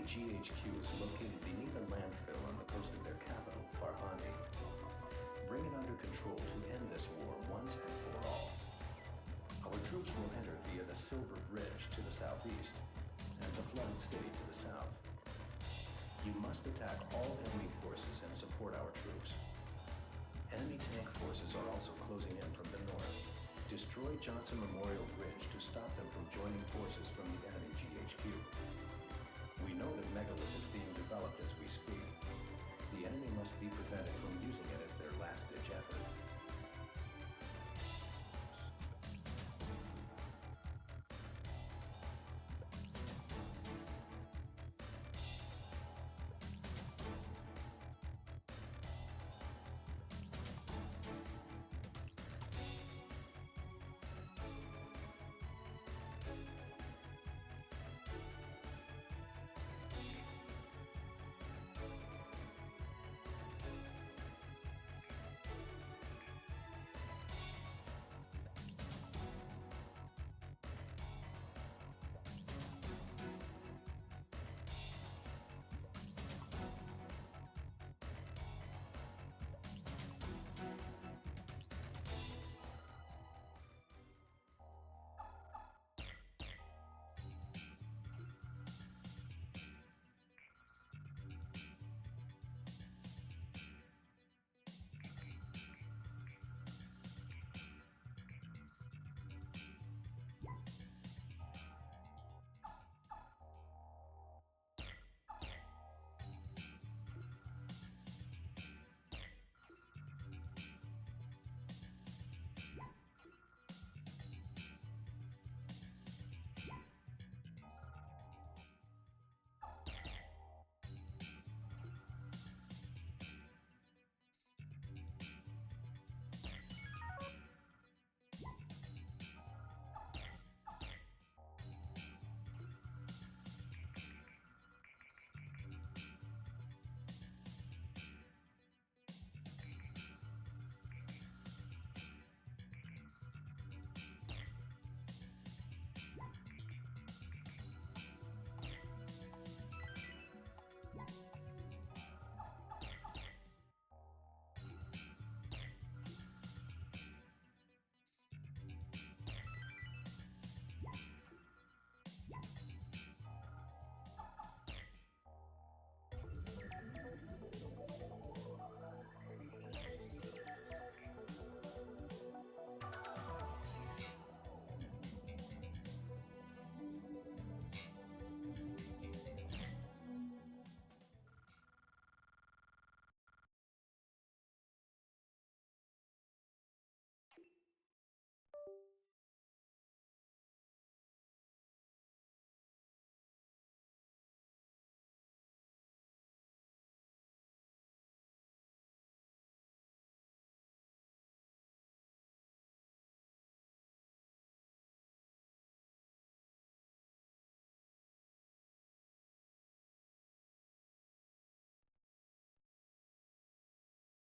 GHQ is located beneath a landfill on the coast of their capital, Farhani. Bring it under control to end this war once and for all. Our troops will enter via the Silver Bridge to the southeast and the Flooded City to the south. You must attack all enemy forces and support our troops. Enemy tank forces are also closing in from the north. Destroy Johnson Memorial Bridge to stop them from joining forces from the enemy GHQ. We know that Megalith is being developed as we speak. The enemy must be prevented from using it as their last-ditch effort.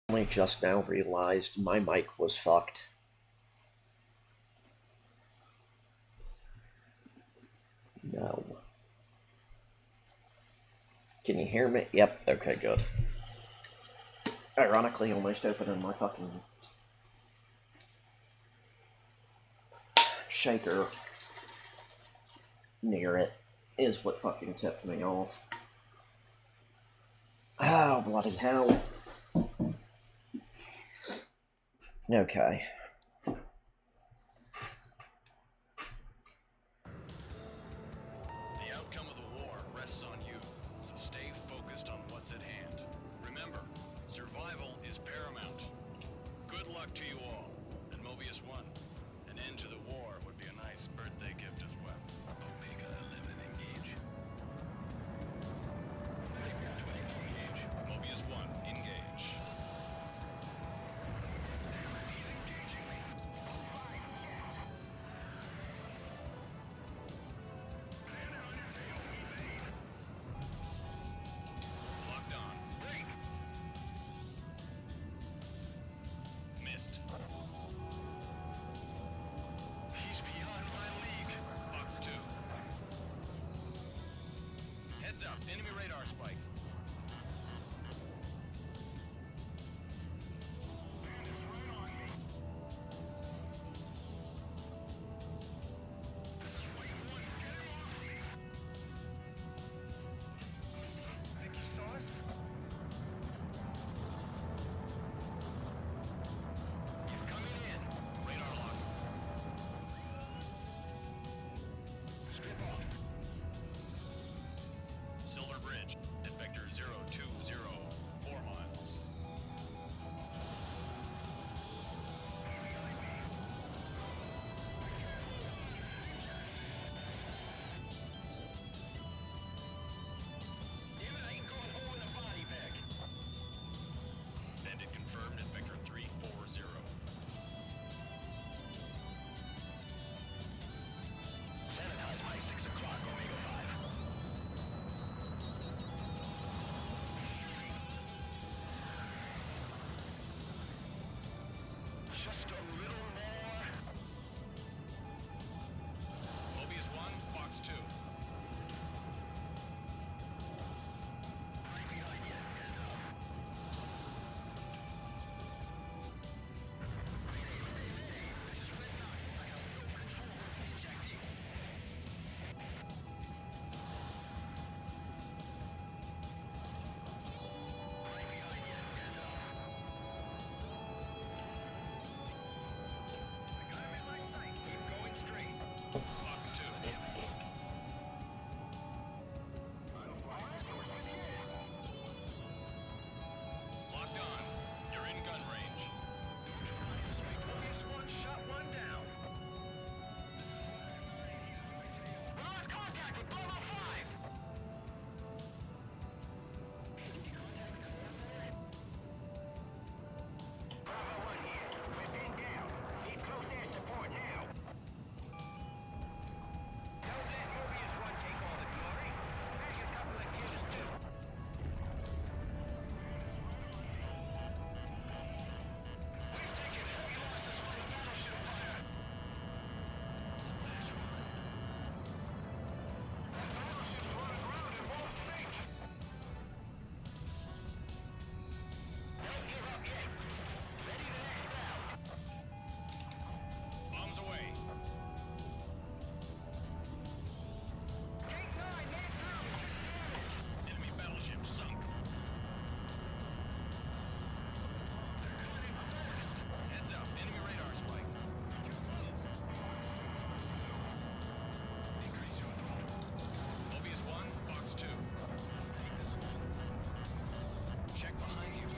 I just now realized my mic was fucked. No. Can you hear me? Yep, okay, good. Ironically, almost opening my fucking shaker near it is what fucking tipped me off. Oh, bloody hell. Okay. The outcome of the war rests on you, so stay focused on what's at hand. Remember, survival is paramount. Good luck to you all. And Mobius 1, an end to the war would be a nice birthday gift as well. Omega 11 engage. Mobius 1, engage. Locked on. Break. Missed. He's beyond my league. Enemy radar spike. Think you saw us? He's coming in. Radar lock. Strip off. Silver Bridge at vector 020, 4 miles. Damn it, I ain't going home in a body bag. Bandit confirmed at vector 340. Sanitize my 6 o'clock, Omega 5. Just a little more. Mobius 1, Fox 2. Right behind you, heads up. This is Red 9. I have no control. Ejecting. Right behind you, heads up. I got him in my sight. Keep going straight. Fox 2. Locked on. You're in gun range. Mobius 1 shot 1 down. We lost contact with Bravo 5. Bravo 1 here. We're pinned down. Need close air support now. Don't let Mobius 1 take all the glory. There's a couple of kills too. We've taken it. We lost this one to battleship fire. That battleship's running around and won't sink. Don't give up yet. Ready the next round. Bombs away. Take 9, man through. Enemy battleship sunk. They're coming in fast. Heads up, enemy radar spike. Too close. Increase your throttle. Mobius 1, Fox 2. Take this one. Check behind you.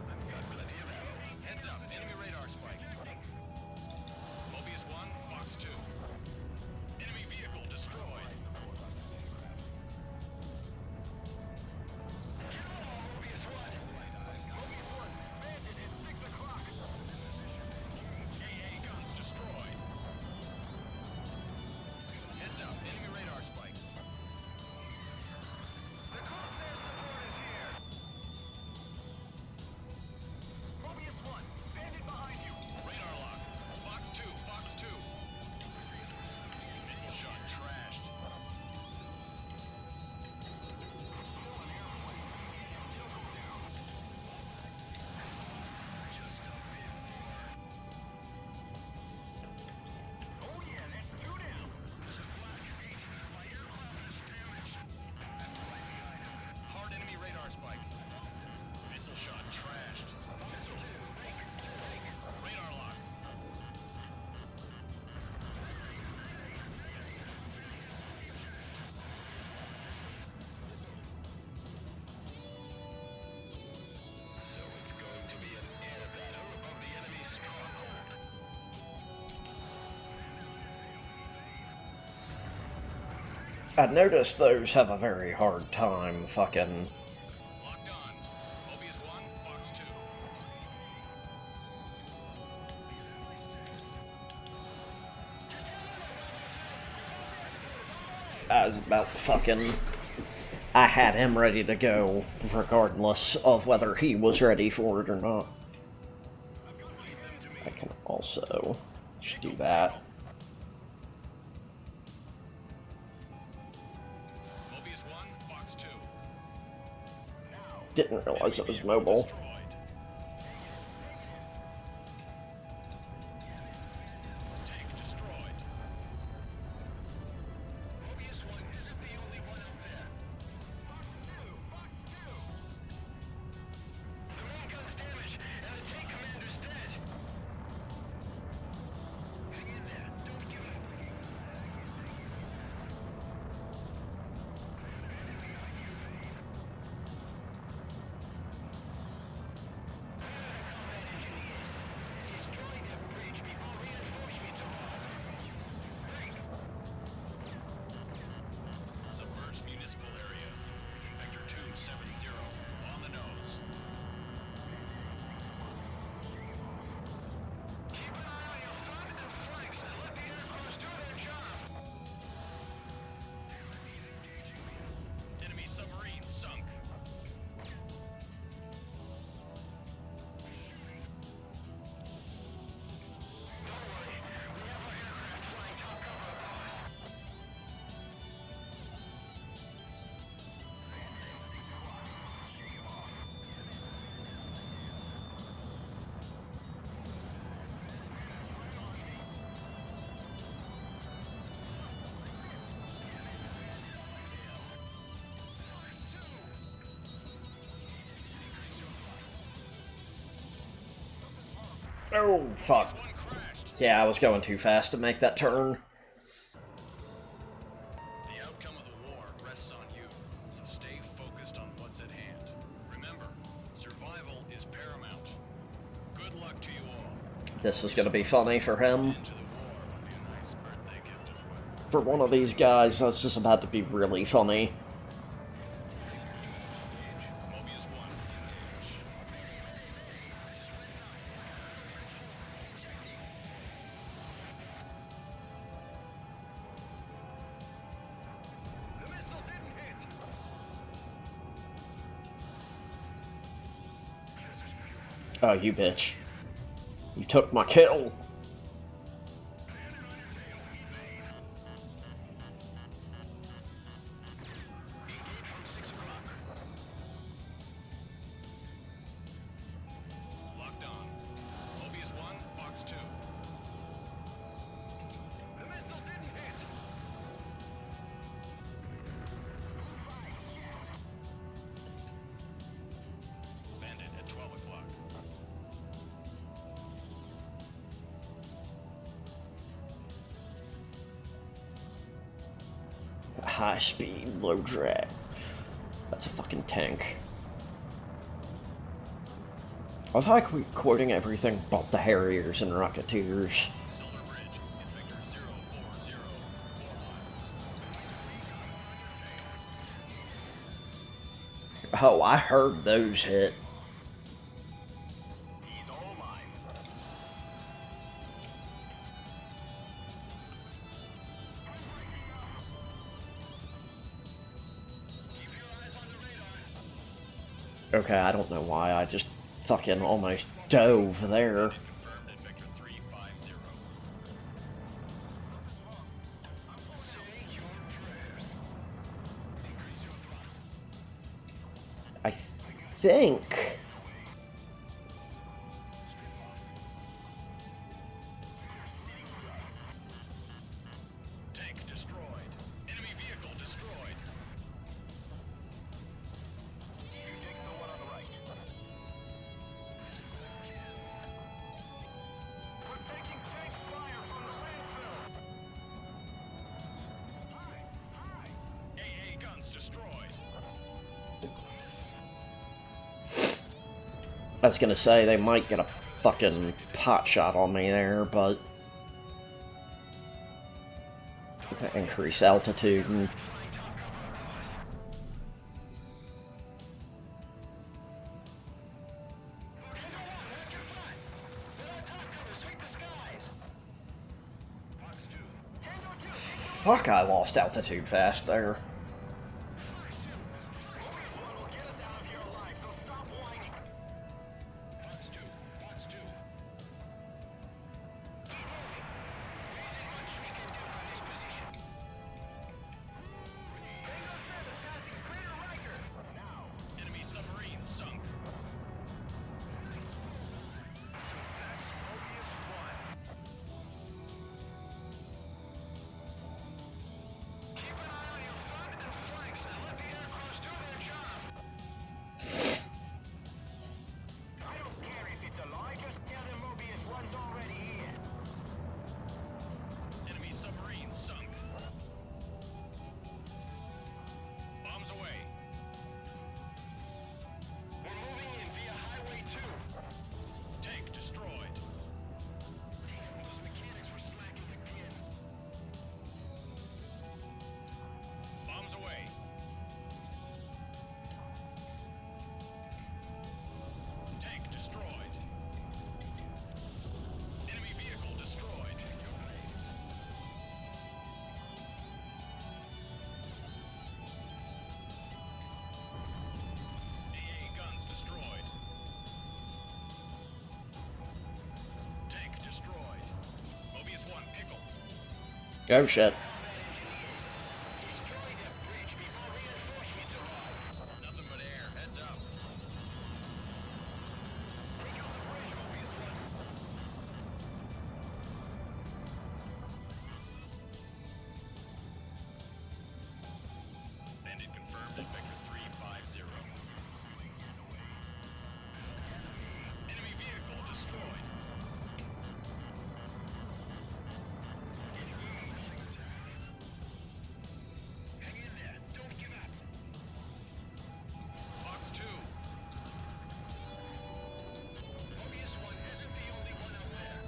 I'm got plenty of ammo. Heads up, enemy radar spike. Mobius 1, Fox 2. Enemy vehicle destroyed. Get on, Mobius 1. Mobius 1, Bandit at 6 o'clock. AA guns destroyed. Heads up, enemy radar spike. The close air support is here. Mobius 1, Bandit behind you. Radar lock. Fox 2, Fox 2. Missile shot trashed. Still an airplane. He'll go down. Just a bit more. Oh yeah, that's 2 down. There's a black 8. My aircraft is damaged. Right behind him. Hard enemy radar spike. Missile shot trashed. Missile 2. Radar lock. So it's going to be an air battle above the enemy's stronghold. I noticed those have a very hard time fucking... Locked on. Mobius 1, Fox 2. I was about fucking... I had him ready to go, regardless of whether he was ready for it or not. I can also just do that. Didn't realize it was mobile. Oh, fuck. Yeah, I was going too fast to make that turn. The outcome of the war rests on you, so stay focused on what's at hand. Remember, survival is paramount. Good luck to you all. This is gonna be funny for him. Into the war would be a nice birthday gift as well. For one of these guys, this is about to be really funny. Mobius 1, engage. The missile didn't hit. Oh, you bitch. You took my kill. Locked on. Mobius 1, Fox 2. The missile didn't hit. Bandit at 12 o'clock. High speed, low drag. That's a fucking tank. I was like quoting everything but the Harriers and Rocketeers. Silver Bridge at Victor 040, 4 miles. Oh, I heard those hit. He's all mine. Keep your eyes on the radar. Okay, I don't know why, I just fucking almost dove there. Confirmed at Victor 350. Say your prayers. Increase your throttle. I think... Tank destroyed. Enemy vehicle destroyed. You take the one on the right. We're taking tank fire from the landfill. AA guns destroyed. I was gonna say, they might get a fucking pot shot on me there, but... increase altitude and... Fuck, I lost altitude fast there. Enemy submarine Oh shit. Nothing but air. Heads up. Bandit confirmed at Vector 350. Enemy vehicle destroyed. Hang in there. Don't give up. Box 2. Obvious one isn't the only one out there.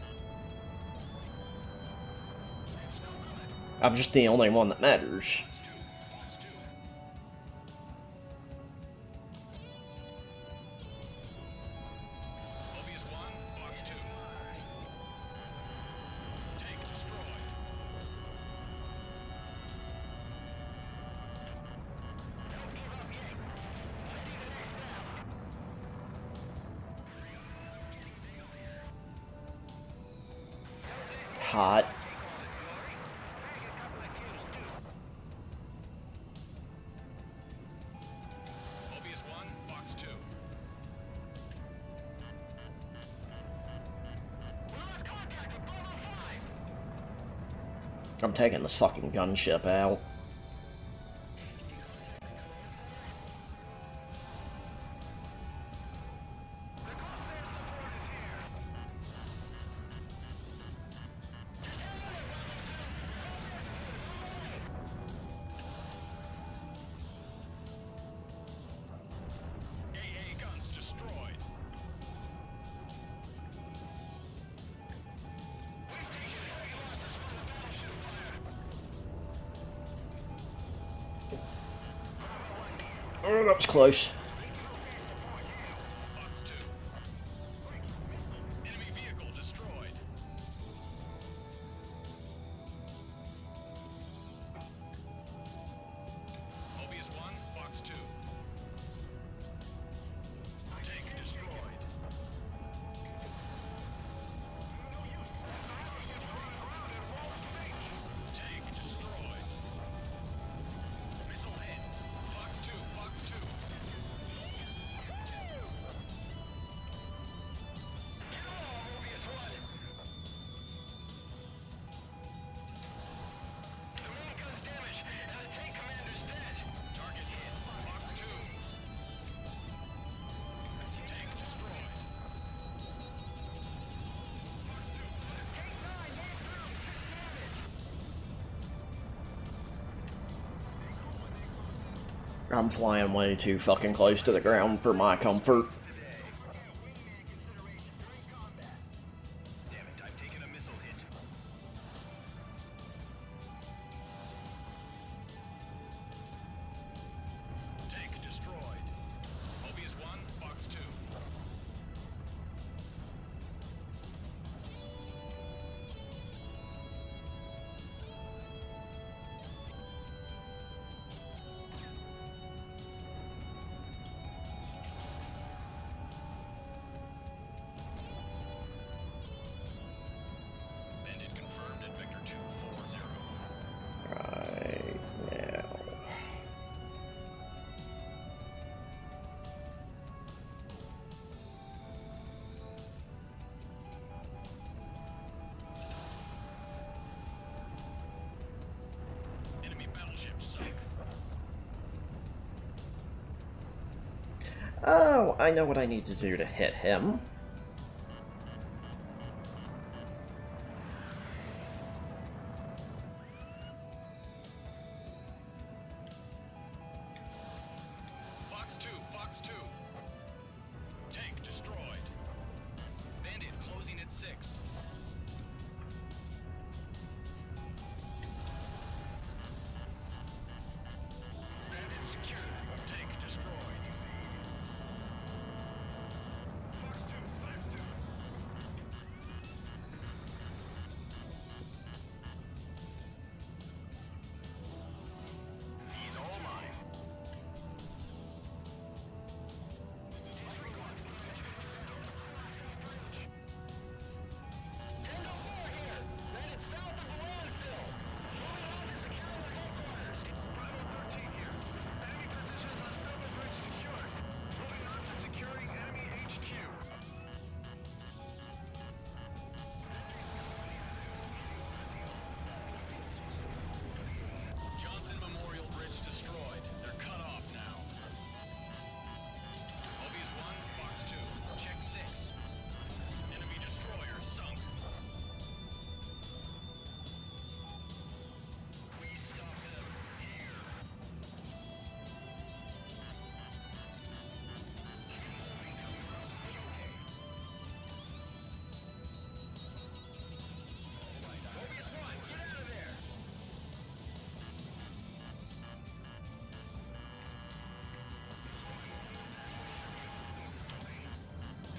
It's no good. I'm just the only one that matters. Box 2. Obvious one. Box 2. Tank destroyed. Don't give up yet. I need the next round. Hot. Obvious one. Box 2. We lost contact with Bravo 5. I'm taking this fucking gunship out. The Corsair support is here. Just hang in there, Bravo 2. Corsair support is on the way. AA guns destroyed. We've taken heavy losses from the battleship fire. Oh, that was close. Box 2. Enemy vehicle destroyed. Obvious one. Box 2. Tank destroyed. Tank destroyed. Missile hit. Box 2. Box 2. Get along, Obvious one. The main gun's damaged, and the tank commander's dead. Target hit. Box 2. Tank destroyed. Tank 9 made through. Took damage. I'm flying way too fucking close to the ground for my comfort. Damn it, I've taken a missile hit. Tank destroyed. Obvious one. Box 2. Bandit confirmed at Vector 240. Right now. Enemy battleship sunk. Oh, I know what I need to do to hit him. Box 2. Box 2. Tank destroyed. Bandit closing at 6. Bandit secured. Tank destroyed. Box 2.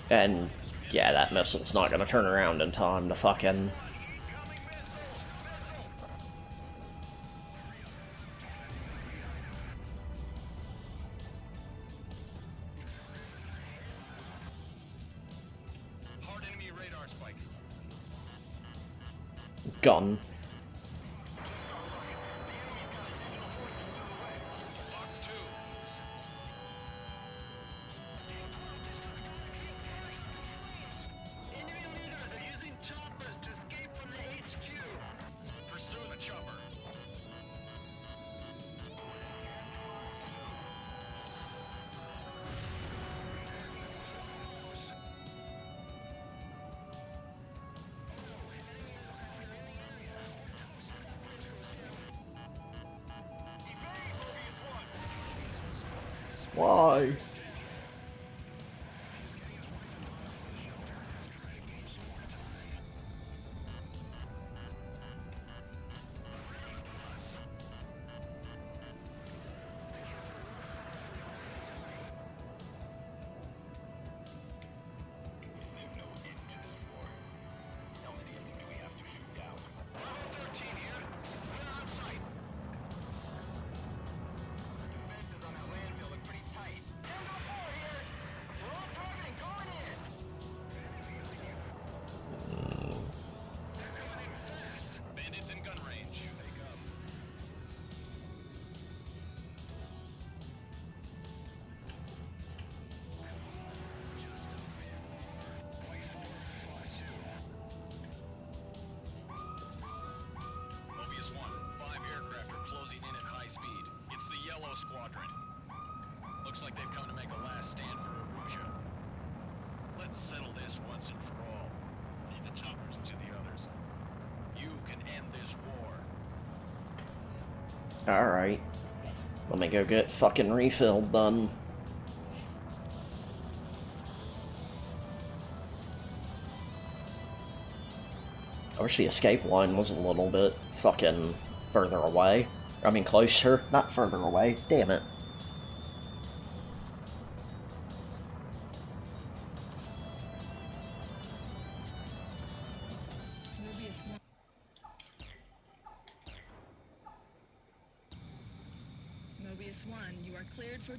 And yeah, that missile's not gonna turn around in time to fucking... Hard enemy radar spike. gun. Fox 2. Enemy leaders are using choppers to escape from the HQ. Pursue the chopper. Why? Bandits in gun range. Here they come. Mobius 1, 5 aircraft are closing in at high speed. It's the Yellow Squadron. Looks like they've come to make a last stand for Aruja. Let's settle this once and for all. Leave the choppers to the others. You can end this war. Alright. Let me go get fucking refilled then. I wish the escape line was a little bit fucking further away. I mean closer, not further away. Damn it. Mobius 1, you are cleared for...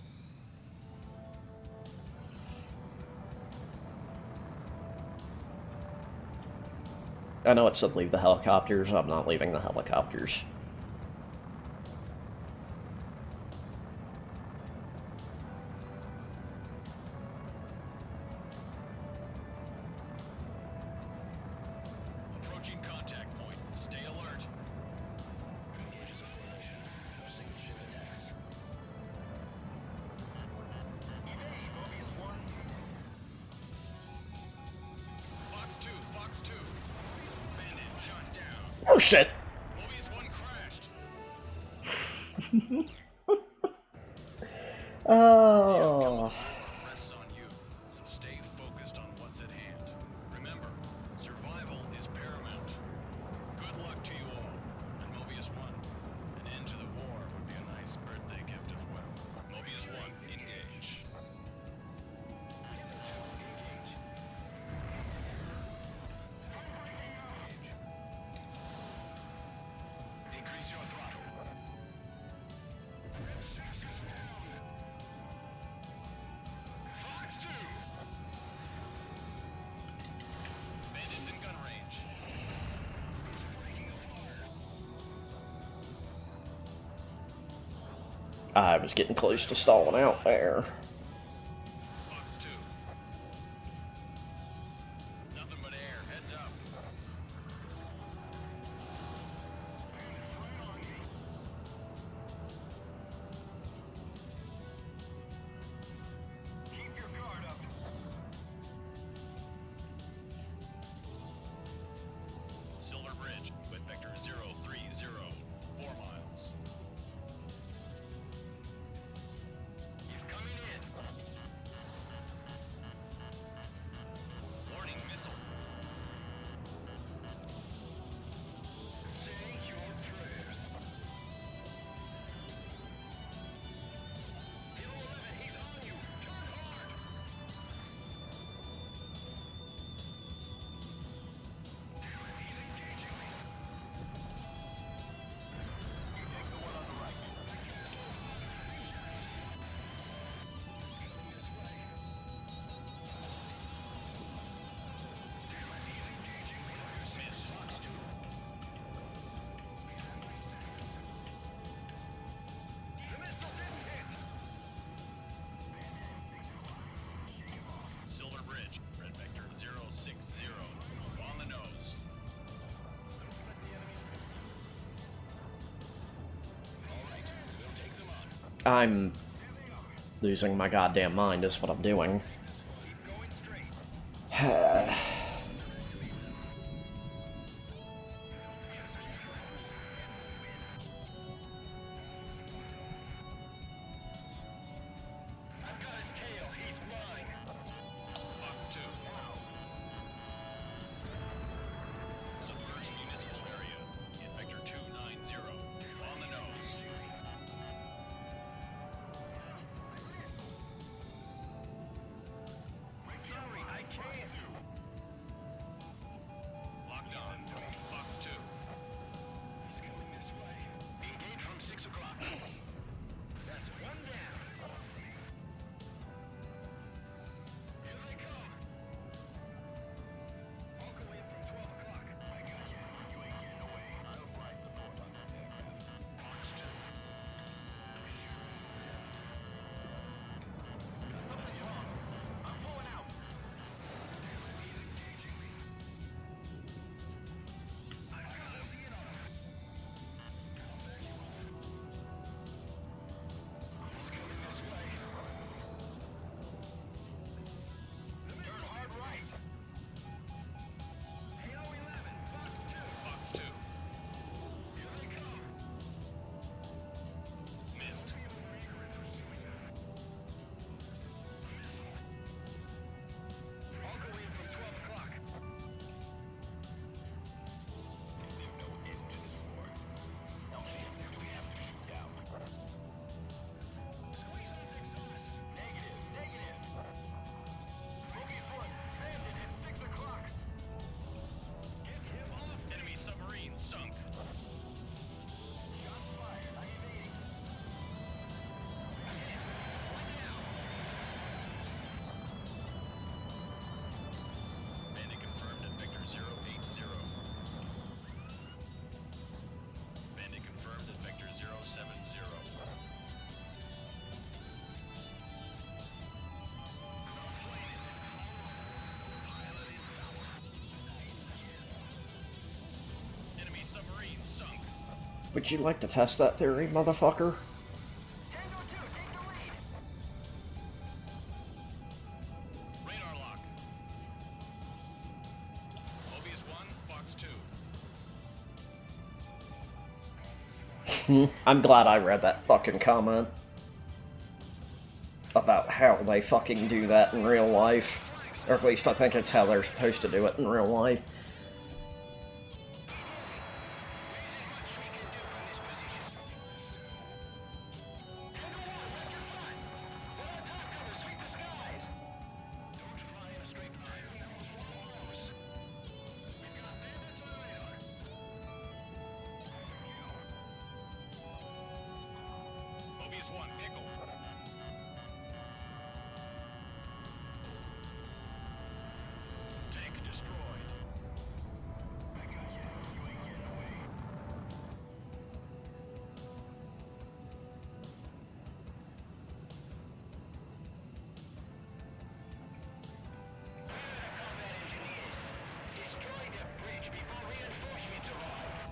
I know it said leave the helicopters. I'm not leaving the helicopters. Approaching contact point. Stay alert. Fox 2, Fox 2. Bandit shot down. Oh shit! Mobius 1 crashed. Oh. Rests on you, so stay focused on what's at hand. Remember, survival is paramount. Good luck to you all. And Mobius 1, an end to the war would be a nice birthday gift as well. Mobius 1, engage. Increase your throttle. Fox 2! Bandits in gun range. I was getting close to stalling out there. Fox 2. Nothing but air. Heads up. Keep your guard up. Silver Bridge with vector 030. 4 miles. He's coming in. I'm losing my goddamn mind is what I'm doing. Fox 2. Submerged municipal area in Vector 290. On the nose. Sorry, I can't. Locked on. Fox 2. He's coming this way. Engage from 6 o'clock. That's one down. Here they come. Walk away from 12 o'clock. I got you. You ain't getting away. I'll fly support on that aircraft. Fox 2. Something's wrong. I'm pulling out. I got him. He's coming this way. Turn hard right. AO-11, Fox 2. Fox 2. Here they come. Missed. Walk away from 12 o'clock. There's no end to this war. How many of you do we have to shoot down? Squeeze on exhaust. Negative, negative. Bogey's one. Landed at 6 o'clock. Get him off. Enemy submarine sunk. Shots fired. I'm evading. Bandit confirmed at Vector 080. Bandit confirmed at Vector 070. Enemy submarine sunk. Would you like to test that theory, motherfucker? Tango 2, take the lead. Radar lock. Mobius 1, Fox 2. I'm glad I read that fucking comment about how they fucking do that in real life. Or at least I think it's how they're supposed to do it in real life. Mobius 1, pickle. Tank destroyed. I got you. You ain't getting away. Combat engineers, destroy the bridge before reinforcements arrive.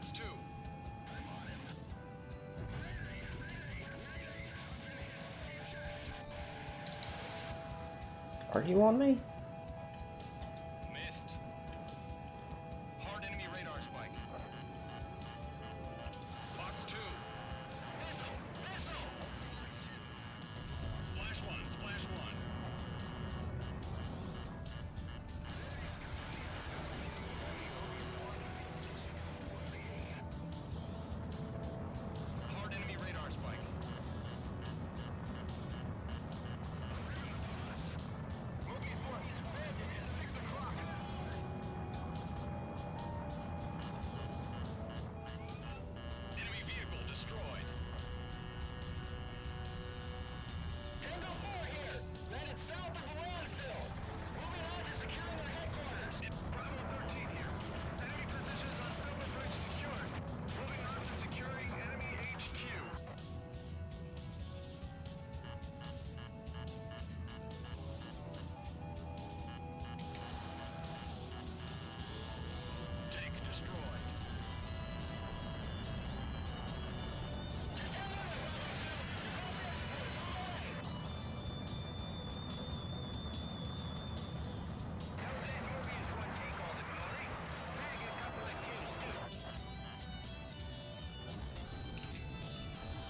Box 2. Are you on me? Missed. Hard enemy radar spike. Box 2. Missile! Missile! Splash 1, splash 1. Hard enemy radar spike. Enemy vehicle destroyed. Tango 4 here. Landed south of the landfill. Moving on to securing their headquarters. Bravo 13 here. Enemy positions on Silver Bridge secured. Moving on to securing enemy HQ. Tank destroyed.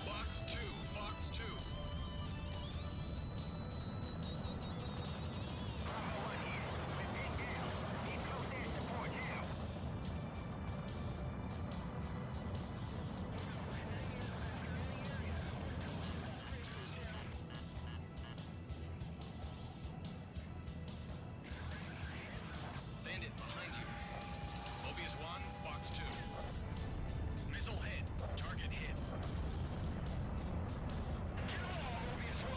Box 2, Fox 2. Bravo 1 here. Been taken down. Need close air support now. Bandit behind you. Mobius 1, Box 2. Missile hit. Target hit. Get along, Mobius 1.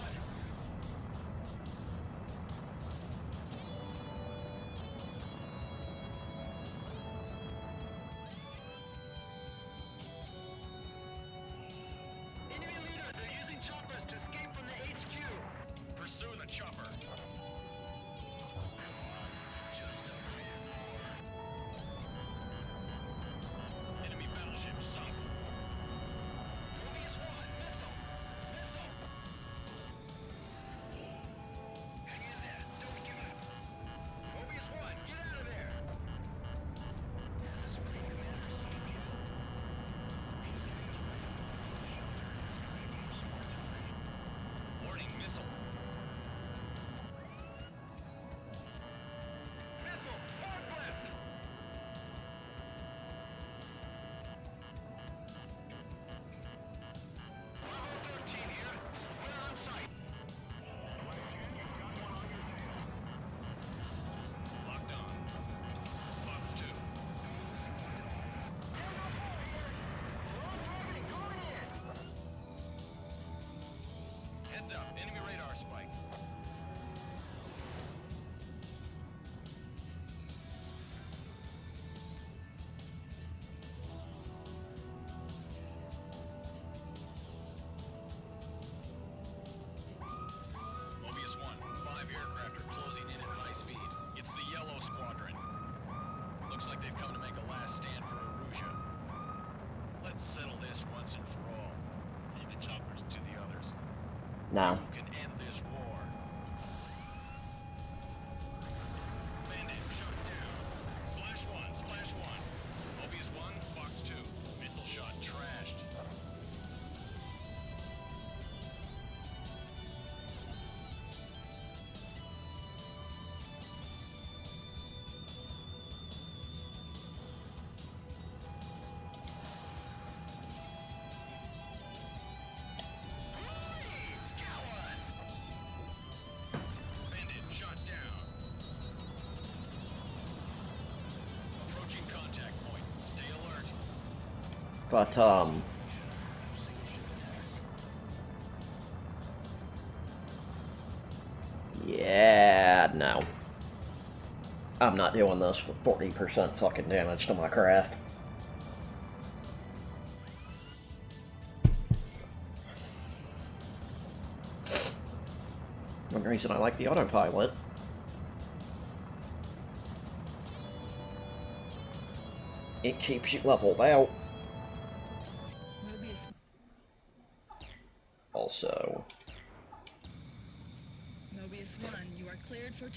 Enemy leaders are using choppers to escape from the HQ. Pursue the chopper. Enemy battleship sunk. Mobius 1, missile. Missile. Hang in there. Don't give up. Mobius 1, get out of there. Warning, missile. Missile, forklift. Bravo 13 here. We're on site. Locked on. Box 2. Tango 4 here. We're on target and going in. Heads up, enemy radar spike. Mobius 1, 5 aircraft are closing in at high speed. It's the Yellow Squadron. Looks like they've come to make a last stand for Arusha. Let's settle this once and for all. Leave the choppers to the others. No. Who can end this war? Bandit shot down. Splash 1, splash 1. Mobius 1, Box 2. Missile shot trashed. Bandit shot down. Approaching contact point. Stay alert. But, yeah, no. I'm not doing this with 40% fucking damage to my craft. One reason I like the autopilot. It keeps you leveled out. so... Mobius 1, you are cleared for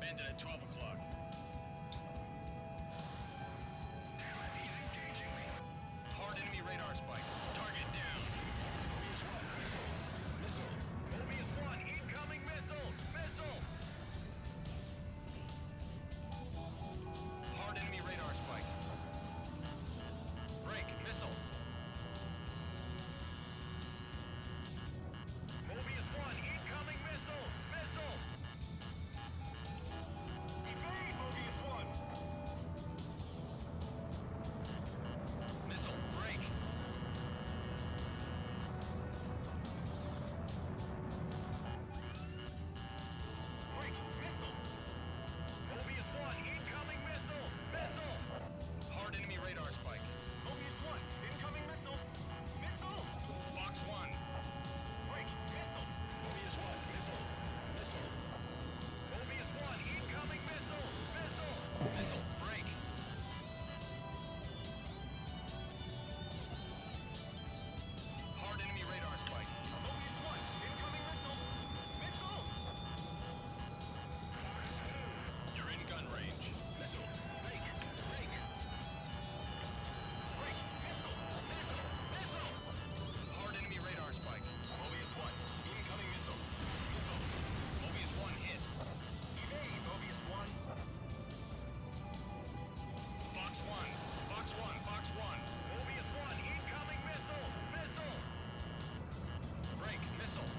Bandit at 12 o'clock. Hard enemy radar spike. Target down. Missile. Mobius 1, incoming missile. Missile. Hard enemy radar spike. Break. Missile. Mobius 1, incoming missile. Missile. Evade, Mobius 1. Missile. Break. Break. Missile. Mobius 1, incoming missile. Missile. Hard enemy radar spike. Mobius 1, incoming missile. Missile. Box 1. Break. Missile. Mobius 1, missile. Missile. Mobius 1, incoming missile. Missile. Missile. Break. Hard enemy radar spike. Mobius 1, incoming missile. Missile. You're in gun range. Missile. Break. Break. Break. Missile. Missile. Missile. Hard enemy radar spike. Mobius 1, incoming missile. Missile. Mobius 1 hit. Evade, Mobius 1. Box 1. Box 1. Box 1. Mobius 1, incoming missile. Missile. Break. Missile.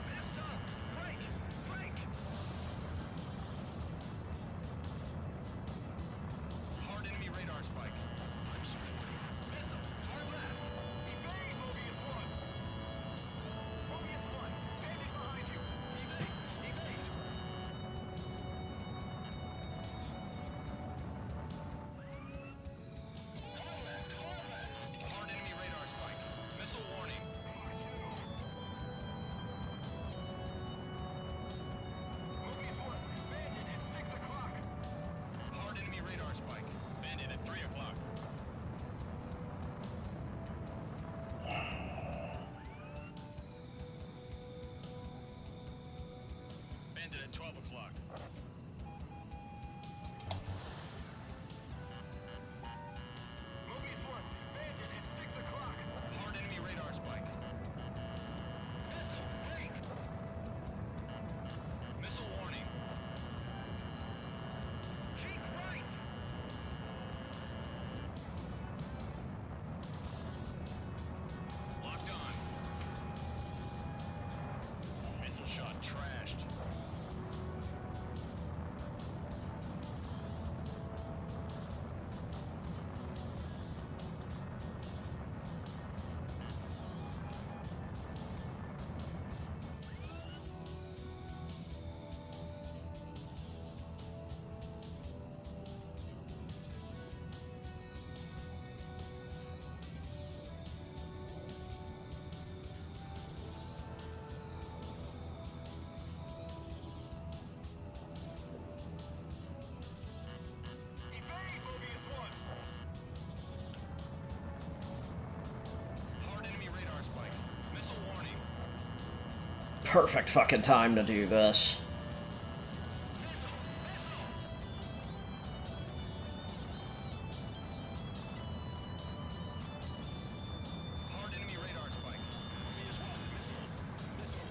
Missile. Break. Break. Hard enemy radar spike. Missile. Far left. Evade, Mobius 1. Mobius 1, bandit behind you. Evade. Evade. Hard left. Hard left. Hard enemy radar spike. Missile warning. Mobius 1, bandit at 6 o'clock. Hard enemy radar spike. Bandit at 3 o'clock. Bandit at 12 o'clock. Mobius 1, bandit at 6 o'clock. Hard enemy radar spike. Missile, break. Missile warning. Cheek right. Locked on. Missile shot trashed. Evade, Mobius 1. Hard enemy radar spike. Missile warning. Perfect fucking time to do this. Missile. Missile. Hard enemy radar spike. Mobius 1, missile. Missile.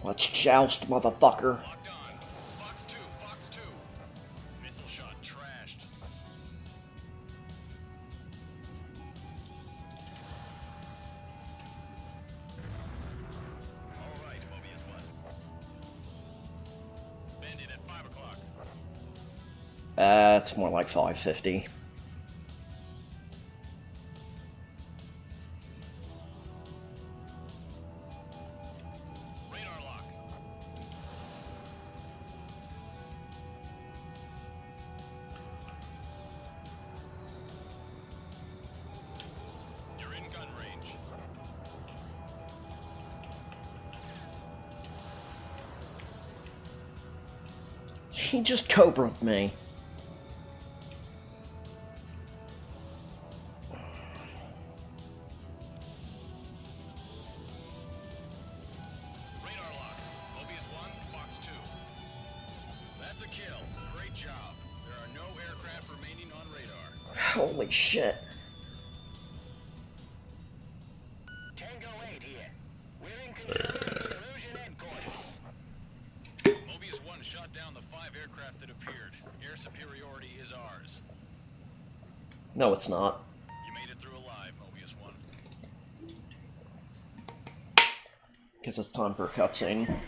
Let's joust, motherfucker. Locked on. Fox 2, Fox 2. Missile shot trashed. All right, Mobius 1. Bandit at 5 o'clock. It's more like 5:50. Radar lock. You're in gun range. He just cobra'd me. Radar lock. Mobius 1, Fox 2. That's a kill. Great job. There are no aircraft remaining on radar. Holy shit. Tango 8 here. We're in control of the Illusion headquarters. Mobius 1 shot down the 5 aircraft that appeared. Air superiority is ours. No, it's not. You made it through alive, Mobius 1. Because it's time for a cutscene.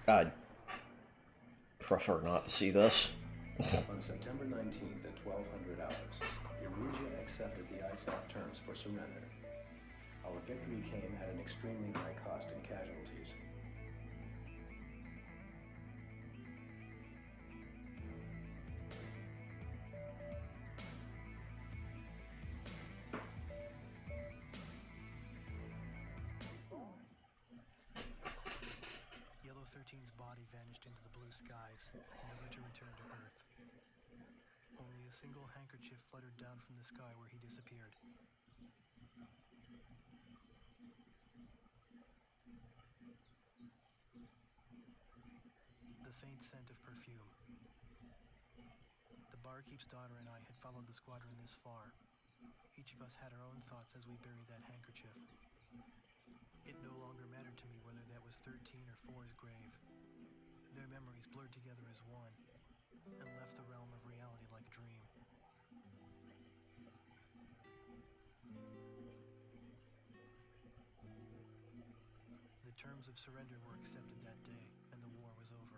I'd prefer not to see this. On September 19th at 1200 hours, Erusia accepted the ISAF terms for surrender. Our victory came at an extremely high cost in casualties. Yellow 13's body vanished into the blue skies, never to return to Earth. Only a single handkerchief fluttered down from the sky where he disappeared. The faint scent of perfume. The barkeep's daughter and I had followed the squadron this far. Each of us had our own thoughts as we buried that handkerchief. It no longer mattered to me whether that was 13 or 4's grave. Their memories blurred together as one, and left the realm of reality like a dream. The terms of surrender were accepted that day, and the war was over.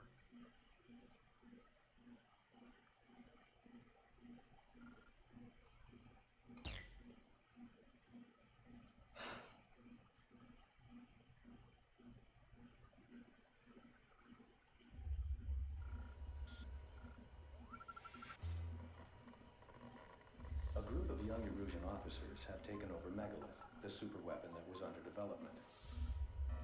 A group of young Erusian officers have taken over Megalith, the superweapon that was under development.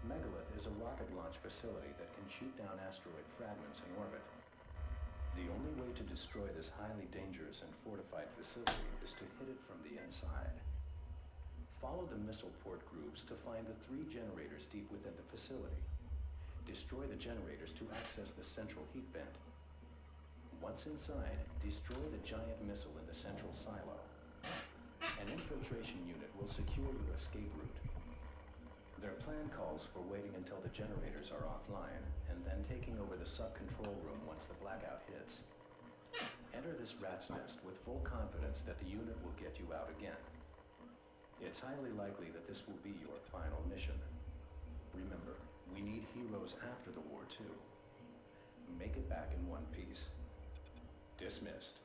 Megalith is a rocket launch facility that can shoot down asteroid fragments in orbit. The only way to destroy this highly dangerous and fortified facility is to hit it from the inside. Follow the missile port grooves to find the 3 generators deep within the facility. Destroy the generators to access the central heat vent. Once inside, destroy the giant missile in the central silo. An infiltration unit will secure your escape route. Their plan calls for waiting until the generators are offline, and then taking over the sub-control room once the blackout hits. Enter this rat's nest with full confidence that the unit will get you out again. It's highly likely that this will be your final mission. Remember, we need heroes after the war too. Make it back in one piece. Dismissed.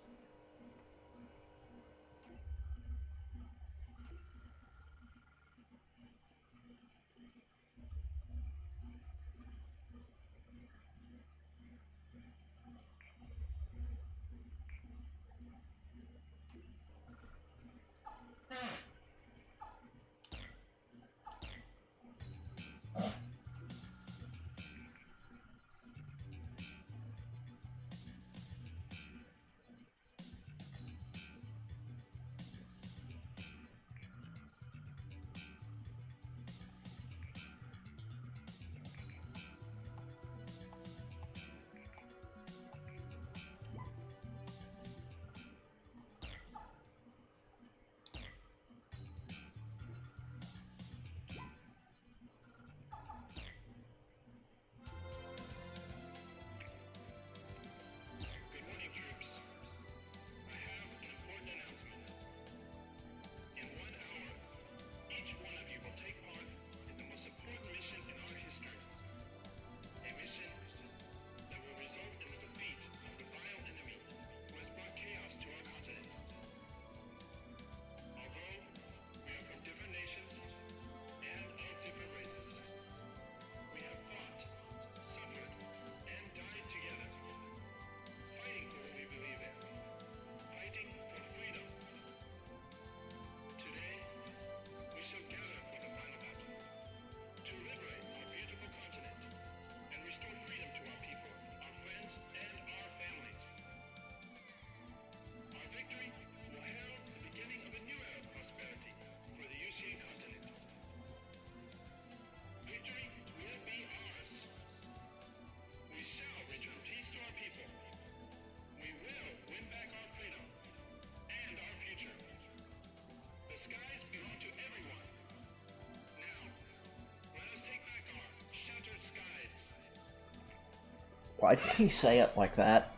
Why did he say it like that?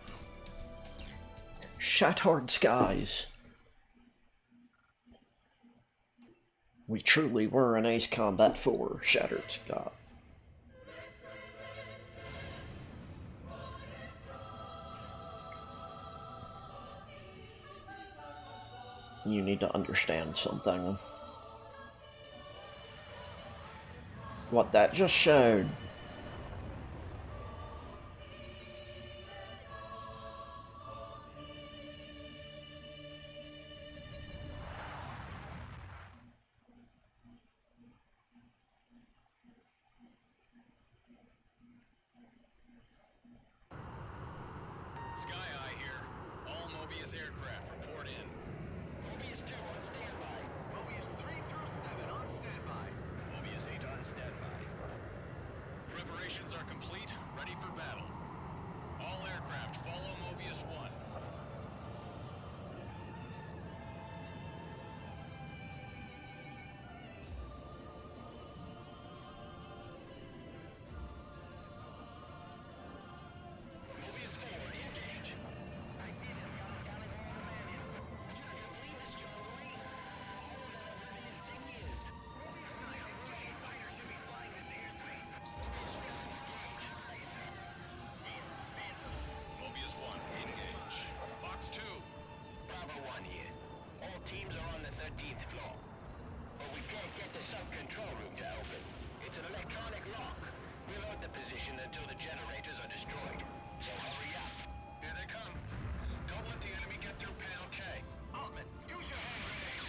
Shattered skies. We truly were in Ace Combat 4, Shattered Sky. You need to understand something. What that just showed. Sky Eye here. All Mobius aircraft report in. Mobius 2 on standby. Mobius 3 through 7 on standby. Mobius 8 on standby. Preparations are complete, ready for battle. All aircraft follow Mobius 1. Mobius 4, engage. I see them. Telling all the man in. You're not gonna believe this, John Louis. All of them are living insignias. Mobius 9, a rotating fighter should be flying this airspace. Mobius 1, engage. Fox 2. Bravo 1 here. All teams are on the 13th floor. But we can't get the sub-control room to open. It's an electronic lock. We'll hold the position until the generators are destroyed. So hurry up. Here they come. Don't let the enemy get through panel K. Altman, use your hand grenade.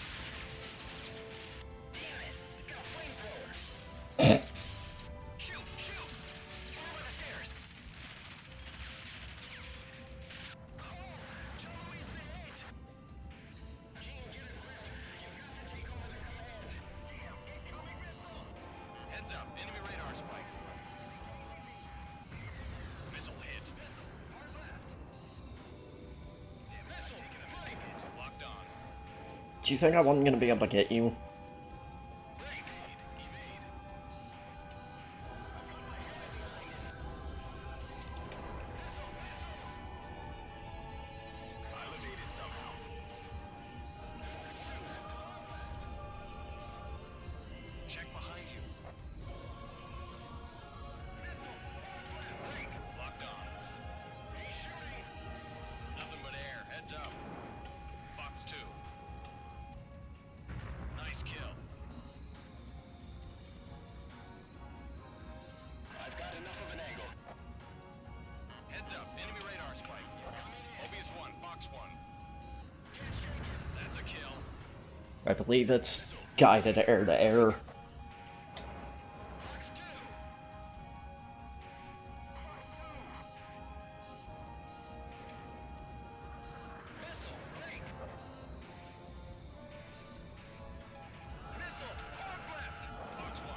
Damn it! It's got a flamethrower. Shoot! Shoot! Get over the stairs. Oh, John Louis has been hit. Gene, get a grip. You've got to take over the command. Damn! Incoming missile! Heads up, enemy radar spike. Missile hit. Hard left. Missile! Break! Locked on. Do you think I wasn't gonna be able to get you? Break! Evade. I'll evade it somehow. Check behind you. Break. Locked on. He's shooting! Nothing but air. Heads up. Fox 2. Nice kill. I've got enough of an angle. Heads up. Enemy radar spike. Mobius 1, Fox 1. That's a kill. I believe it's guided air to air. Fox 2! Missile! Break! Missile! Hard left! Fox 1.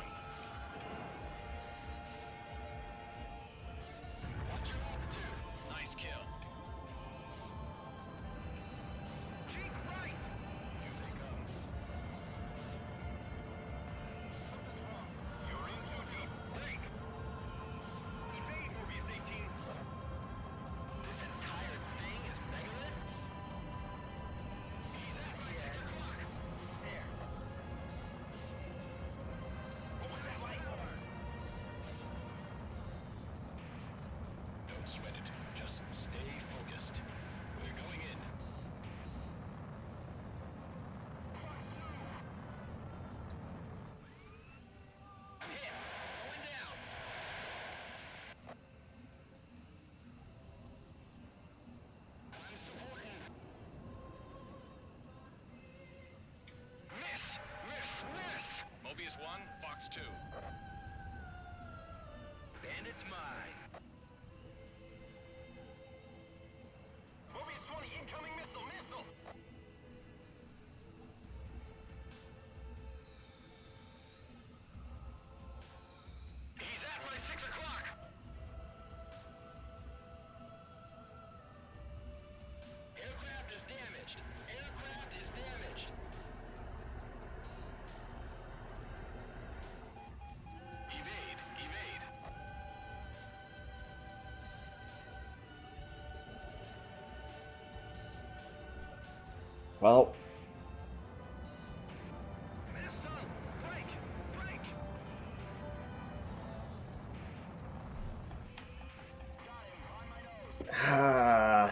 Watch your altitude! Nice kill. Cheek right! Here they come. Well,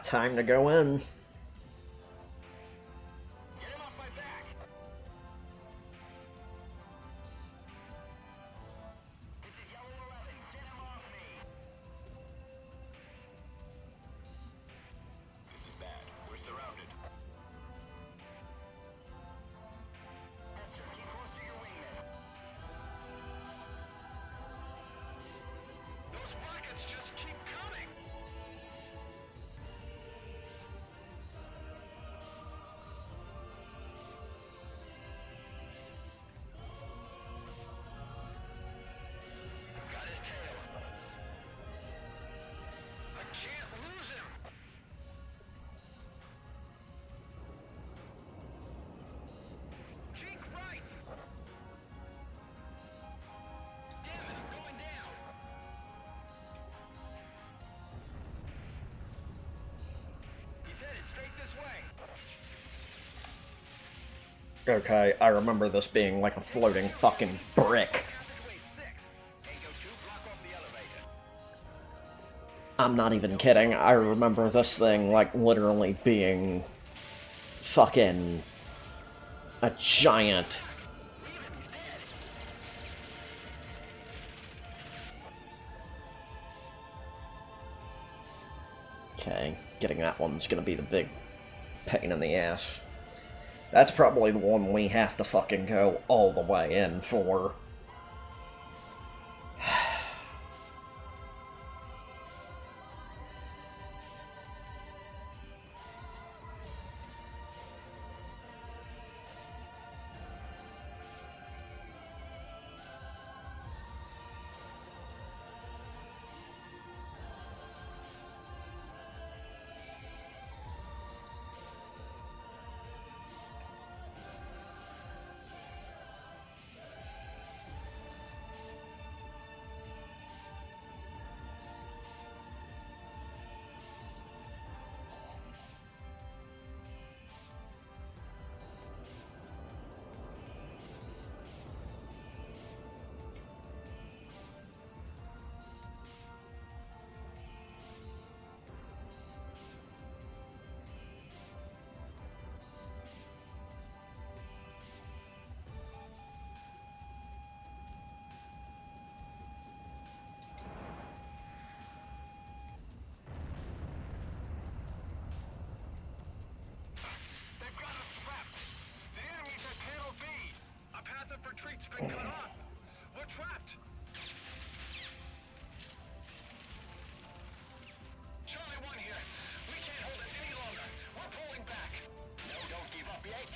time to go in. Get him off my back! This is Yellow 11. Get him off me! This is bad. We're surrounded. Esther, keep close to your wingman. Those rockets just keep coming! Got his tail. I can't lose him! Cheek right! Damn it, I'm going down! He's headed straight this way. Okay, I remember this being like a floating fucking brick. Passageway 6. Tango 2, block off the elevator. I'm not even kidding. I remember this thing like literally being fucking a giant. Okay, getting that one's gonna be the big pain in the ass. That's probably the one we have to fucking go all the way in for. They've got us trapped. The enemy's at Panel B. Our path of retreat's been cut off. We're trapped. Charlie 1 here. We can't hold it any longer. We're pulling back. No, don't give up yet.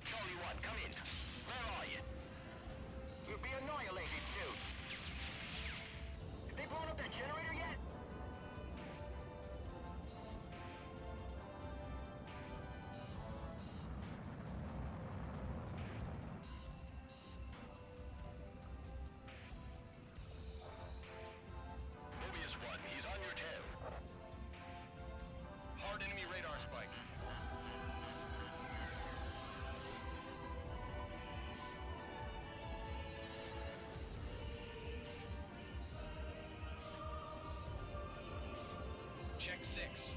Charlie 1, come in. Where are you? You'll be annihilated soon. Did they blow up that generator yet? Mobius 1, he's on your tail. Hard enemy radar spike. Check 6.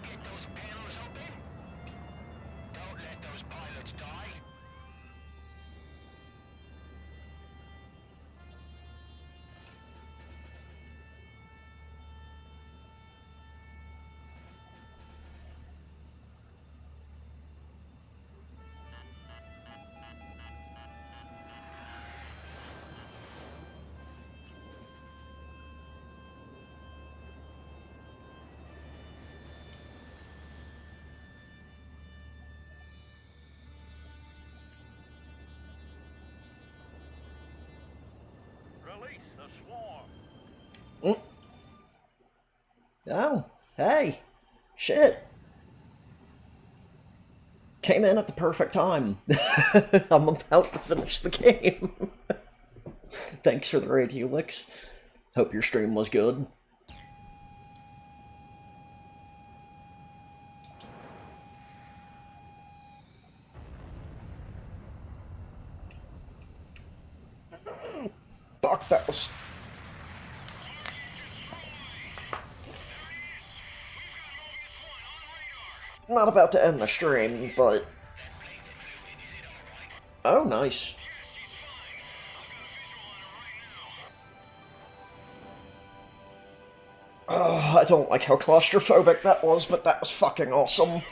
get those panels open? Don't let those pilots die. Release the swarm. Mm. Oh, hey. Shit. Came in at the perfect time. I'm about to finish the game. Thanks for the raid, Helix. Hope your stream was good. Fuck, that was... Not about to end the stream, but... Oh, nice. I don't like how claustrophobic that was, but that was fucking awesome.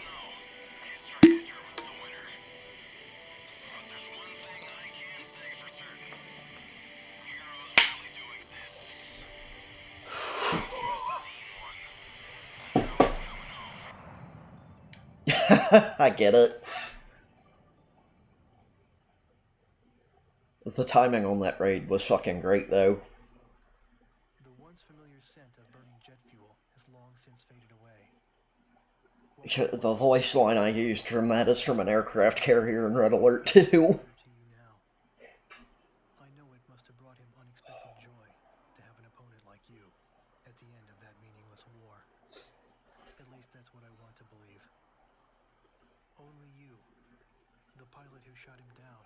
I get it. The timing on that raid was fucking great, though. The once familiar scent of burning jet fuel has long since faded away. The voice line I used from that is from an aircraft carrier in Red Alert 2. To you now. I know it must have brought him unexpected joy to have an opponent like you at the end of that meaningless war. At least that's what I want to believe. Only you, the pilot who shot him down,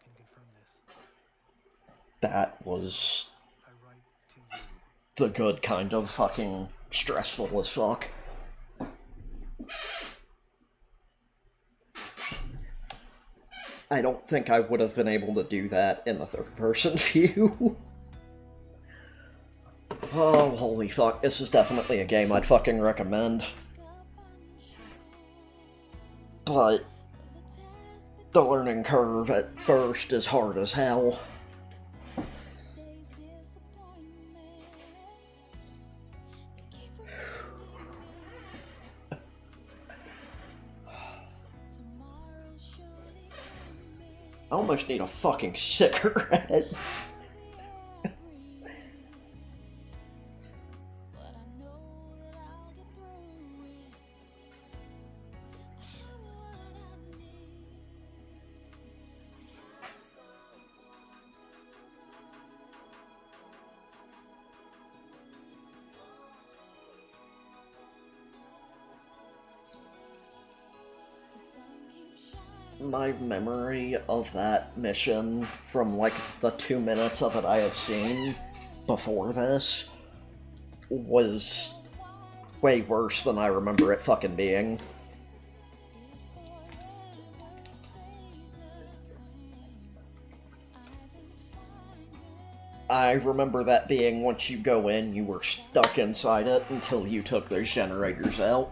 can confirm this. That was I write to you. the good kind of fucking stressful as fuck. I don't think I would have been able to do that in the third-person view. Oh, holy fuck, this is definitely a game I'd fucking recommend. But the learning curve at first is hard as hell. I almost need a fucking cigarette. My memory of that mission from like the 2 minutes of it I have seen before this was way worse than I remember it fucking being. I remember that being once you go in, you were stuck inside it until you took those generators out.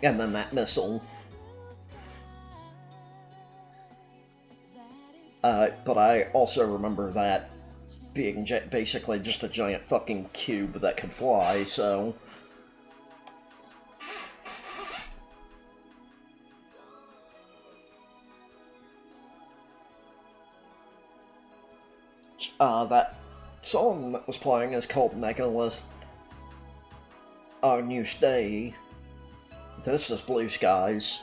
And then that missile. But I also remember that being basically just a giant fucking cube that could fly, so... That song that was playing is called Megalith New Day. This is Blue Skies.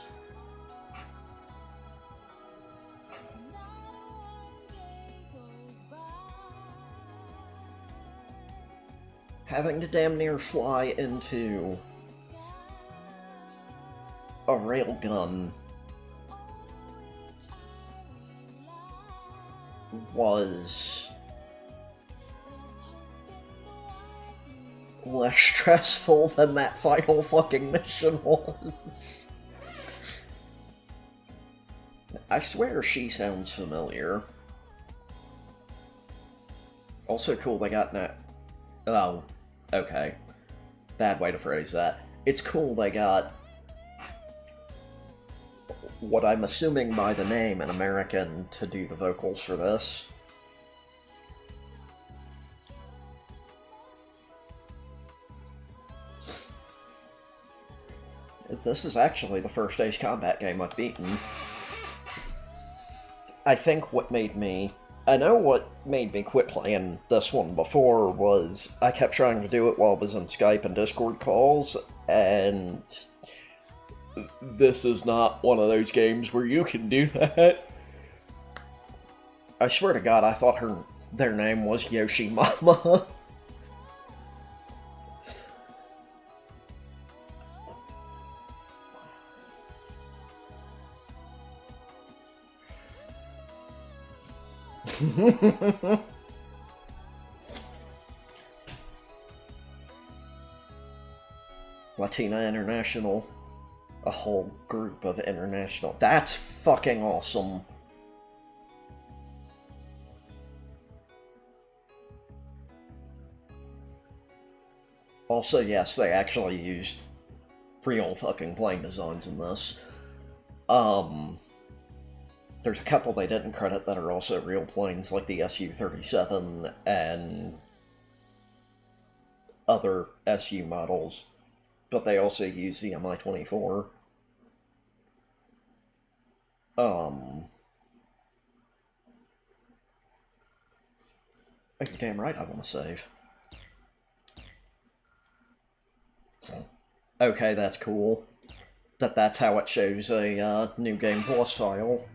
Having to damn near fly into a railgun was less stressful than that final fucking mission was. I swear she sounds familiar. Also cool they got oh, okay. Bad way to phrase that. It's cool they got what I'm assuming by the name an American to do the vocals for this. This is actually the first Ace Combat game I've beaten. I think what made me... I know what made me quit playing this one before was I kept trying to do it while I was in Skype and Discord calls, and this is not one of those games where you can do that. I swear to God, I thought their name was Yoshi Mama. Latina International. A whole group of international. That's fucking awesome. Also, yes, they actually used real fucking plane designs in this. There's a couple they didn't credit that are also real planes, like the Su-37 and other Su models, but they also use the Mi-24. Oh, you're damn right I want to save. Okay, that's cool. That's how it shows a New Game Plus file.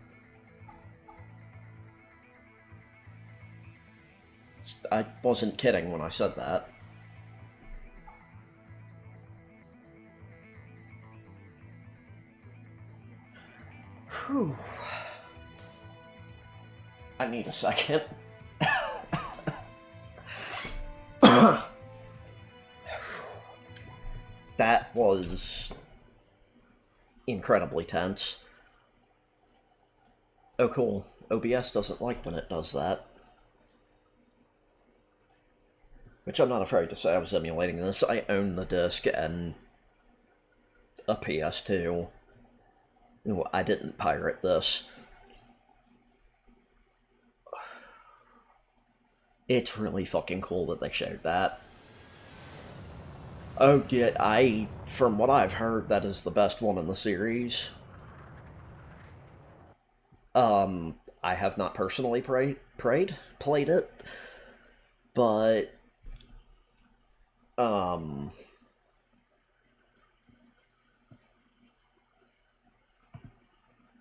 I wasn't kidding when I said that. Whew. I need a second. That was incredibly tense. Oh cool, OBS doesn't like when it does that. Which I'm not afraid to say I was emulating this. I own the disc and a PS2. I didn't pirate this. It's really fucking cool that they showed that. Oh yeah, from what I've heard, that is the best one in the series. I have not personally played it, but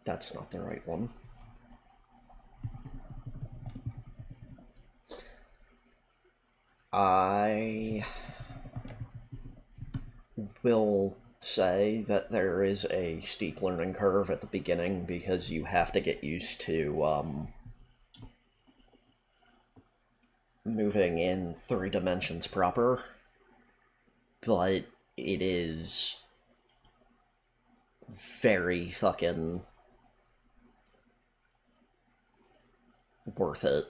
that's not the right one. I will say that there is a steep learning curve at the beginning because you have to get used to moving in 3 dimensions proper, but it is very fucking worth it.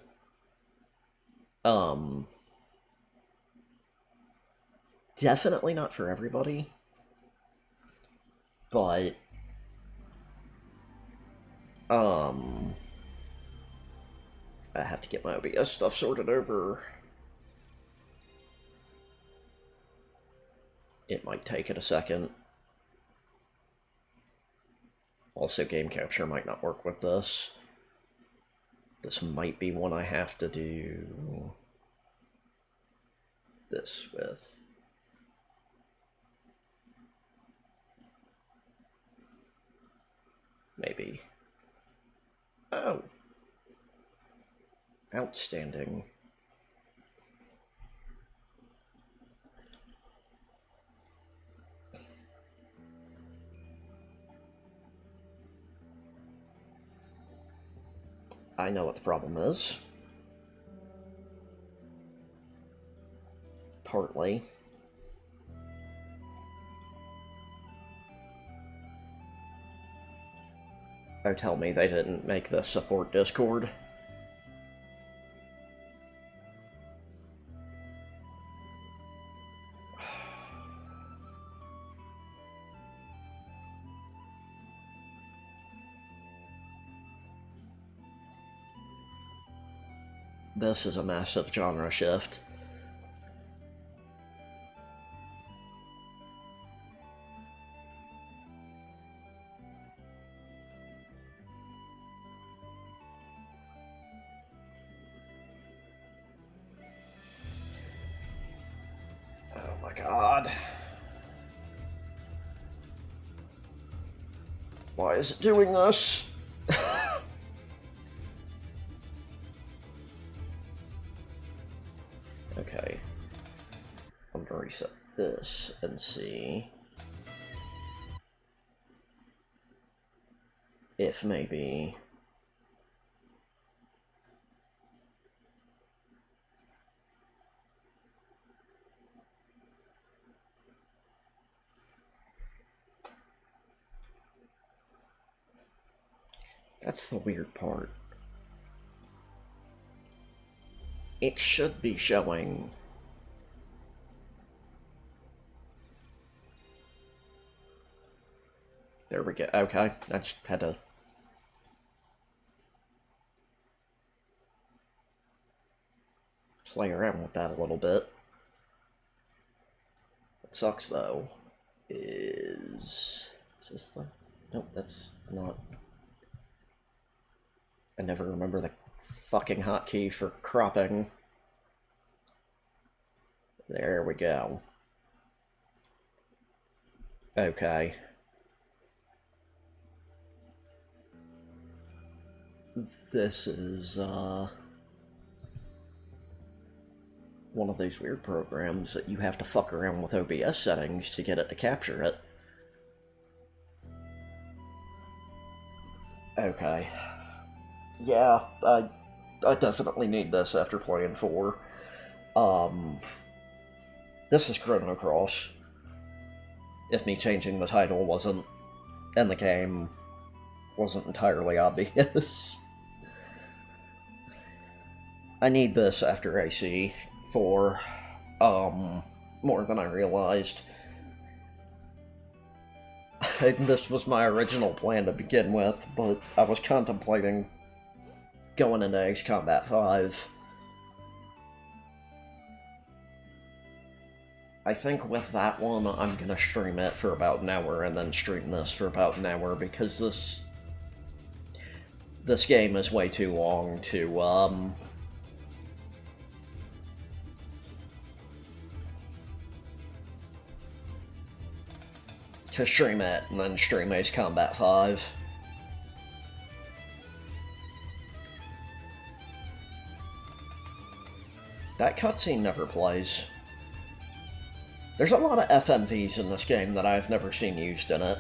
Definitely not for everybody, but I have to get my OBS stuff sorted over. It might take it a second. Also, game capture might not work with this. This might be one I have to do this with. Maybe. Oh. Outstanding. I know what the problem is. Partly. Oh, tell me they didn't make the support Discord. This is a massive genre shift. Oh my god. Why is it doing this? Okay. I'm gonna reset this and see if maybe that's the weird part. It should be showing. There we go. Okay, I just had to play around with that a little bit. What sucks though is this the... Nope, that's not. I never remember the fucking hotkey for cropping. There we go. Okay. This is, one of those weird programs that you have to fuck around with OBS settings to get it to capture it. Okay. Yeah, I definitely need this after playing 4. This is Chrono Cross. If me changing the title wasn't in the game wasn't entirely obvious. I need this after AC 4, more than I realized. This was my original plan to begin with, but I was contemplating going into Ace Combat 5. I think with that one, I'm gonna stream it for about an hour and then stream this for about an hour, because this game is way too long to, to stream it and then stream Ace Combat 5. That cutscene never plays. There's a lot of FMVs in this game that I've never seen used in it.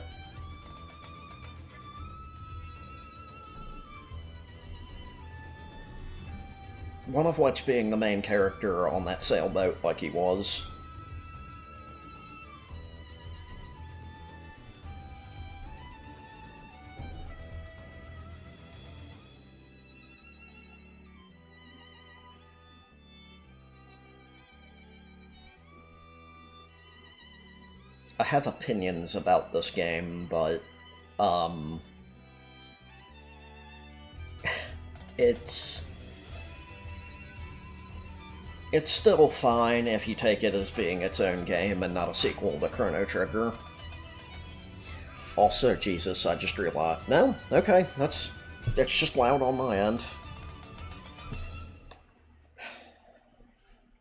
One of which being the main character on that sailboat like he was. I have opinions about this game, but, it's still fine if you take it as being its own game and not a sequel to Chrono Trigger. Also, Jesus, I just realized... No? Okay, it's just loud on my end.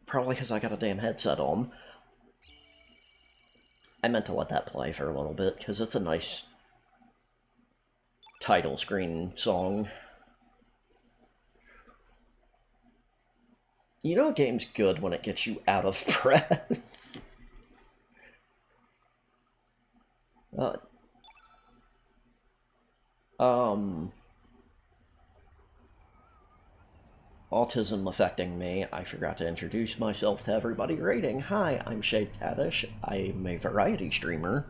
Probably because I got a damn headset on. I meant to let that play for a little bit, because it's a nice title screen song. You know a game's good when it gets you out of breath? Autism affecting me. I forgot to introduce myself to everybody. Rating. Hi, I'm Shade Kadish. I'm a variety streamer.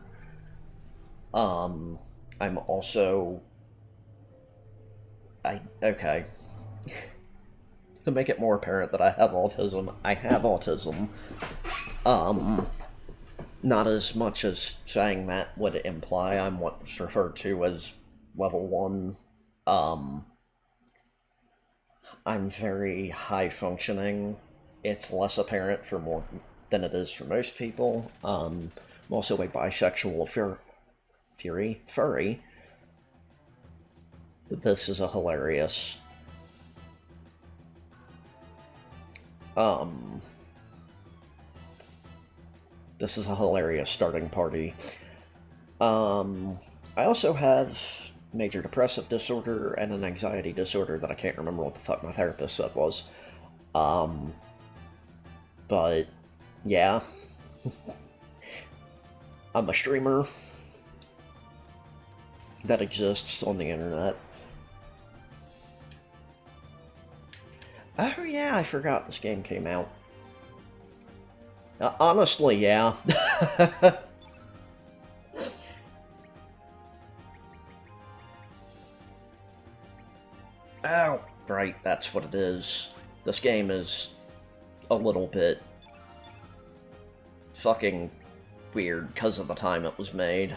I'm also Okay. To make it more apparent that I have autism, I have autism. Not as much as saying that would imply I'm what's referred to as level 1. I'm very high functioning. It's less apparent for more than it is for most people. I'm also a bisexual furry. This is a hilarious this is a hilarious starting party. I also have major depressive disorder and an anxiety disorder that I can't remember what the fuck my therapist said was. But yeah. I'm a streamer that exists on the internet. Oh yeah, I forgot this game came out. Honestly, yeah. Oh, right, that's what it is. This game is a little bit fucking weird because of the time it was made.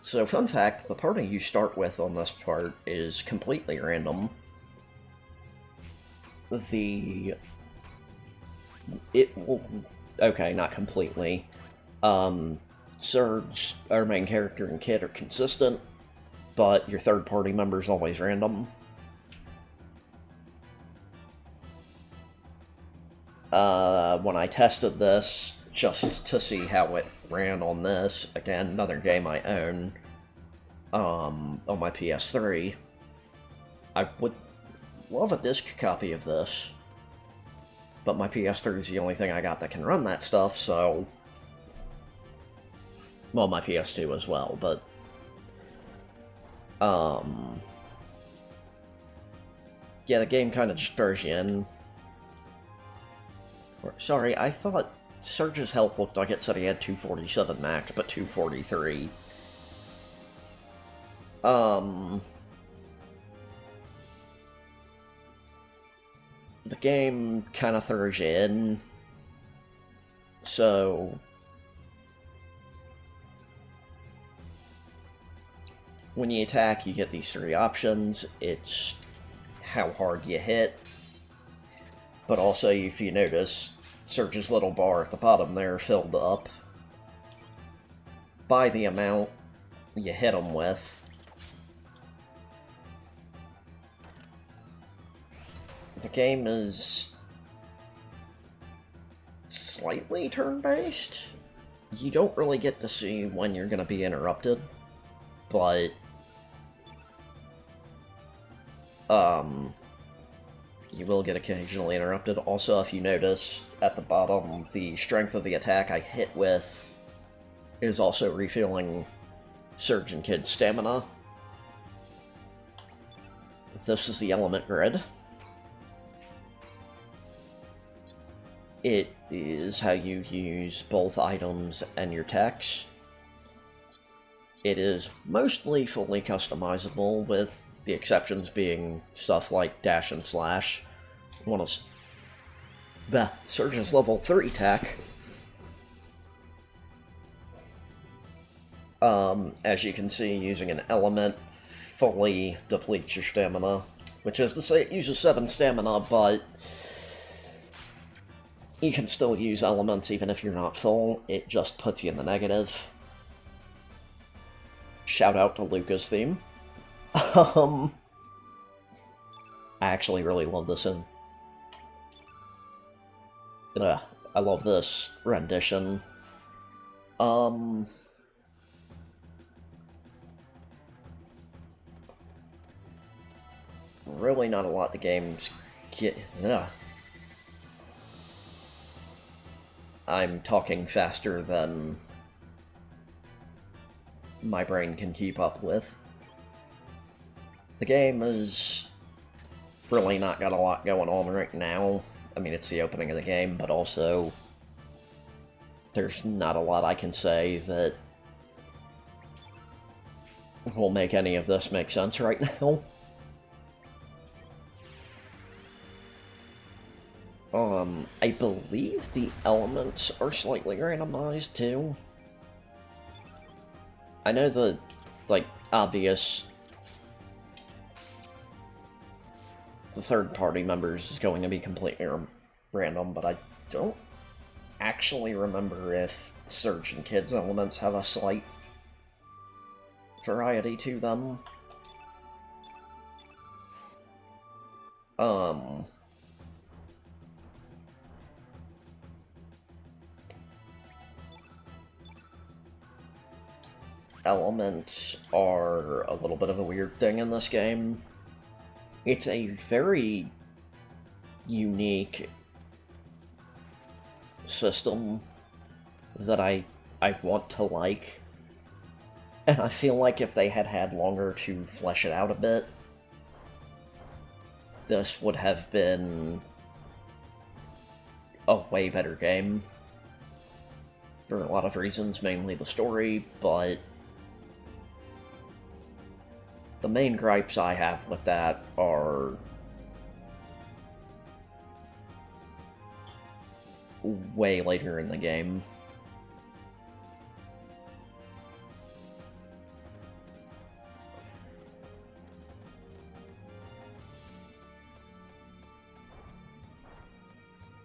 So fun fact, the party you start with on this part is completely random. Okay, not completely. Surge, our main character, and Kid are consistent, but your third party member is always random. When I tested this, just to see how it ran on this, again, another game I own, on my PS3, I would love a disc copy of this, but my PS3 is the only thing I got that can run that stuff, so... Well, my PS2 as well, but... Yeah, the game kind of just throws you in. Sorry, I thought Surge's health looked like it said he had 247 max, but 243. The game kind of throws you in, so... When you attack, you get these 3 options. It's how hard you hit, but also, if you notice, Surge's little bar at the bottom there filled up by the amount you hit him with. The game is slightly turn-based. You don't really get to see when you're going to be interrupted, but you will get occasionally interrupted. Also, if you notice, at the bottom, the strength of the attack I hit with is also refilling Surge and Kid's stamina. This is the element grid. It is how you use both items and your techs. It is mostly fully customizable, with the exceptions being stuff like dash and slash. The Surge's level 3 tech. As you can see, using an element fully depletes your stamina, which is to say it uses 7 stamina, but you can still use elements even if you're not full. It just puts you in the negative. Shout out to Luca's theme. I actually really love this I love this rendition. Really not a lot the games get... I'm talking faster than my brain can keep up with. The game is really not got a lot going on right now. I mean, it's the opening of the game, but also there's not a lot I can say that will make any of this make sense right now. I believe the elements are slightly randomized too. I know the, like, obvious... The third-party members is going to be completely random, but I don't actually remember if Surge and Kids elements have a slight variety to them. Elements are a little bit of a weird thing in this game. It's a very unique system that I want to like, and I feel like if they had had longer to flesh it out a bit, this would have been a way better game for a lot of reasons, mainly the story, but the main gripes I have with that are way later in the game.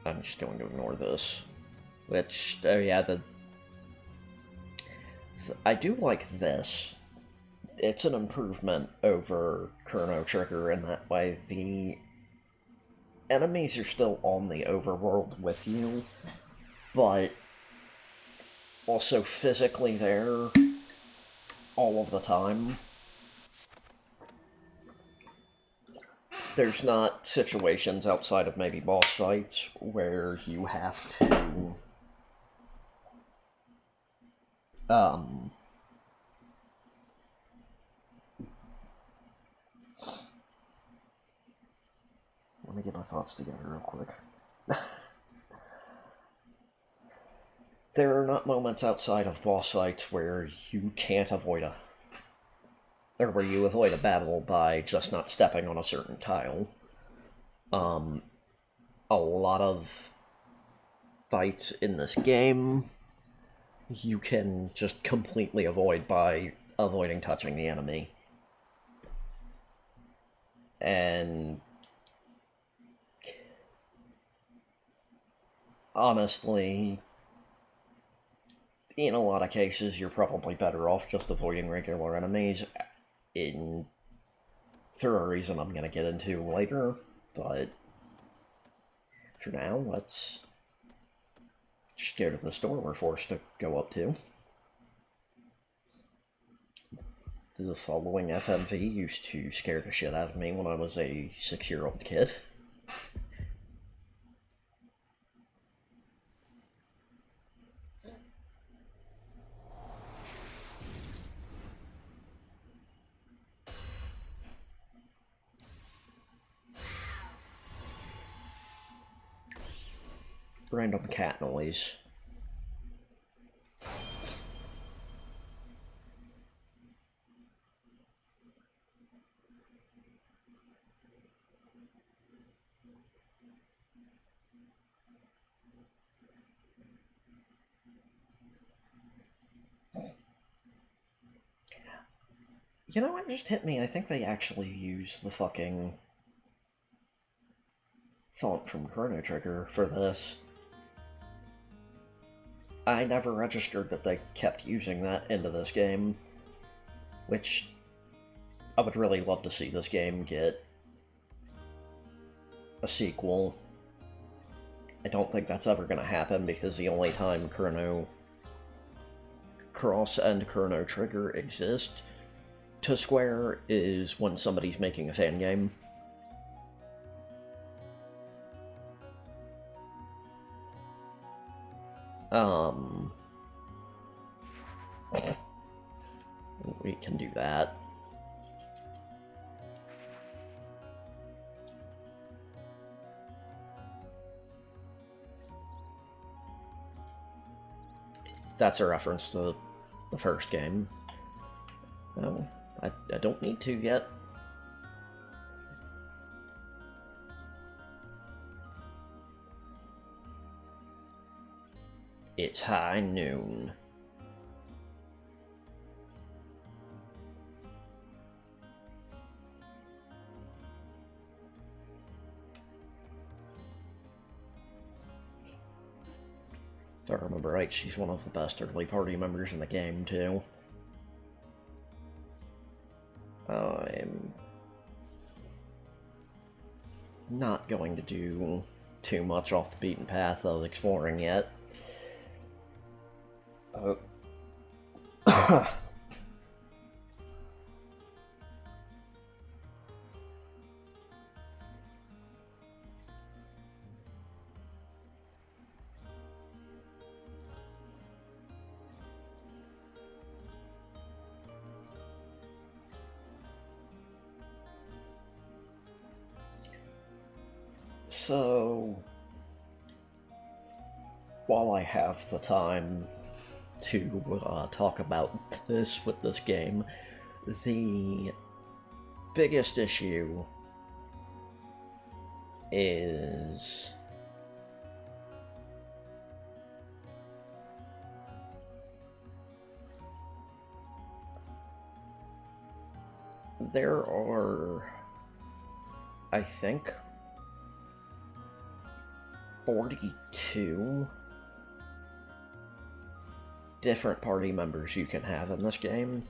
I'm just going to ignore this. Which, oh yeah, I do like this. It's an improvement over Chrono Trigger in that way. The enemies are still on the overworld with you, but also physically there all of the time. There's not situations outside of maybe boss fights where you have to let me get my thoughts together real quick. There are not moments outside of boss fights where you can't avoid or where you avoid a battle by just not stepping on a certain tile. A lot of fights in this game you can just completely avoid by avoiding touching the enemy. And honestly, in a lot of cases, you're probably better off just avoiding regular enemies for a reason I'm going to get into later, but for now, let's just go to the store we're forced to go up to. The following FMV used to scare the shit out of me when I was a 6-year-old kid. Random cat noise. You know what just hit me? I think they actually use the fucking font from Chrono Trigger for this. I never registered that they kept using that into this game, which I would really love to see this game get a sequel. I don't think that's ever going to happen because the only time Chrono Cross and Chrono Trigger exist to Square is when somebody's making a fan game. We can do that. That's a reference to the first game. Oh, I don't need to yet. It's high noon. If I remember right, she's one of the best early party members in the game, too. I'm not going to do too much off the beaten path of exploring yet. Oh. So, while I have the time to talk about this with this game, the biggest issue is there are, I think, 42 different party members you can have in this game.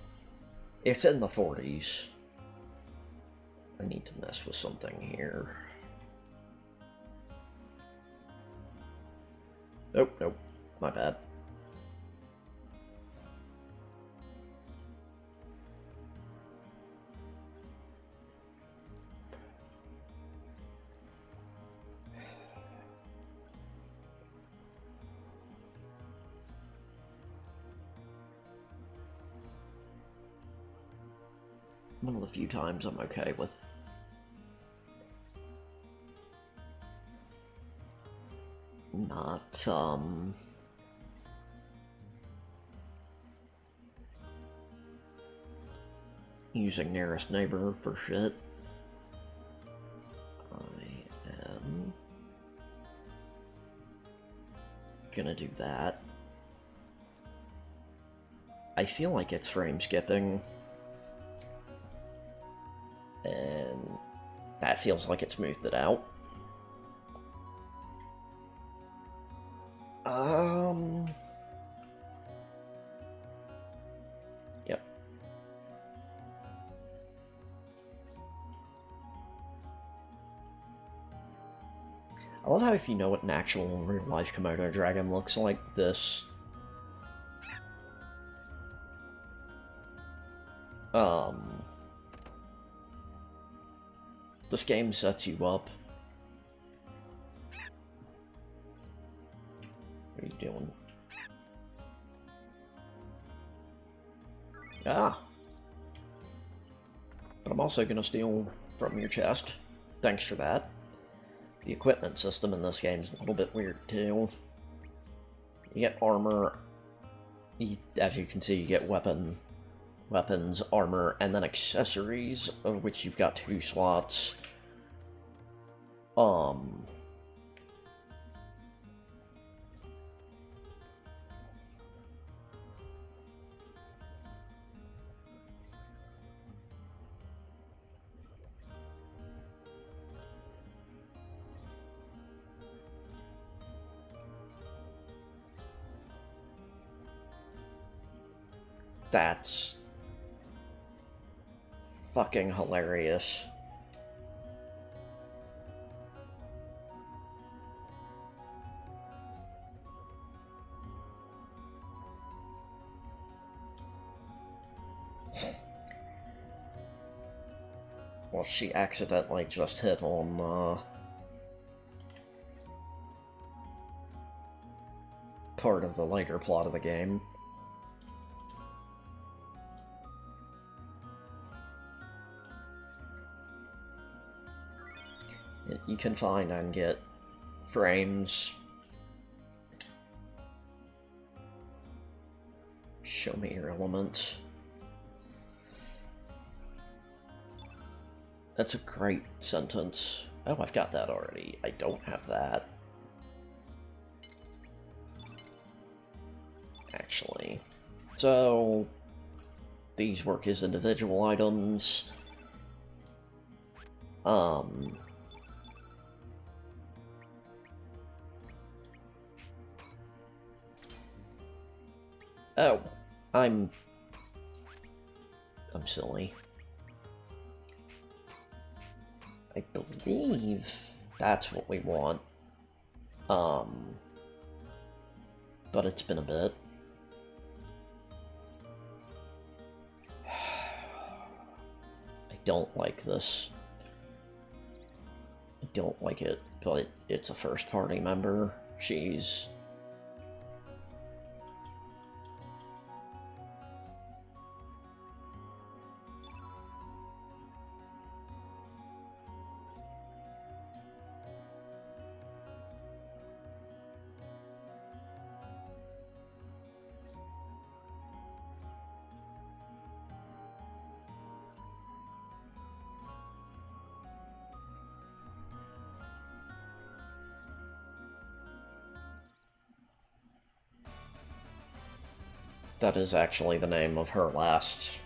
It's in the 40s. I need to mess with something here. Nope, my bad. One of the few times I'm okay with not, using nearest neighbor for shit. I am gonna do that. I feel like it's frame skipping, and that feels like it smoothed it out. Yep. I love how if you know what an actual real-life Komodo dragon looks like, this this game sets you up. What are you doing? Ah! But I'm also gonna steal from your chest. Thanks for that. The equipment system in this game is a little bit weird, too. You get armor, as you can see, you get weapons, armor, and then accessories, of which you've got 2 slots. That's fucking hilarious. Well, she accidentally just hit on, part of the later plot of the game. You can find and get frames. Show me your elements. That's a great sentence. Oh, I've got that already. I don't have that. Actually. So, these work as individual items. Oh, I'm silly. I believe that's what we want. But it's been a bit. I don't like this. I don't like it, but it's a first party member. She's... That is actually the name of her last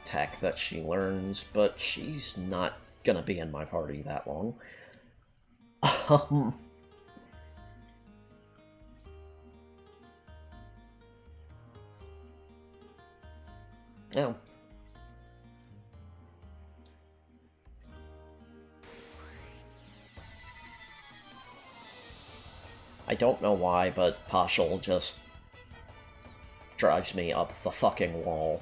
tech that she learns, but she's not gonna be in my party that long. Yeah. I don't know why, but Pashal just drives me up the fucking wall.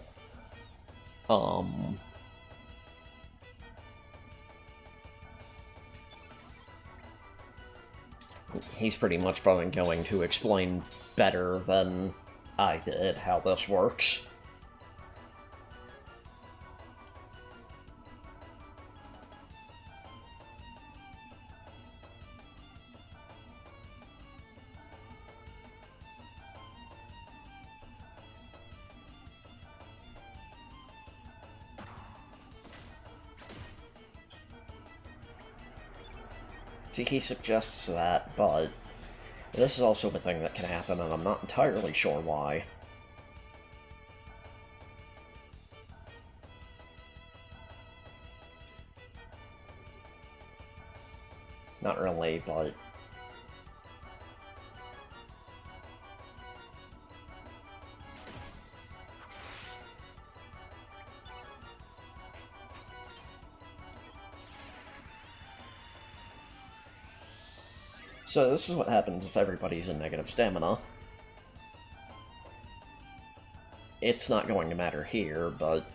He's pretty much probably going to explain better than I did how this works. See, he suggests that, but this is also a thing that can happen, and I'm not entirely sure why. Not really, but... So this is what happens if everybody's in negative stamina. It's not going to matter here, but...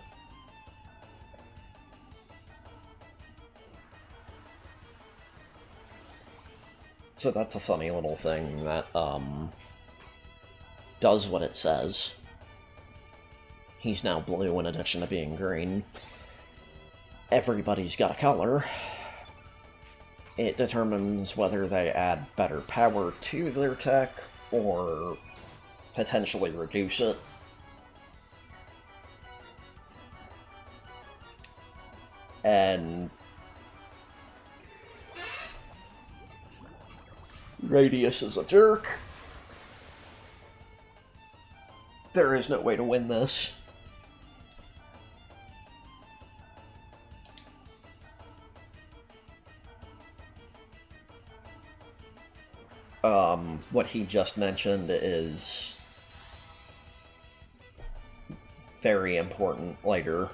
So that's a funny little thing that, does what it says. He's now blue in addition to being green. Everybody's got a color. It determines whether they add better power to their tech, or potentially reduce it. And... Radius is a jerk. There is no way to win this. What he just mentioned is very important later.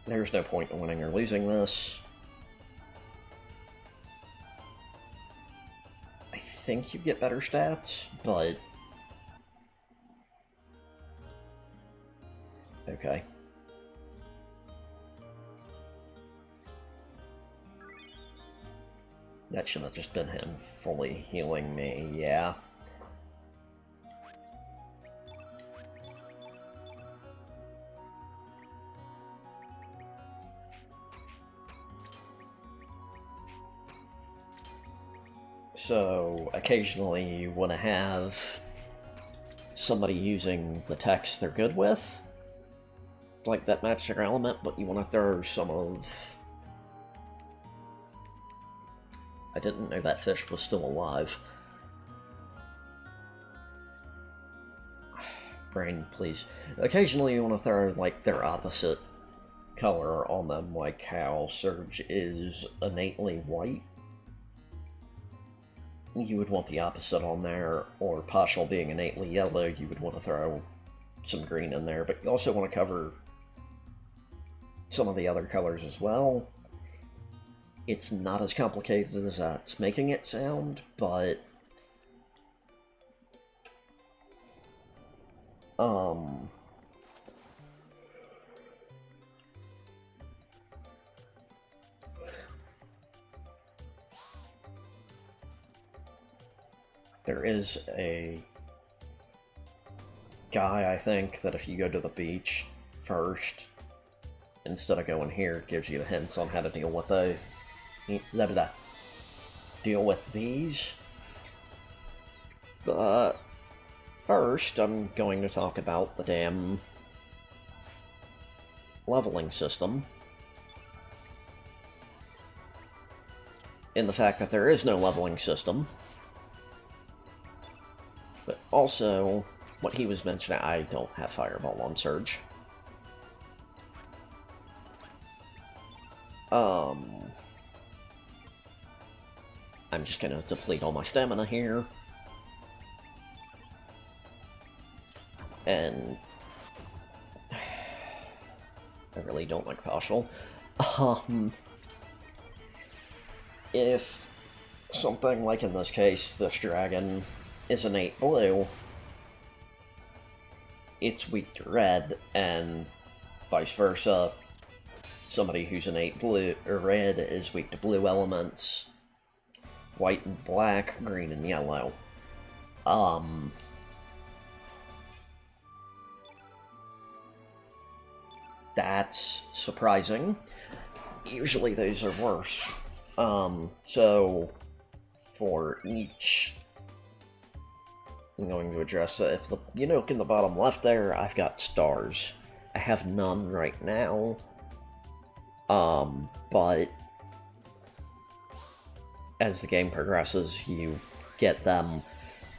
There's no point in winning or losing this. I think you get better stats, but... Okay. That should have just been him fully healing me, yeah. So, occasionally you want to have somebody using the text they're good with, like that match their element, but you want to throw some of... I didn't know that fish was still alive. Brain, please. Occasionally you want to throw, like, their opposite color on them, like how Surge is innately white. You would want the opposite on there, or Pashal being innately yellow, you would want to throw some green in there, but you also want to cover some of the other colors as well. It's not as complicated as that's making it sound, but there is a guy, I think, that if you go to the beach first, instead of going here, it gives you the hints on how to deal with deal with these. But first, I'm going to talk about the damn leveling system. In the fact that there is no leveling system. But also, what he was mentioning, I don't have Fireball on Surge. I'm just gonna deplete all my stamina here. And I really don't like Pashal. If something like in this case, this dragon is innate blue, it's weak to red, and vice versa. Somebody who's innate blue or red is weak to blue elements. White and black, green and yellow. That's surprising. Usually those are worse. So for each, I'm going to address it. If you look in the bottom left there, I've got stars. I have none right now. But as the game progresses, you get them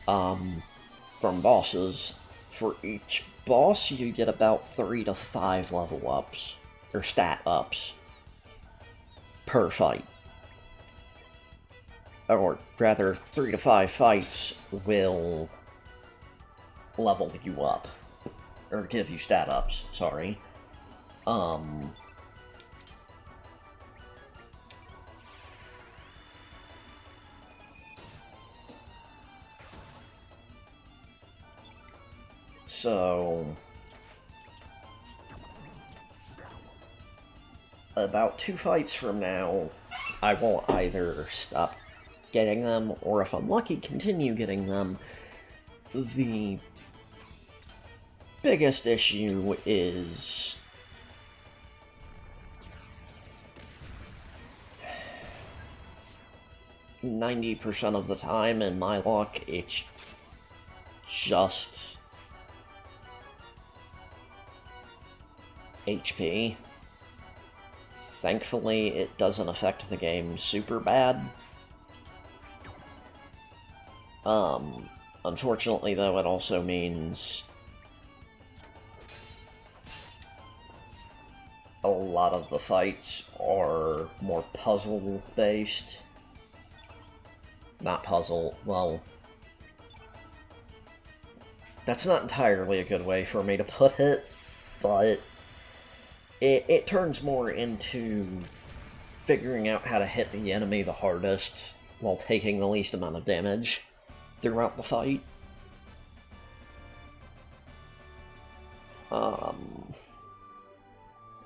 from bosses. For each boss, you get about 3 to 5 level ups, or stat ups, per fight. Or rather, 3 to 5 fights will level you up, or give you stat ups, sorry. So, about 2 fights from now, I will either stop getting them, or if I'm lucky, continue getting them. The biggest issue is %90 of the time, in my luck, it's just HP. Thankfully, it doesn't affect the game super bad. Unfortunately, though, it also means a lot of the fights are more puzzle-based. Not puzzle, well, that's not entirely a good way for me to put it, but it turns more into figuring out how to hit the enemy the hardest while taking the least amount of damage throughout the fight.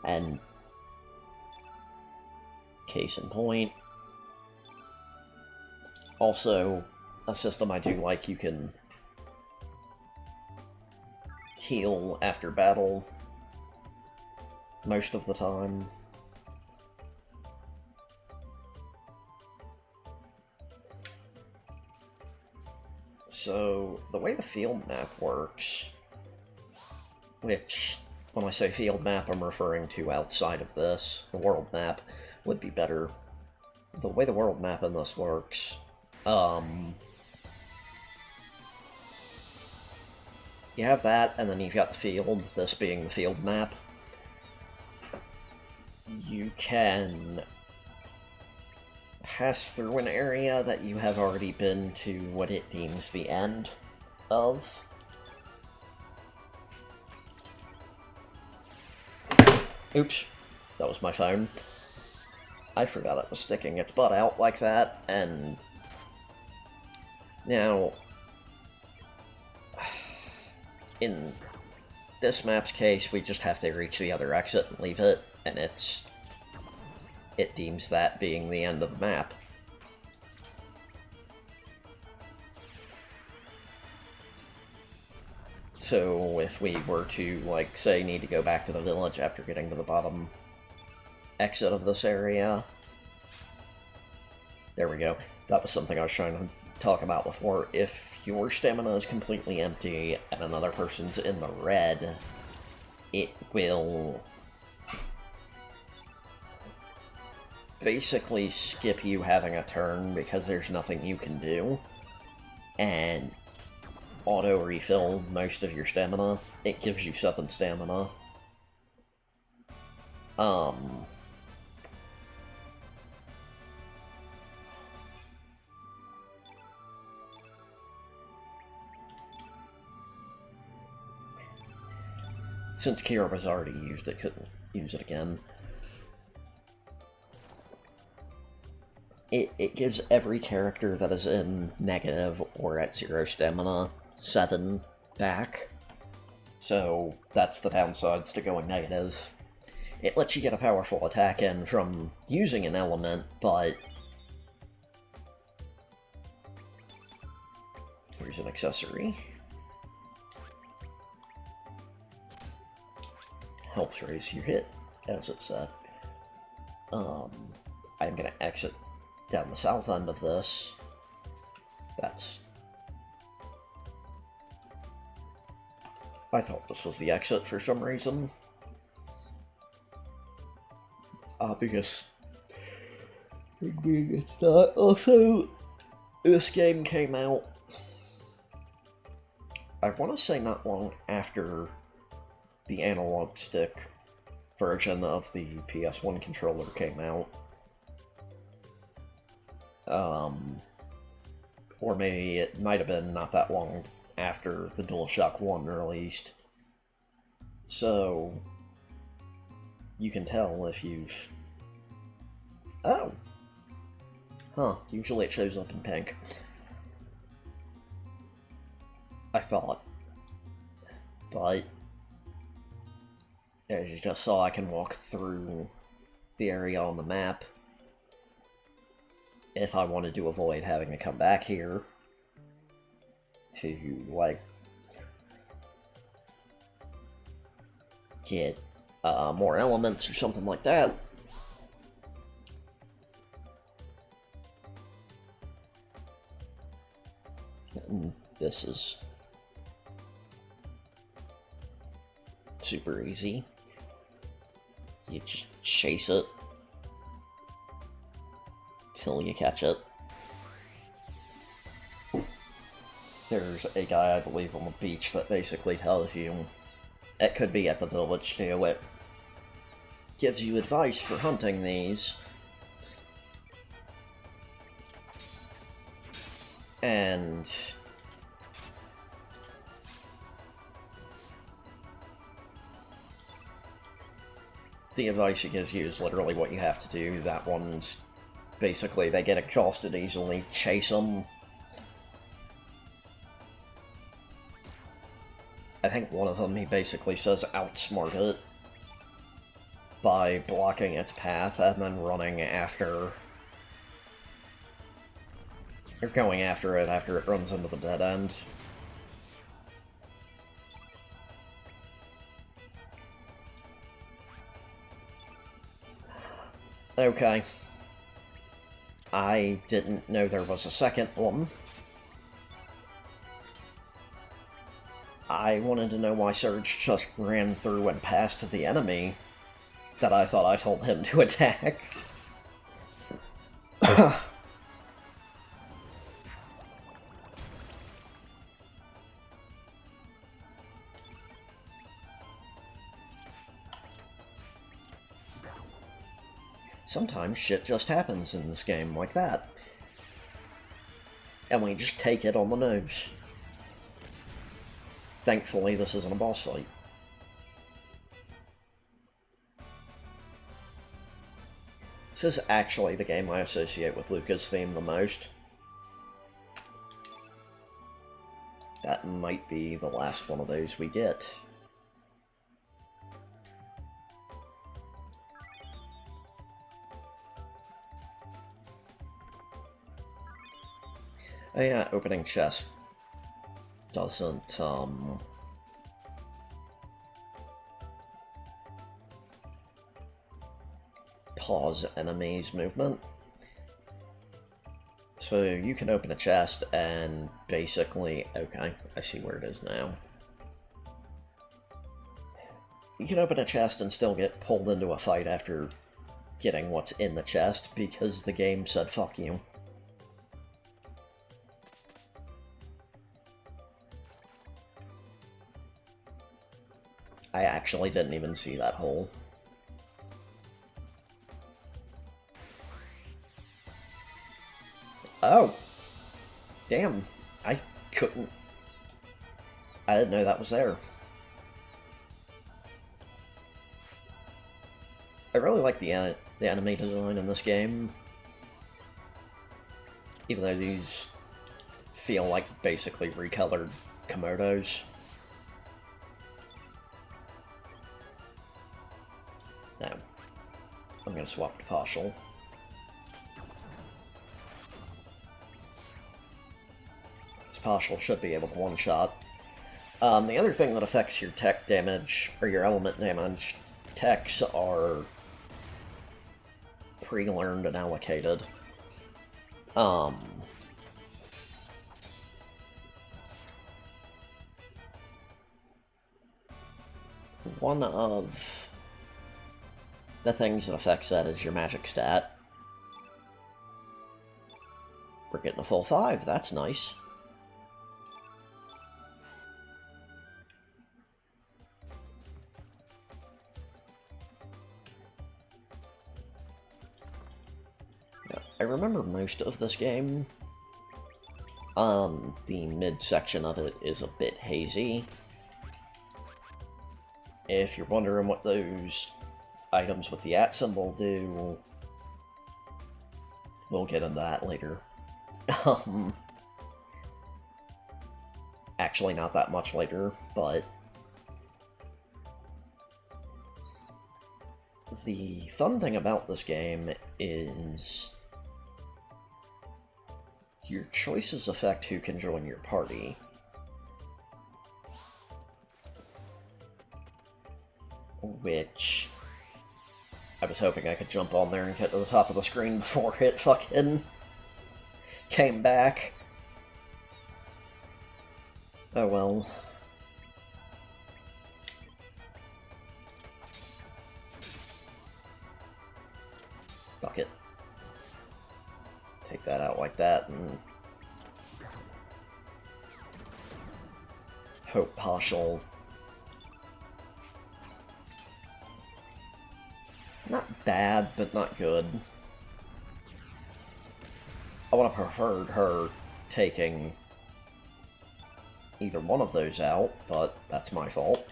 And case in point, also a system I do like, you can heal after battle most of the time. So, the way the field map works, which, when I say field map, I'm referring to outside of this. The world map would be better. The way the world map in this works, you have that, and then you've got the field, this being the field map. You can pass through an area that you have already been to what it deems the end of. Oops, that was my phone. I forgot it was sticking its butt out like that, and now, in this map's case, we just have to reach the other exit and leave it, and it deems that being the end of the map. So if we were to, like, say, need to go back to the village after getting to the bottom exit of this area, there we go. That was something I was trying to talk about before. If your stamina is completely empty and another person's in the red, it will basically skip you having a turn because there's nothing you can do, and auto-refill most of your stamina. It gives you 7 stamina. Since Kira was already used, it couldn't use it again. It gives every character that is in negative or at 0 stamina 7 back. So that's the downsides to going negative. It lets you get a powerful attack in from using an element, but here's an accessory. Helps raise your hit, as it said. I'm gonna exit down the south end of this. I thought this was the exit for some reason. Because it's not. Also, this game came out, I want to say not long after the analog stick version of the PS1 controller came out. Or maybe it might have been not that long after the DualShock 1 released. So, you can tell if you've... Oh! Huh, usually it shows up in pink. I thought. But, as you just saw, I can walk through the area on the map if I wanted to avoid having to come back here to, like, get more elements or something like that. And this is super easy. You just chase it till you catch it. There's a guy, I believe, on the beach that basically tells you, it could be at the village too, it gives you advice for hunting these. And the advice it gives you is literally what you have to do. That one's basically, they get exhausted easily, chase them. I think one of them, he basically says outsmart it by blocking its path and then running after, or going after it after it runs into the dead end. Okay. I didn't know there was a second one. I wanted to know why Surge just ran through and past the enemy that I thought I told him to attack. Sometimes shit just happens in this game like that. And we just take it on the nose. Thankfully, this isn't a boss fight. This is actually the game I associate with Luca's theme the most. That might be the last one of those we get. Oh yeah, opening chest doesn't, pause enemies' movement. So you can open a chest and basically... Okay, I see where it is now. You can open a chest and still get pulled into a fight after getting what's in the chest because the game said fuck you. I actually didn't even see that hole. Oh! Damn, I couldn't... I didn't know that was there. I really like the enemy design in this game. Even though these feel like basically recolored Komodos. No. I'm gonna swap to partial. This partial should be able to one-shot. The other thing that affects your tech damage, or your element damage, techs are pre-learned and allocated. One of the things that affects that is your magic stat. We're getting a full 5, that's nice. Yeah, I remember most of this game. The mid-section of it is a bit hazy. If you're wondering what those items with the @ symbol do, we'll get into that later. Actually, not that much later, but the fun thing about this game is your choices affect who can join your party. Which I was hoping I could jump on there and get to the top of the screen before it fucking came back. Oh well. Fuck it. Take that out like that and hope partial. Not bad, but not good. I would have preferred her taking either one of those out, but that's my fault.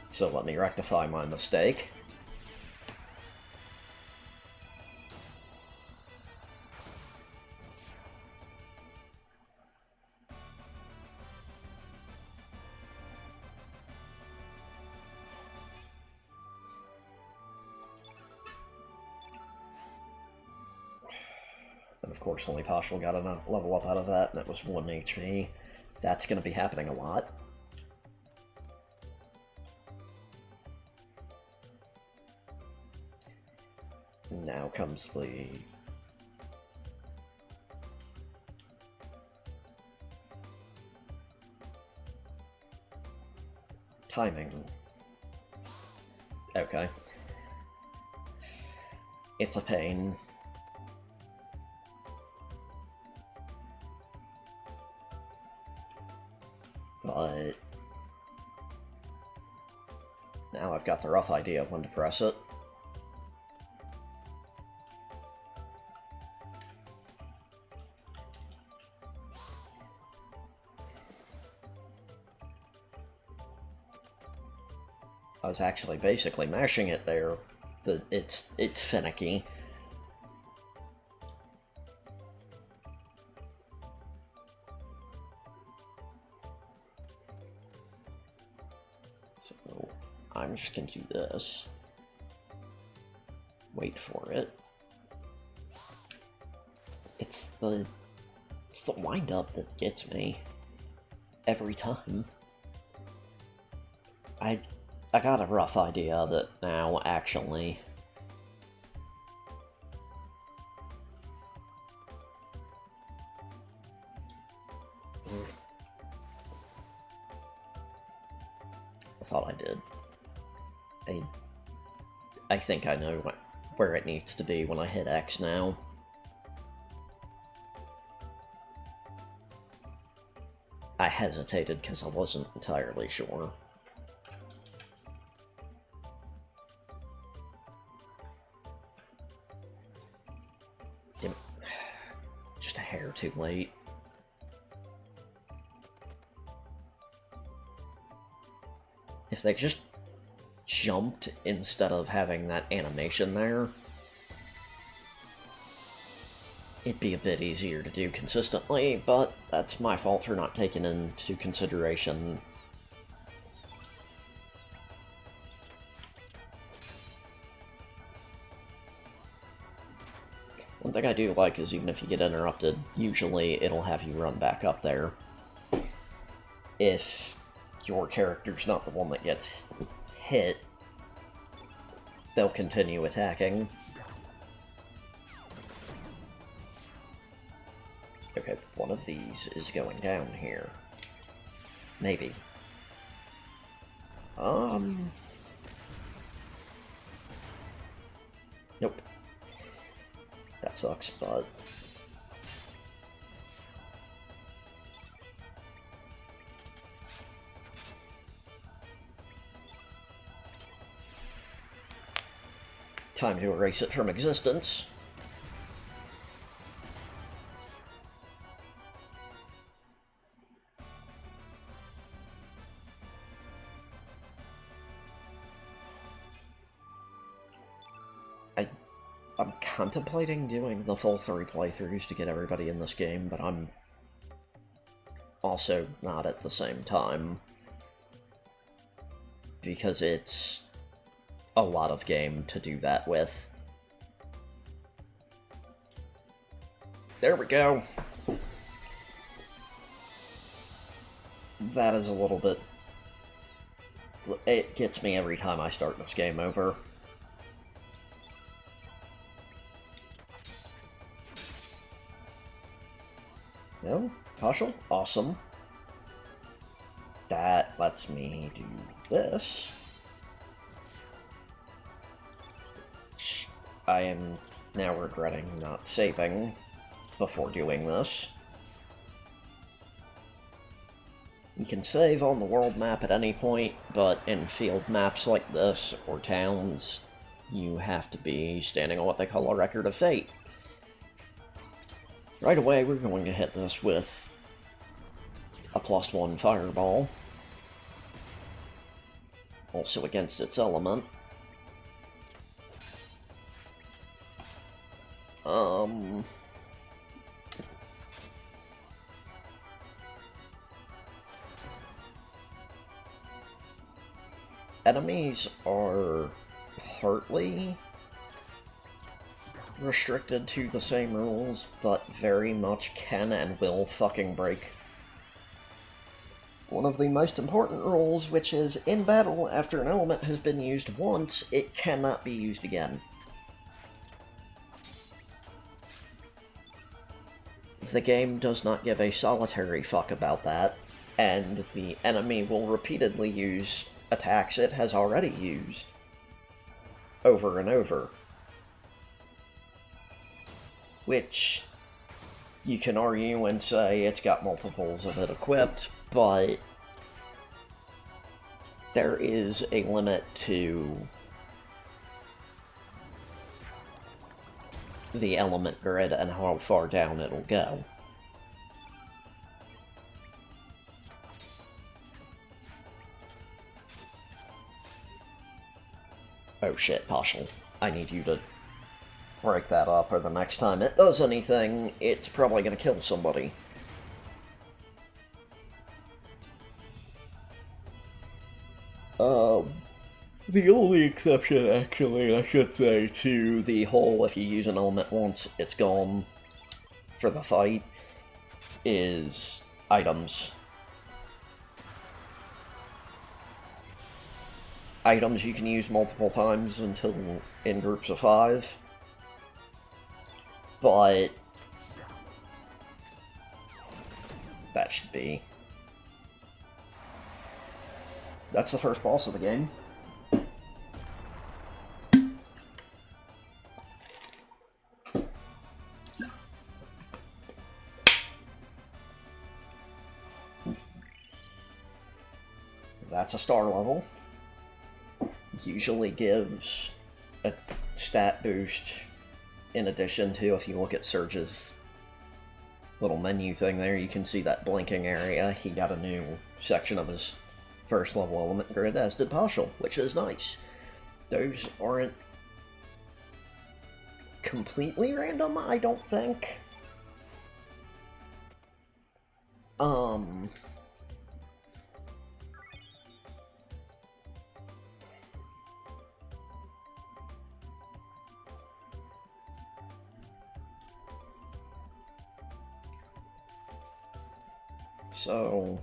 So let me rectify my mistake. And of course only partial got a level up out of that, and it was 1 HP. That's going to be happening a lot. Now comes the timing. Okay. It's a pain. But now I've got the rough idea of when to press it. I was actually basically mashing it there. It's finicky. So I'm just gonna do this. Wait for it. It's the wind up that gets me every time. I got a rough idea of it now, actually. I thought I did. I think I know where it needs to be when I hit X now. I hesitated because I wasn't entirely sure. Just a hair too late. If they just jumped instead of having that animation there, it'd be a bit easier to do consistently, but that's my fault for not taking into consideration one thing I do like is even if you get interrupted, usually it'll have you run back up there. If your character's not the one that gets hit, they'll continue attacking. Okay, one of these is going down here. Maybe. Nope. That sucks, but... time to erase it from existence. I'm contemplating doing the full 3 playthroughs to get everybody in this game, but I'm also not at the same time. Because it's a lot of game to do that with. There we go. That is a little bit... it gets me every time I start this game over. No? Partial? Awesome. That lets me do this. I am now regretting not saving before doing this. You can save on the world map at any point, but in field maps like this, or towns, you have to be standing on what they call a record of fate. Right away, we're going to hit this with a +1 fireball. Also against its element. Enemies are partly restricted to the same rules, but very much can and will fucking break one of the most important rules, which is, in battle, after an element has been used once, it cannot be used again. The game does not give a solitary fuck about that, and the enemy will repeatedly use attacks it has already used over and over. Which you can argue and say it's got multiples of it equipped, but there is a limit to the element grid and how far down it'll go. Oh shit, Partial. I need you to break that up, or the next time it does anything, it's probably gonna kill somebody. The only exception, actually, I should say, to the whole if you use an element once, it's gone for the fight, is items. Items you can use multiple times until in groups of 5, but that should be. That's the first boss of the game. That's a star level. Usually gives a stat boost in addition to, if you look at Surge's little menu thing there, you can see that blinking area. He got a new section of his first level element grid, as did Partial, which is nice. Those aren't completely random, I don't think. So,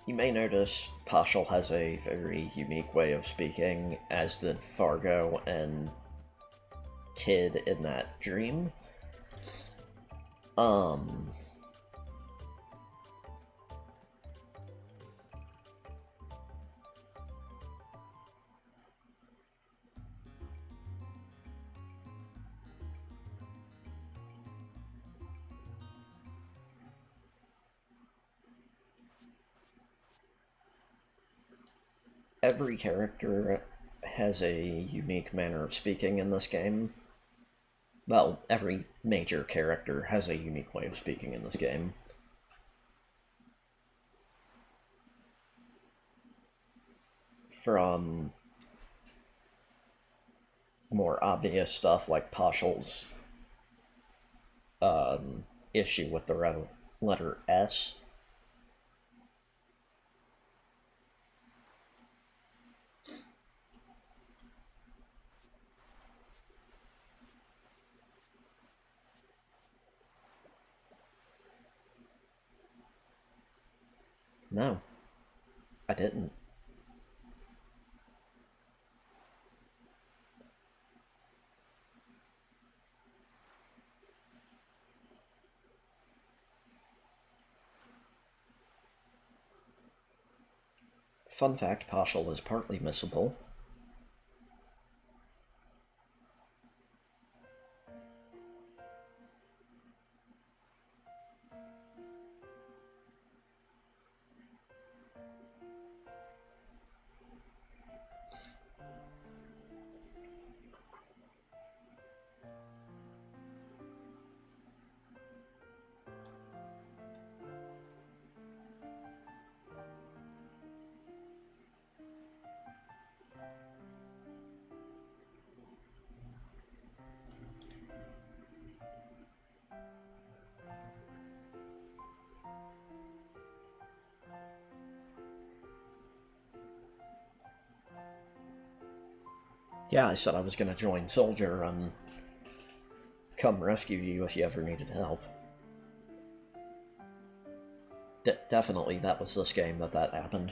you may notice Partial has a very unique way of speaking, as did Fargo and Kid in that dream. Every character has a unique manner of speaking in this game. Well, every major character has a unique way of speaking in this game. From more obvious stuff like Partial's issue with the letter S. No, I didn't. Fun fact, Partial is partly missable. Yeah, I said I was gonna join Soldier and come rescue you if you ever needed help. Definitely that was this game that happened.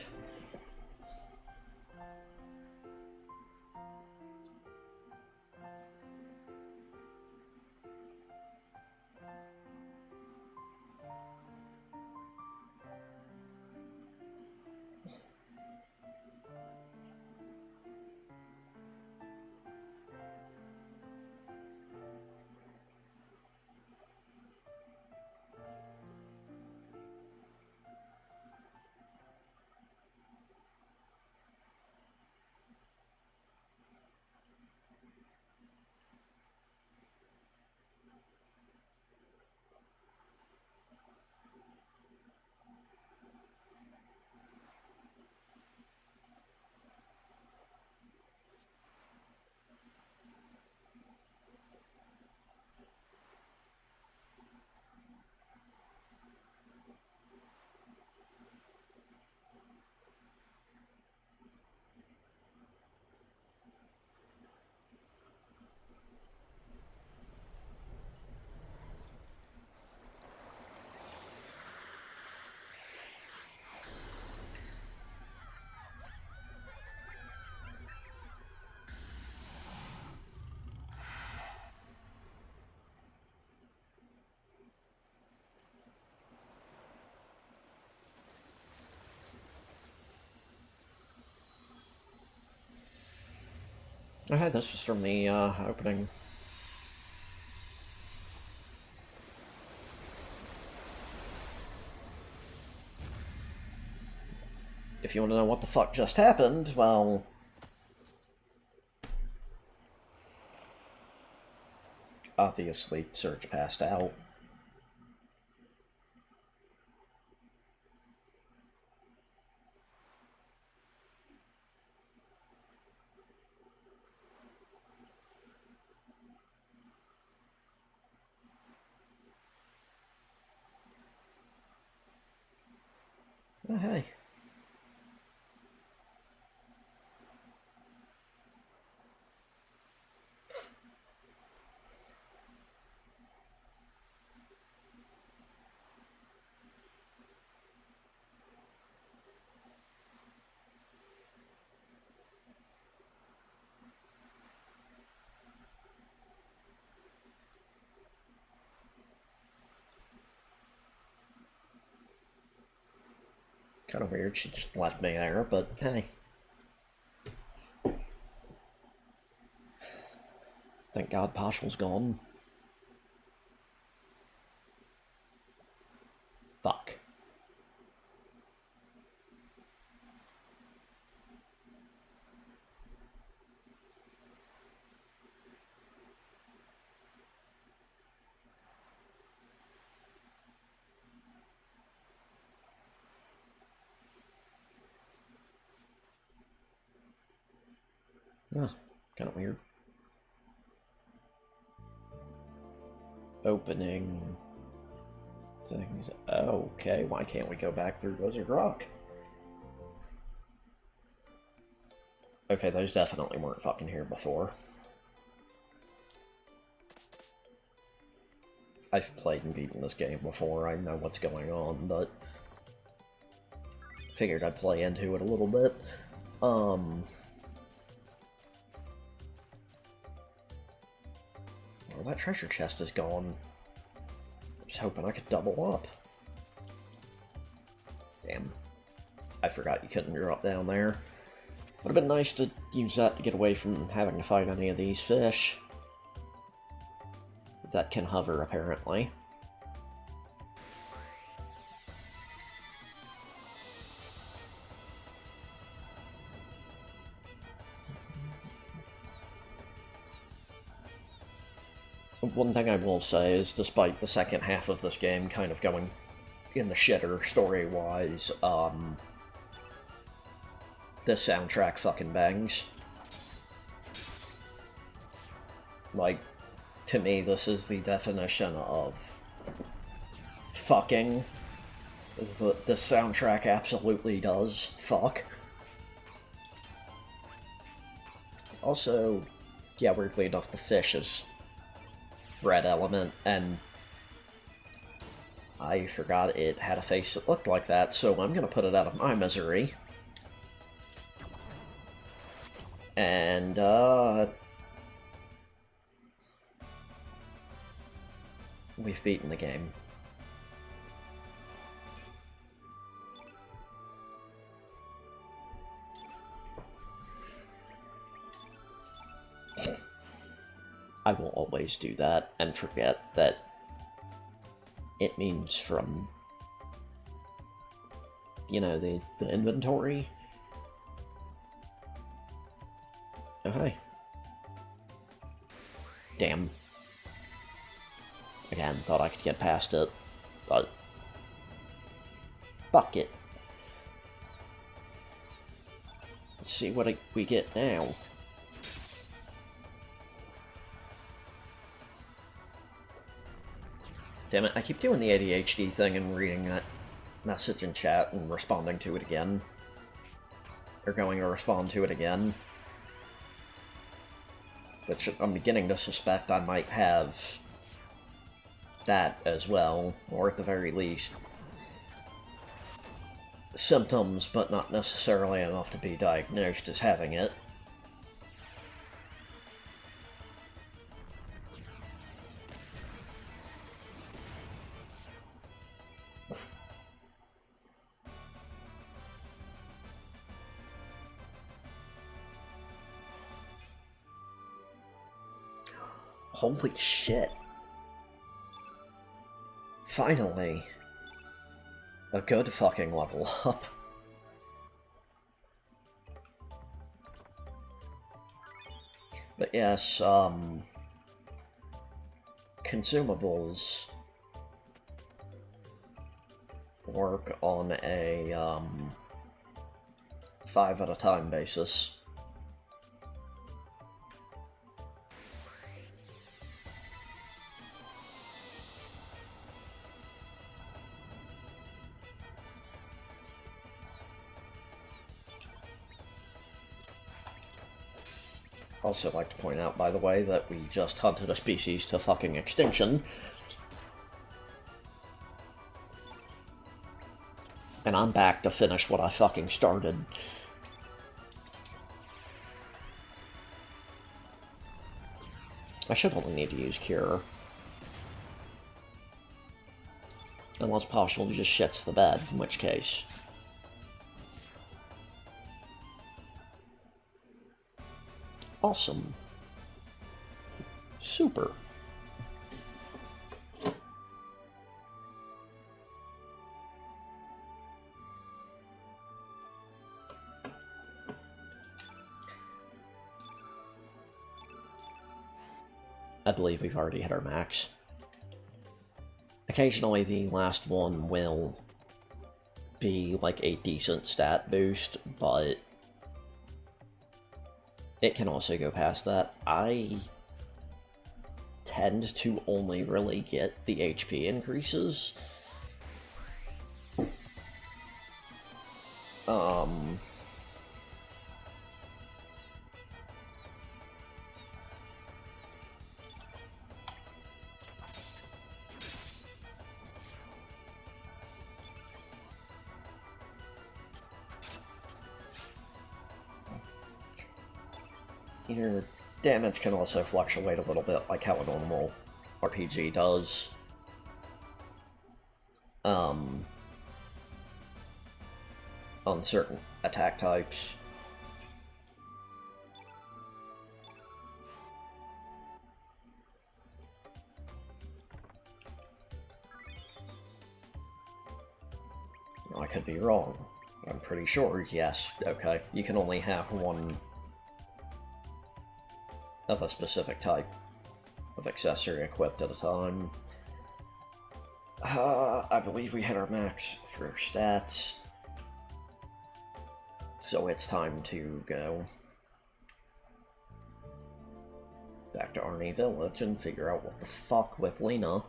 Okay, this was from the opening. If you want to know what the fuck just happened, well... obviously, Surge passed out. Oh, hey. Kind of weird, she just left me there, but hey. Thank God Partial's gone. Fuck. Oh, kind of weird. Opening things. Okay, why can't we go back through Wizard Rock? Okay, those definitely weren't fucking here before. I've played and beaten this game before, I know what's going on, but... figured I'd play into it a little bit. Well, that treasure chest is gone. I was hoping I could double up. Damn. I forgot you couldn't drop down there. Would have been nice to use that to get away from having to fight any of these fish. That can hover, apparently. One thing I will say is, despite the second half of this game kind of going in the shitter story-wise, this soundtrack fucking bangs. Like, to me, this is the definition of fucking. The soundtrack absolutely does fuck. Also, yeah, weirdly enough, the fish is red element, and I forgot it had a face that looked like that, so I'm gonna put it out of my misery. And, we've beaten the game. I will always do that and forget that it means from, you know, the inventory. Oh, hey. Damn. Again, thought I could get past it, but... fuck it. Let's see what we get now. Damn it, I keep doing the ADHD thing and reading that message in chat and responding to it again. Or going to respond to it again. Which I'm beginning to suspect I might have that as well, or at the very least symptoms, but not necessarily enough to be diagnosed as having it. Holy shit. Finally. A good fucking level up. But yes, consumables work on a 5 at a time basis. Also like to point out, by the way, that we just hunted a species to fucking extinction. And I'm back to finish what I fucking started. I should only need to use Cure. Unless Partial just shits the bed, in which case... Awesome. Super. I believe we've already hit our max. Occasionally the last one will be like a decent stat boost, but it can also go past that. I tend to only really get the HP increases. Your damage can also fluctuate a little bit, like how a normal RPG does. On certain attack types. I could be wrong. I'm pretty sure, yes. Okay, you can only have one of a specific type of accessory equipped at a time. I believe we hit our max for stats. So it's time to go back to Arnie Village and figure out what the fuck with Lena.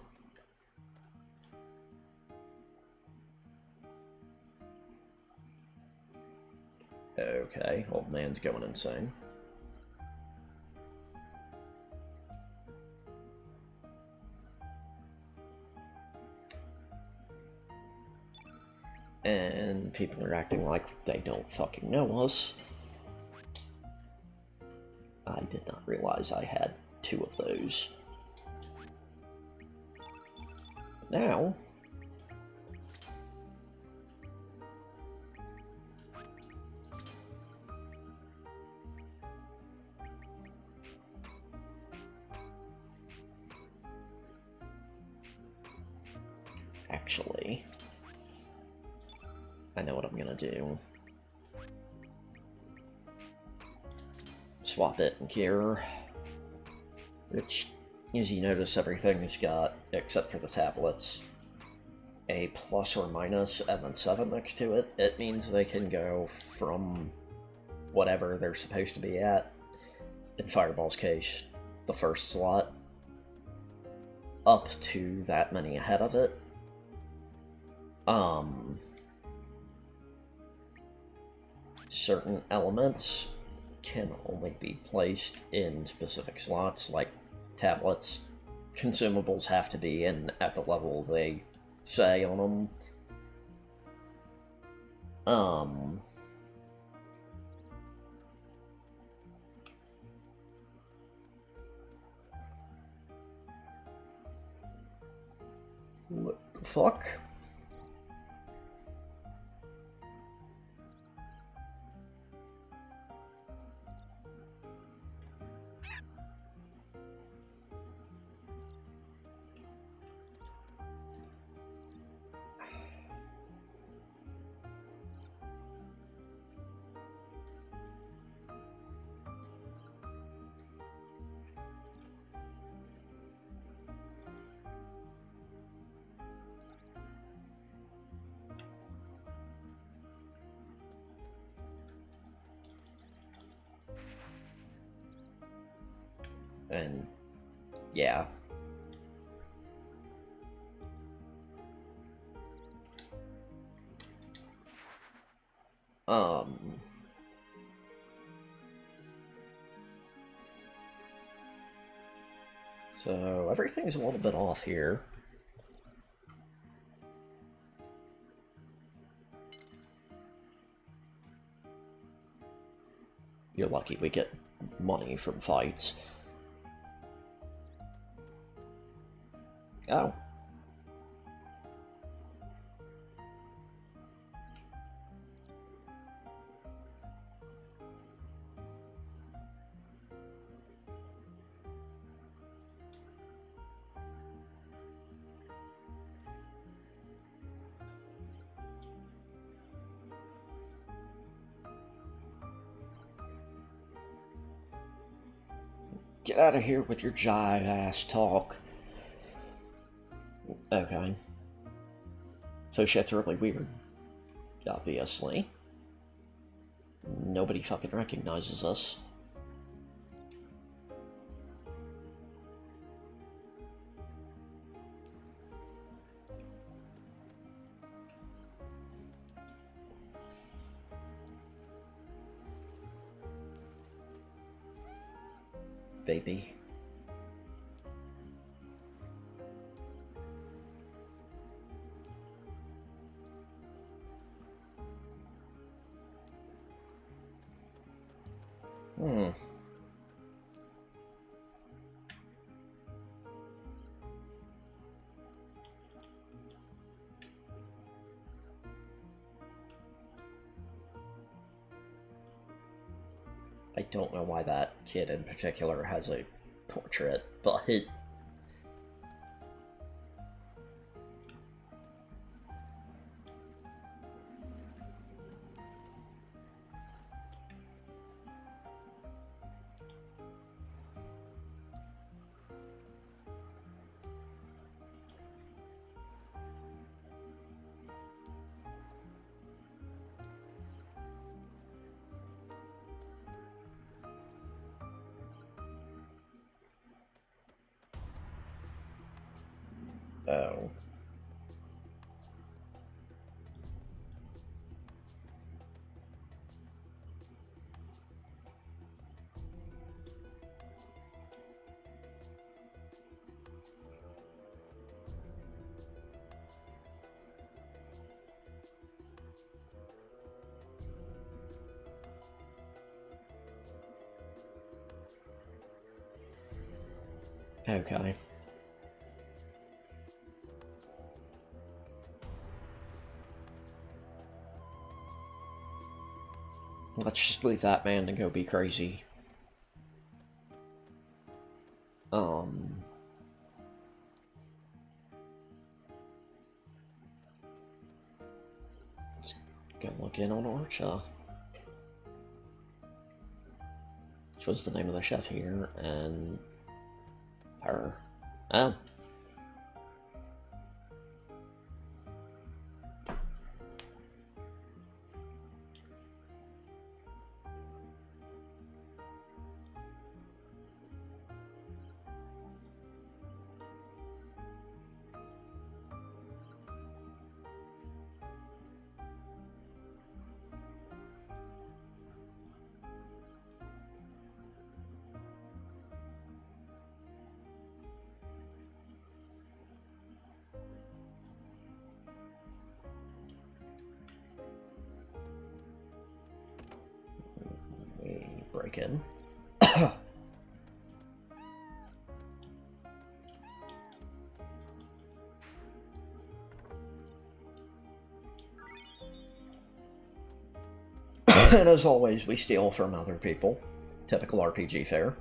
Okay, old man's going insane. And people are acting like they don't fucking know us. I did not realize I had 2 of those. Now... Actually... I know what I'm gonna do. Swap it and Cure. Which, as you notice, everything's got, except for the tablets, a plus or minus and then 7 next to it. It means they can go from whatever they're supposed to be at, in Fireball's case, the first slot, up to that many ahead of it. Certain elements can only be placed in specific slots, like tablets. Consumables have to be in at the level they say on them. What the fuck? And yeah. So everything's a little bit off here. You're lucky we get money from fights. Oh. Get out of here with your jive-ass talk. Okay. So shit's really weird. Obviously. Nobody fucking recognizes us. Baby. I don't know why that kid in particular has a portrait, but oh. Okay. Let's just leave that man to go be crazy. Let's go look in on Archa. Which was the name of the chef here, and her. Oh. Break in. And as always, we steal from other people. Typical RPG fare.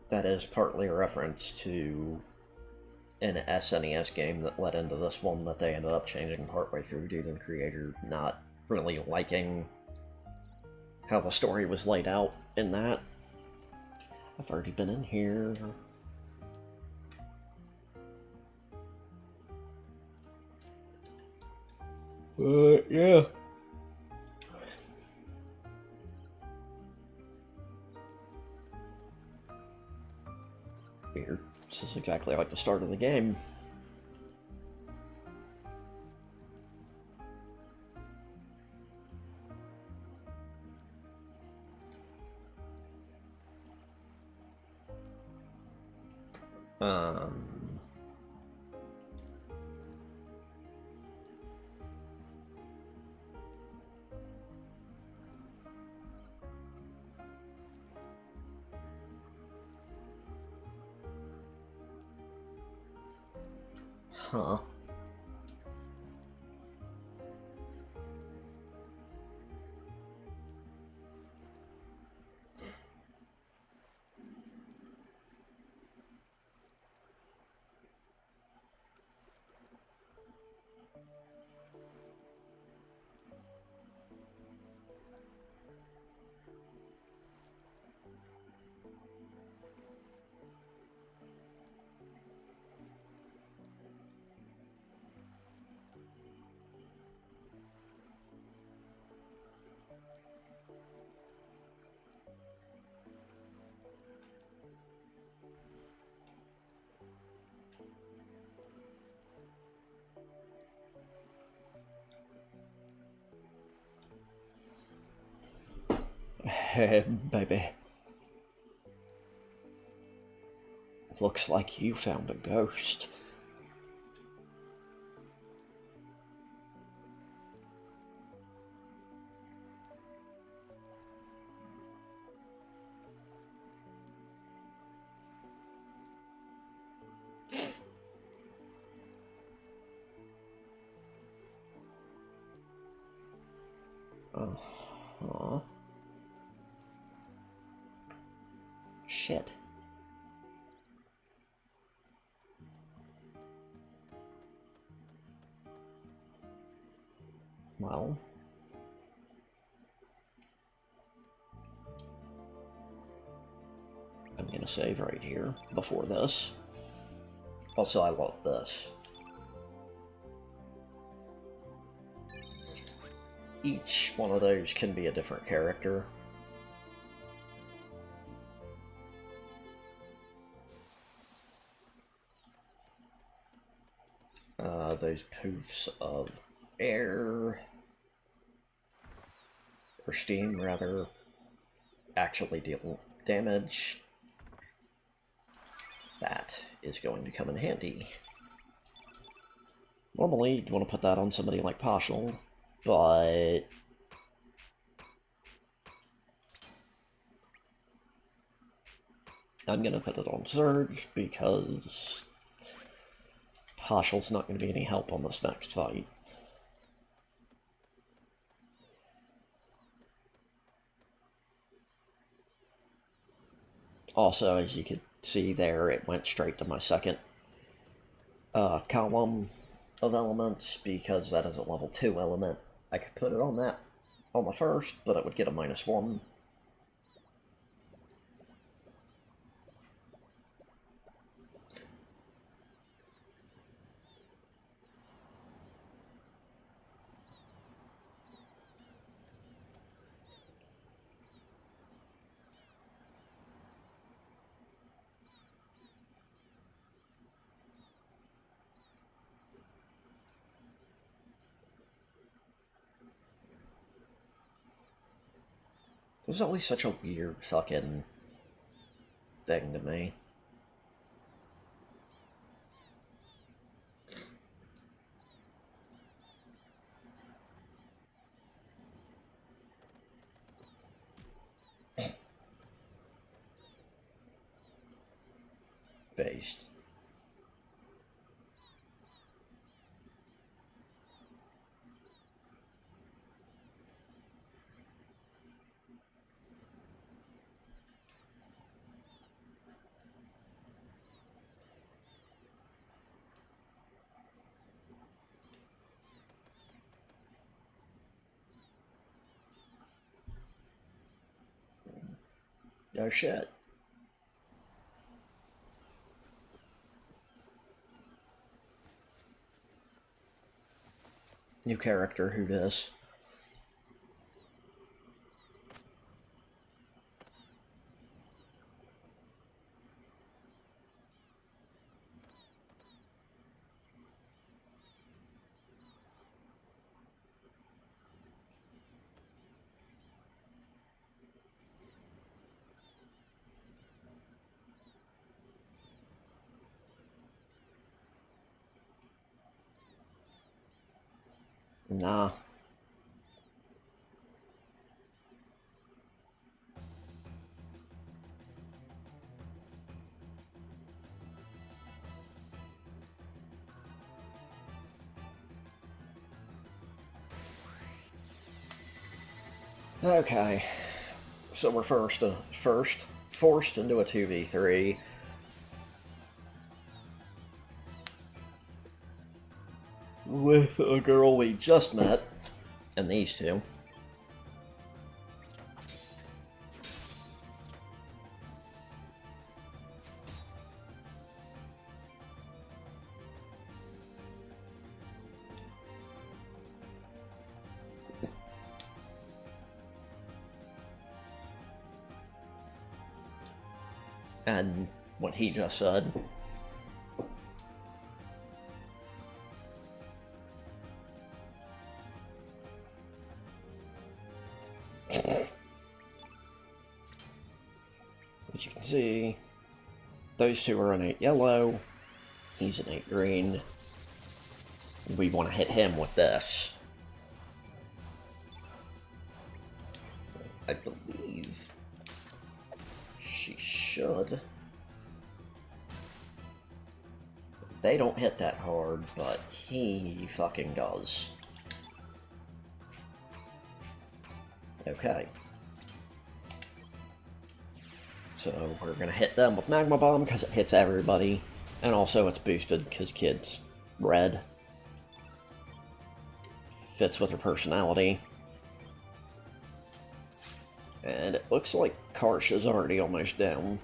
That is partly a reference to an SNES game that led into this one that they ended up changing partway through due to the creator not really liking how the story was laid out in that. I've already been in here. Yeah. Weird. This is exactly like the start of the game. Huh. Hey, baby. Looks like you found a ghost. Uh-huh. Shit. Well. I'm gonna save right here before this. Also, I love this. Each one of those can be a different character. Those poofs of air, or steam rather, actually deal damage. That is going to come in handy. Normally, you'd want to put that on somebody like Partial, but I'm gonna put it on Surge because Partial's not going to be any help on this next fight. Also, as you could see there, it went straight to my second column of elements because that is a level 2 element. I could put it on that on the first, but it would get a -1. It was always such a weird fucking thing to me. Based. Oh shit. New character, who dis? Nah. Okay. So we're forced into a 2v3. With a girl we just met, and these two. And what he just said. As you can see, those two are an 8 yellow, he's an 8 green. We want to hit him with this. I believe she should. They don't hit that hard, but he fucking does. Okay. So we're gonna hit them with Magma Bomb because it hits everybody, and also it's boosted because Kid's red. Fits with her personality. And it looks like Karsh is already almost down.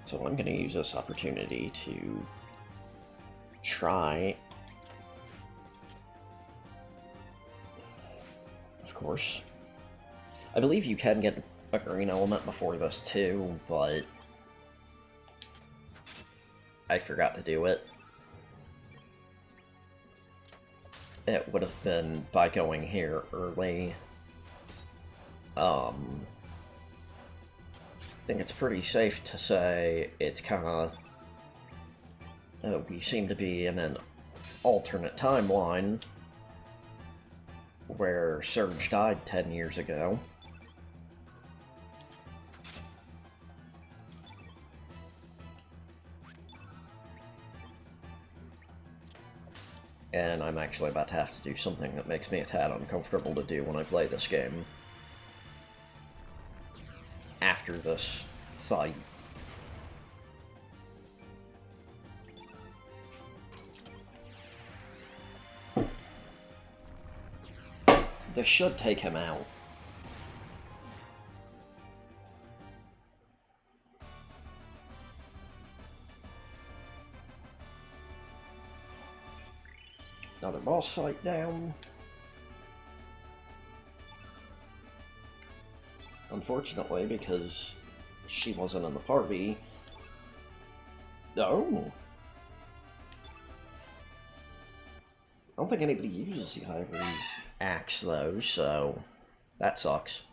So I'm going to use this opportunity to try, of course. I believe you can get a green element before this too, but I forgot to do it. It would have been by going here early. I think it's pretty safe to say it's kind of... we seem to be in an alternate timeline where Surge died 10 years ago. And I'm actually about to have to do something that makes me a tad uncomfortable to do when I play this game. After this fight. This should take him out. Another boss fight down. Unfortunately, because she wasn't in the party. Oh! I don't think anybody uses the Ivory Axe, though, so that sucks.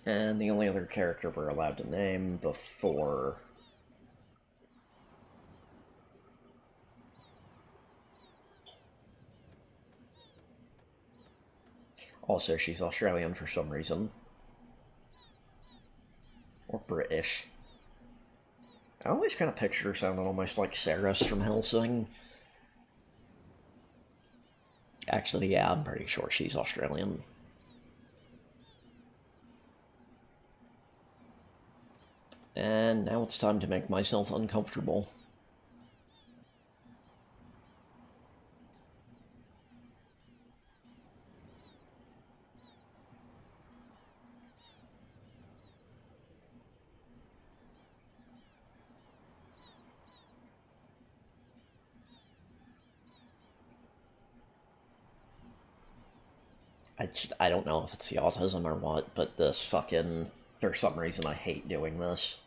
And the only other character we're allowed to name before... Also, she's Australian for some reason. Or British. I always kind of picture her sounding almost like Saris from Hellsing. Actually, yeah, I'm pretty sure she's Australian. And now it's time to make myself uncomfortable. I don't know if it's the autism or what, but this fucking... For some reason, I hate doing this.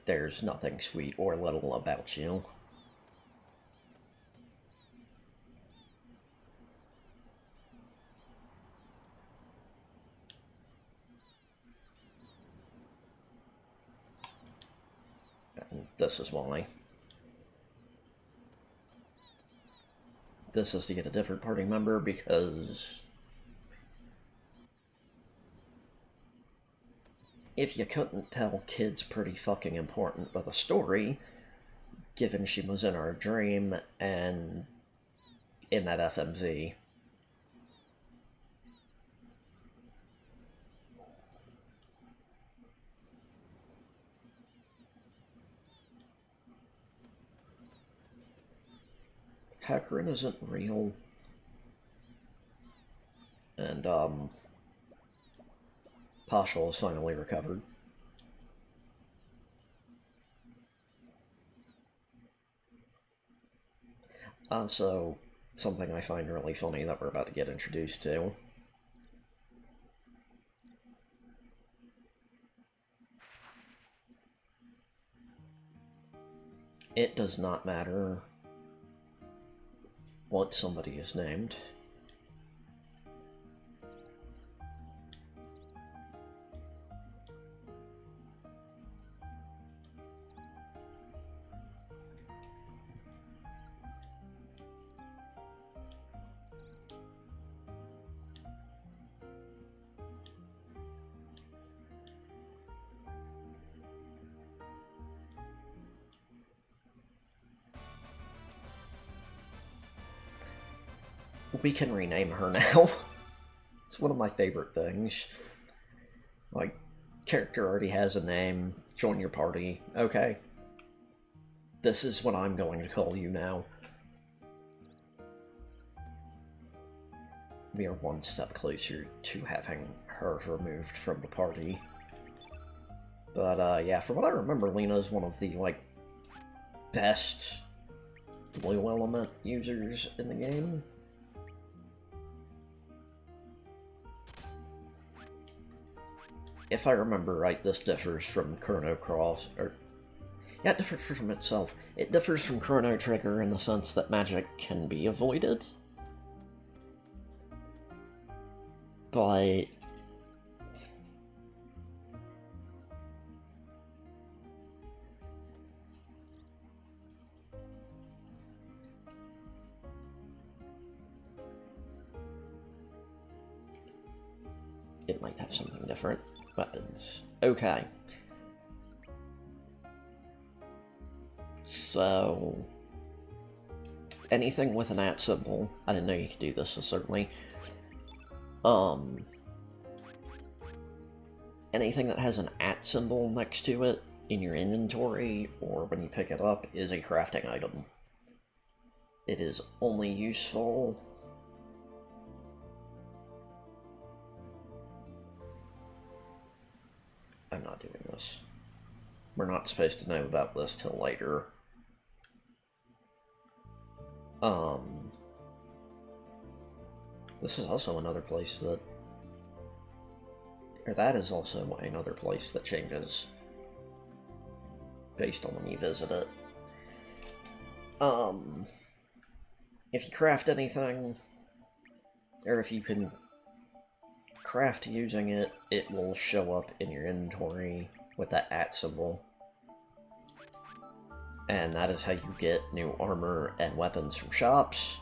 There's nothing sweet or little about you. And this is why. This is to get a different party member, because if you couldn't tell Kid's pretty fucking important with a story, given she was in our dream and in that FMV. Hackerin isn't real. And, Paschal is finally recovered. Also, something I find really funny that we're about to get introduced to. It does not matter what somebody is named. We can rename her now. It's one of my favorite things. Like, character already has a name, join your party, okay. This is what I'm going to call you now. We are one step closer to having her removed from the party. But, yeah, from what I remember, Lena is one of the, like, best blue element users in the game. If I remember right, this differs from Chrono Cross, or... Yeah, it differs from itself. It differs from Chrono Trigger in the sense that magic can be avoided. But... it might have something different. Weapons. Okay. So... anything with an @ symbol. I didn't know you could do this, so certainly. Anything that has an @ symbol next to it in your inventory, or when you pick it up, is a crafting item. It is only useful... I'm not doing this. We're not supposed to know about this till later. This is also another place that... or that is also another place that changes based on when you visit it. If you craft anything, or if you can craft using it, it will show up in your inventory with that @ symbol. And that is how you get new armor and weapons from shops.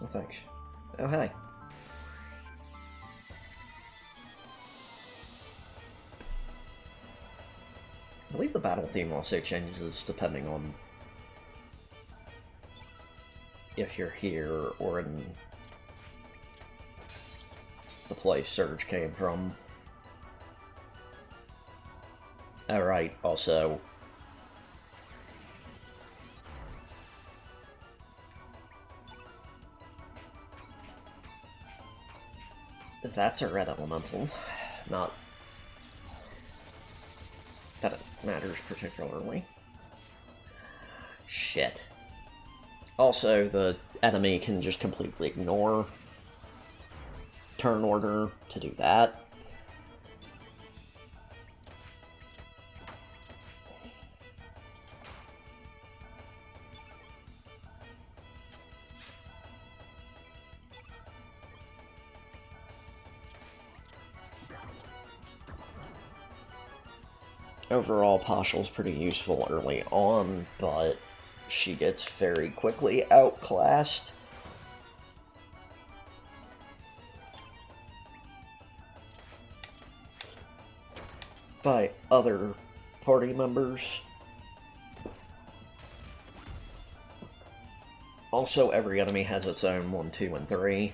Oh, thanks. Oh, hey. I believe the battle theme also changes depending on if you're here or in the place Surge came from. Alright, also... that's a red elemental. Not that it matters particularly. Shit. Also, the enemy can just completely ignore turn order to do that. Overall, Pashal's pretty useful early on, but she gets very quickly outclassed. By other party members. Also, every enemy has its own 1, 2, and 3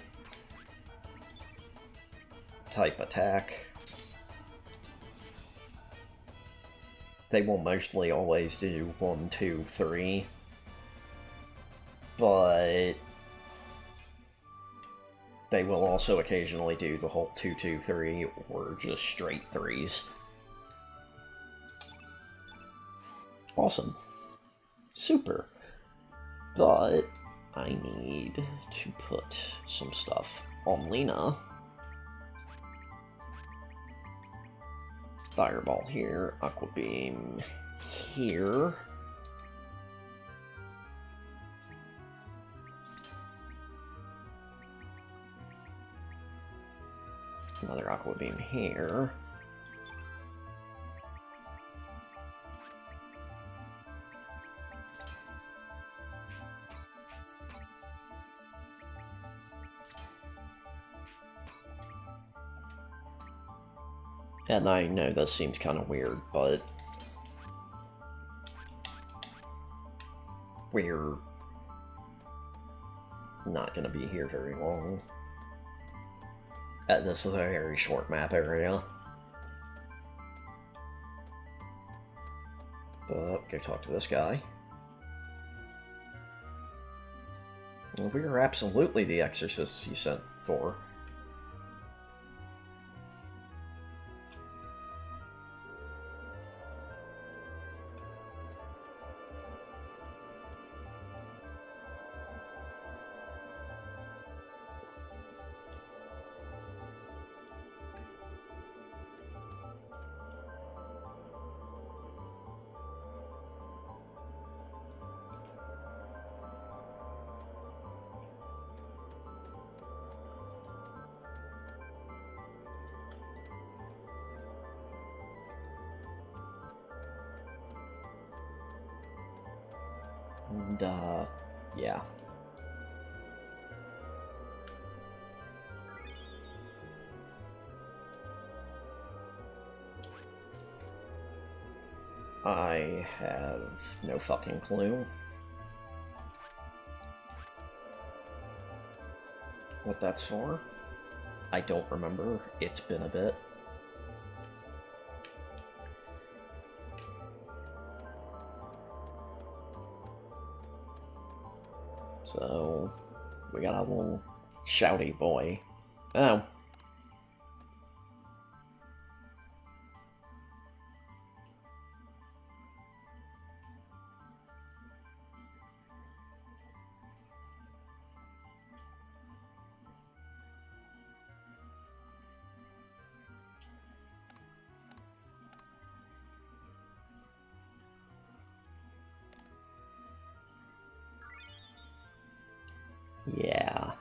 type attack. They will mostly always do 1, 2, 3. But they will also occasionally do the whole 2, 2, 3, or just straight 3s. Awesome. Super. But I need to put some stuff on Lena. Fireball here, Aqua Beam here. Another Aqua Beam here. And I know this seems kind of weird, but we're not going to be here very long. This is a very short map area. But go talk to this guy. Well, we are absolutely the exorcists you sent for. And, yeah. I have no fucking clue what that's for. I don't remember. It's been a bit. So, we got a little shouty boy. Oh. Yeah.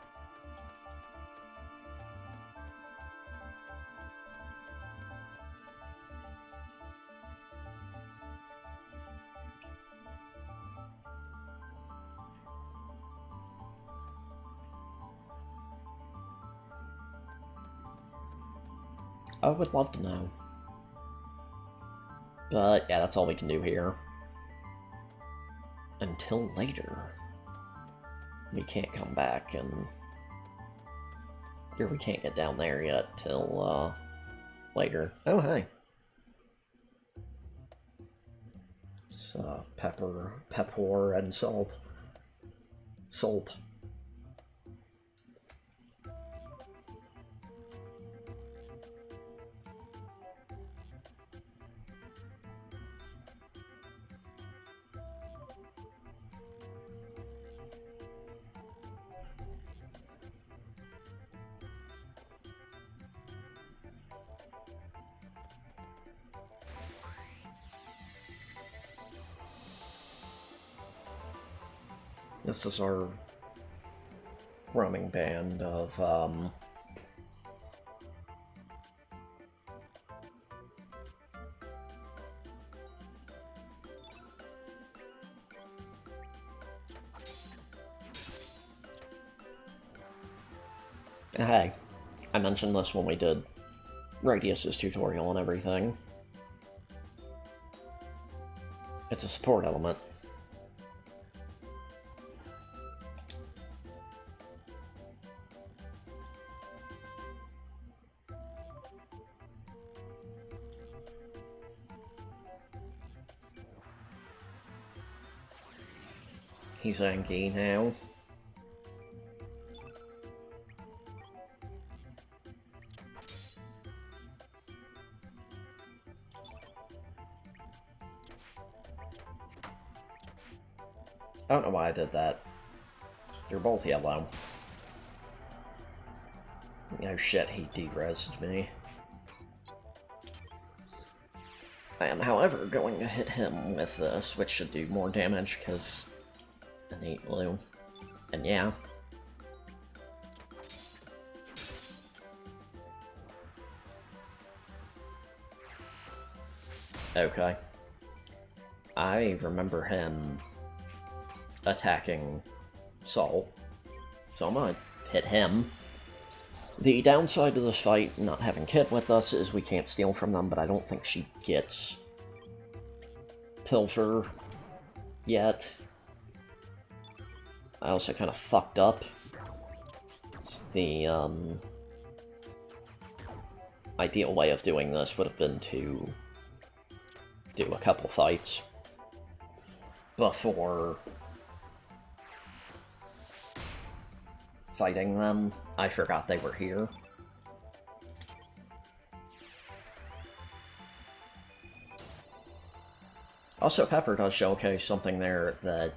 I would love to know. But yeah, that's all we can do here. Until later. We can't come back and... Or we can't get down there yet till, later. Oh, hey. It's, pepper, and salt. Salt. This is our roaming band of, Hey, I mentioned this when we did Radius's tutorial and everything. It's a support element. He's angry now. I don't know why I did that. They're both yellow. Oh shit, he de-rezzed me. I am, however, going to hit him with this, which should do more damage, because innate blue. And yeah. Okay. I remember him attacking Sol, so I'm gonna hit him. The downside to this fight, not having Kit with us, is we can't steal from them, but I don't think she gets Pilfer yet. I also kind of fucked up. The ideal way of doing this would have been to do a couple fights before fighting them. I forgot they were here. Also, Pepper does showcase something there that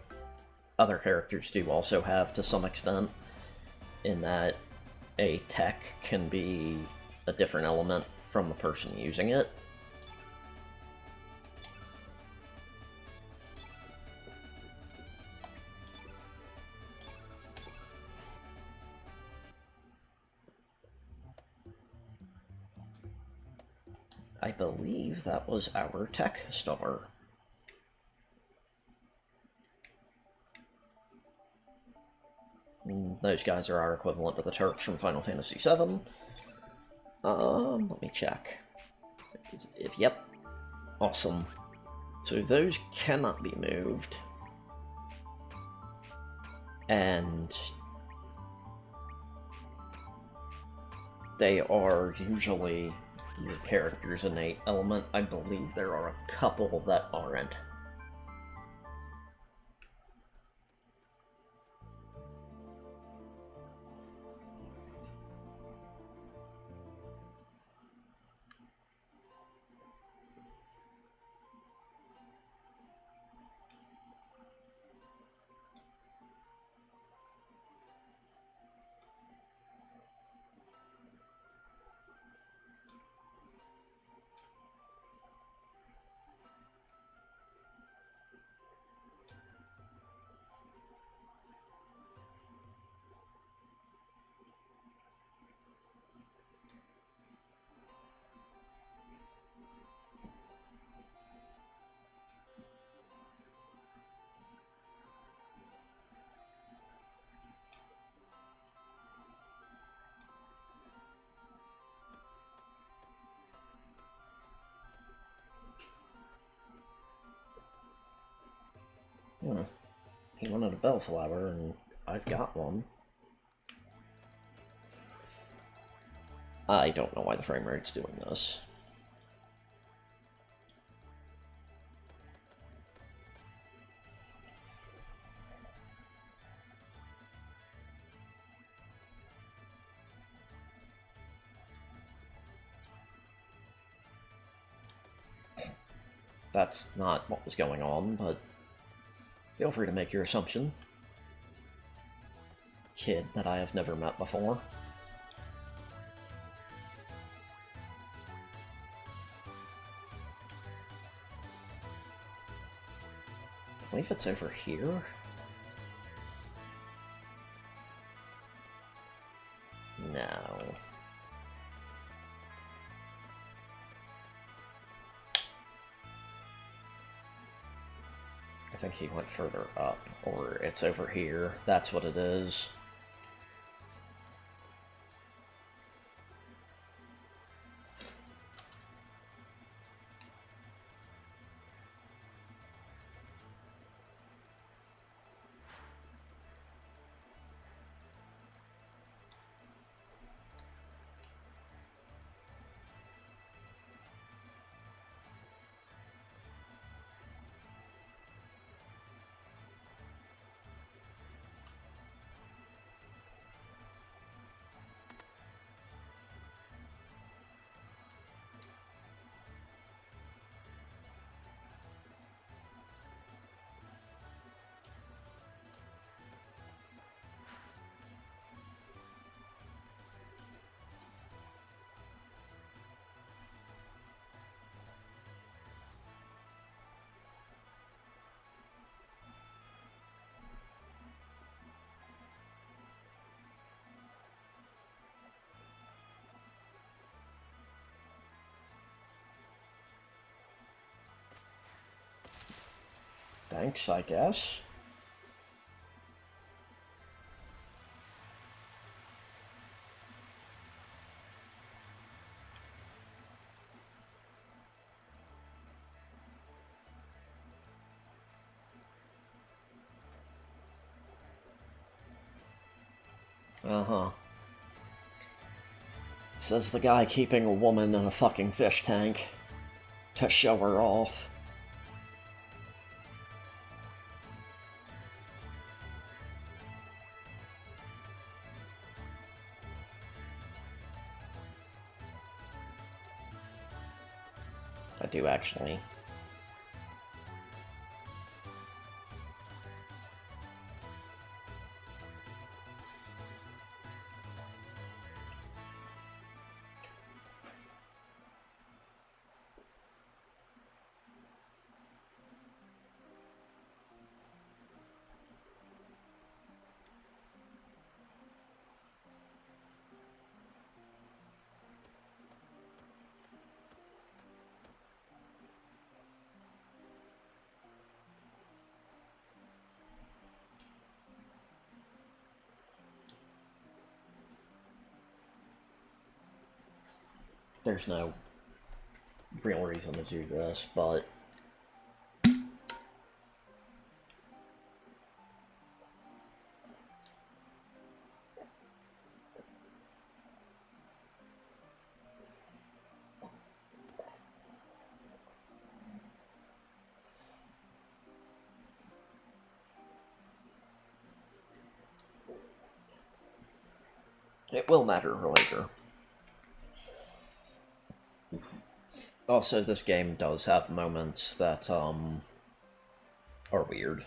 other characters do also have to some extent, in that a tech can be a different element from the person using it. I believe that was our tech star. Those guys are our equivalent to the Turks from Final Fantasy VII. Let me check. Yep. Awesome. So those cannot be moved. And they are usually your character's innate element. I believe there are a couple that aren't. He wanted a bellflower, and I've got one. I don't know why the frame rate's doing this. That's not what was going on, but feel free to make your assumption. Kid that I have never met before. I believe it's over here. No. I think he went further up, or it's over here. That's what it is. Thanks, I guess. Uh-huh. Says the guy keeping a woman in a fucking fish tank to show her off. I do, actually. There's no real reason to do this, but it will matter later. Also, this game does have moments that, are weird.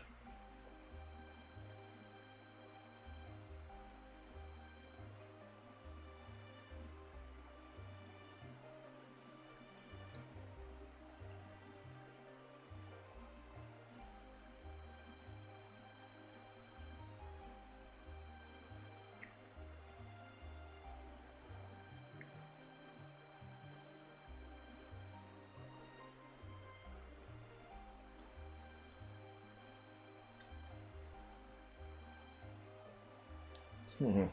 Hmm.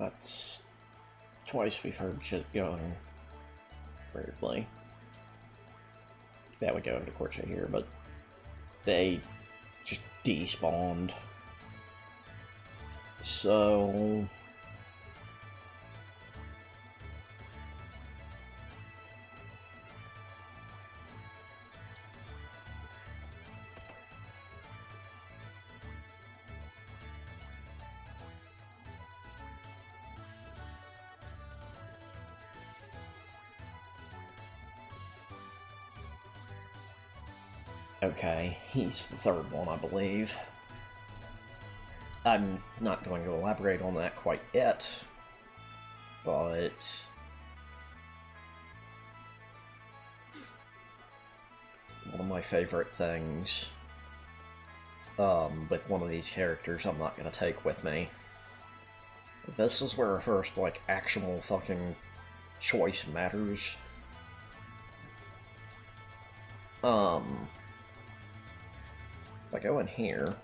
That's twice we've heard shit going weirdly. That would go into Corche here, but they just despawned. So okay, he's the third one, I believe. I'm not going to elaborate on that quite yet, but one of my favorite things with one of these characters I'm not going to take with me. This is where first, like, actual fucking choice matters. If I go in here,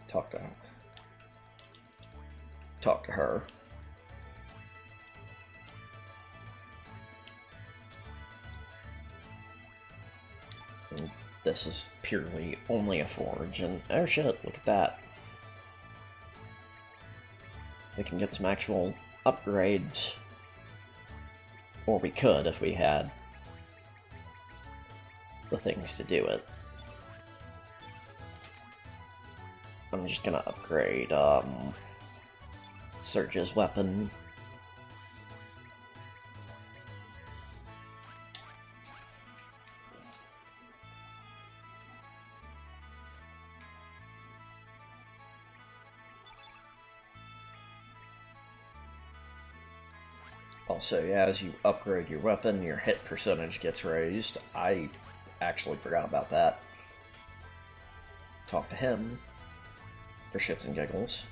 talk to her. And this is purely only a forge, and oh shit, look at that. We can get some actual upgrades. Or we could if we had the things to do it. I'm just gonna upgrade, Surge's weapon. Also, yeah, as you upgrade your weapon, your hit percentage gets raised. I actually forgot about that. Talk to him for shits and giggles.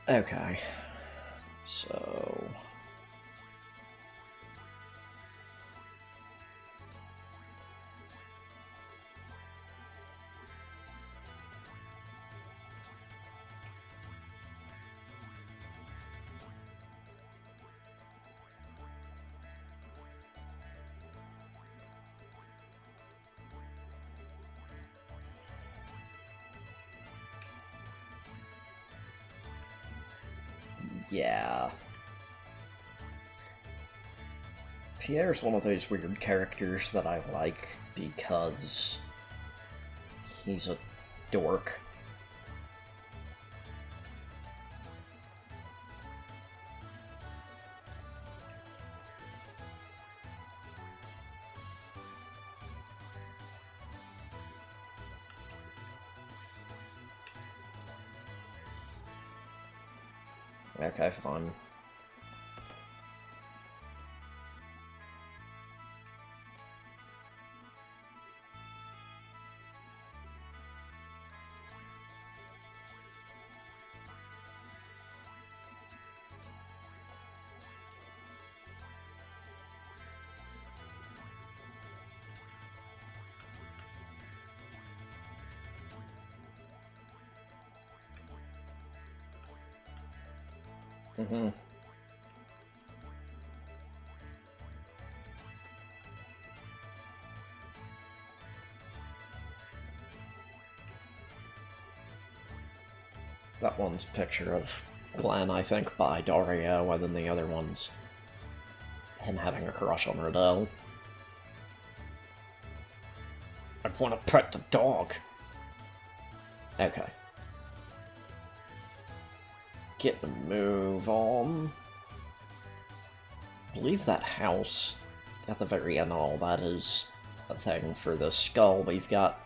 Okay, so yeah. Pierre's one of those weird characters that I like because he's a dork. Okay, fine. Mm-hmm. That one's a picture of Glenn, I think, by Dario, and then the other one's him having a crush on her, though. I want to pet the dog. Okay. Get the move on. I believe that house at the very end of all that is a thing for the skull we've got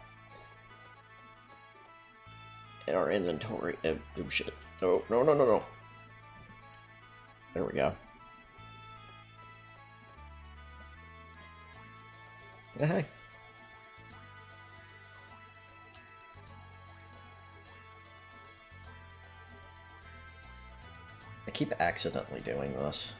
in our inventory. Oh shit. Oh, no, no, no, no. There we go. Hey. I keep accidentally doing this.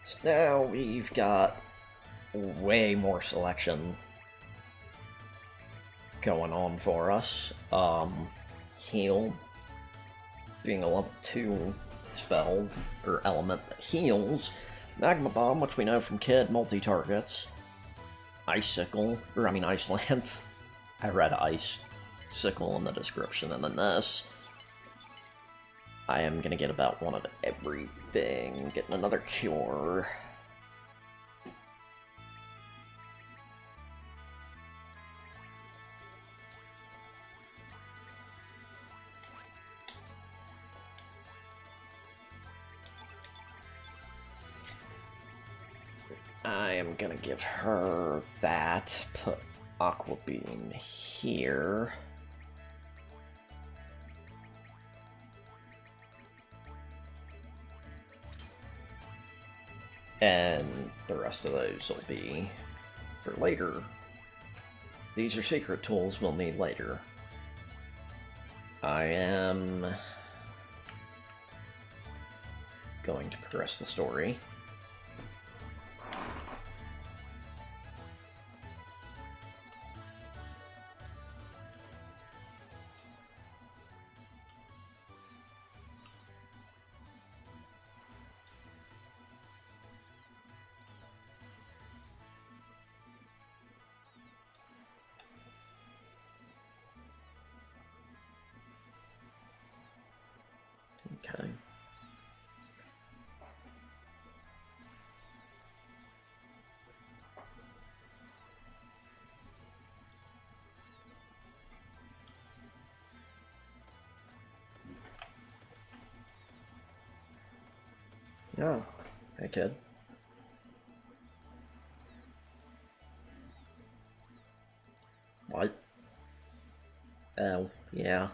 So now we've got way more selection going on for us. Heal being a level 2 spell or element that heals. Magma Bomb, which we know from Kid, multi-targets. Icicle, or I mean Ice Lance. I read Icicle in the description, and then this. I am gonna get about one of everything. Getting another cure. I am gonna give her that, put Aqua Beam here. And the rest of those will be for later. These are secret tools we'll need later. I am going to progress the story. Okay. Oh, hey kid. What? Oh, yeah.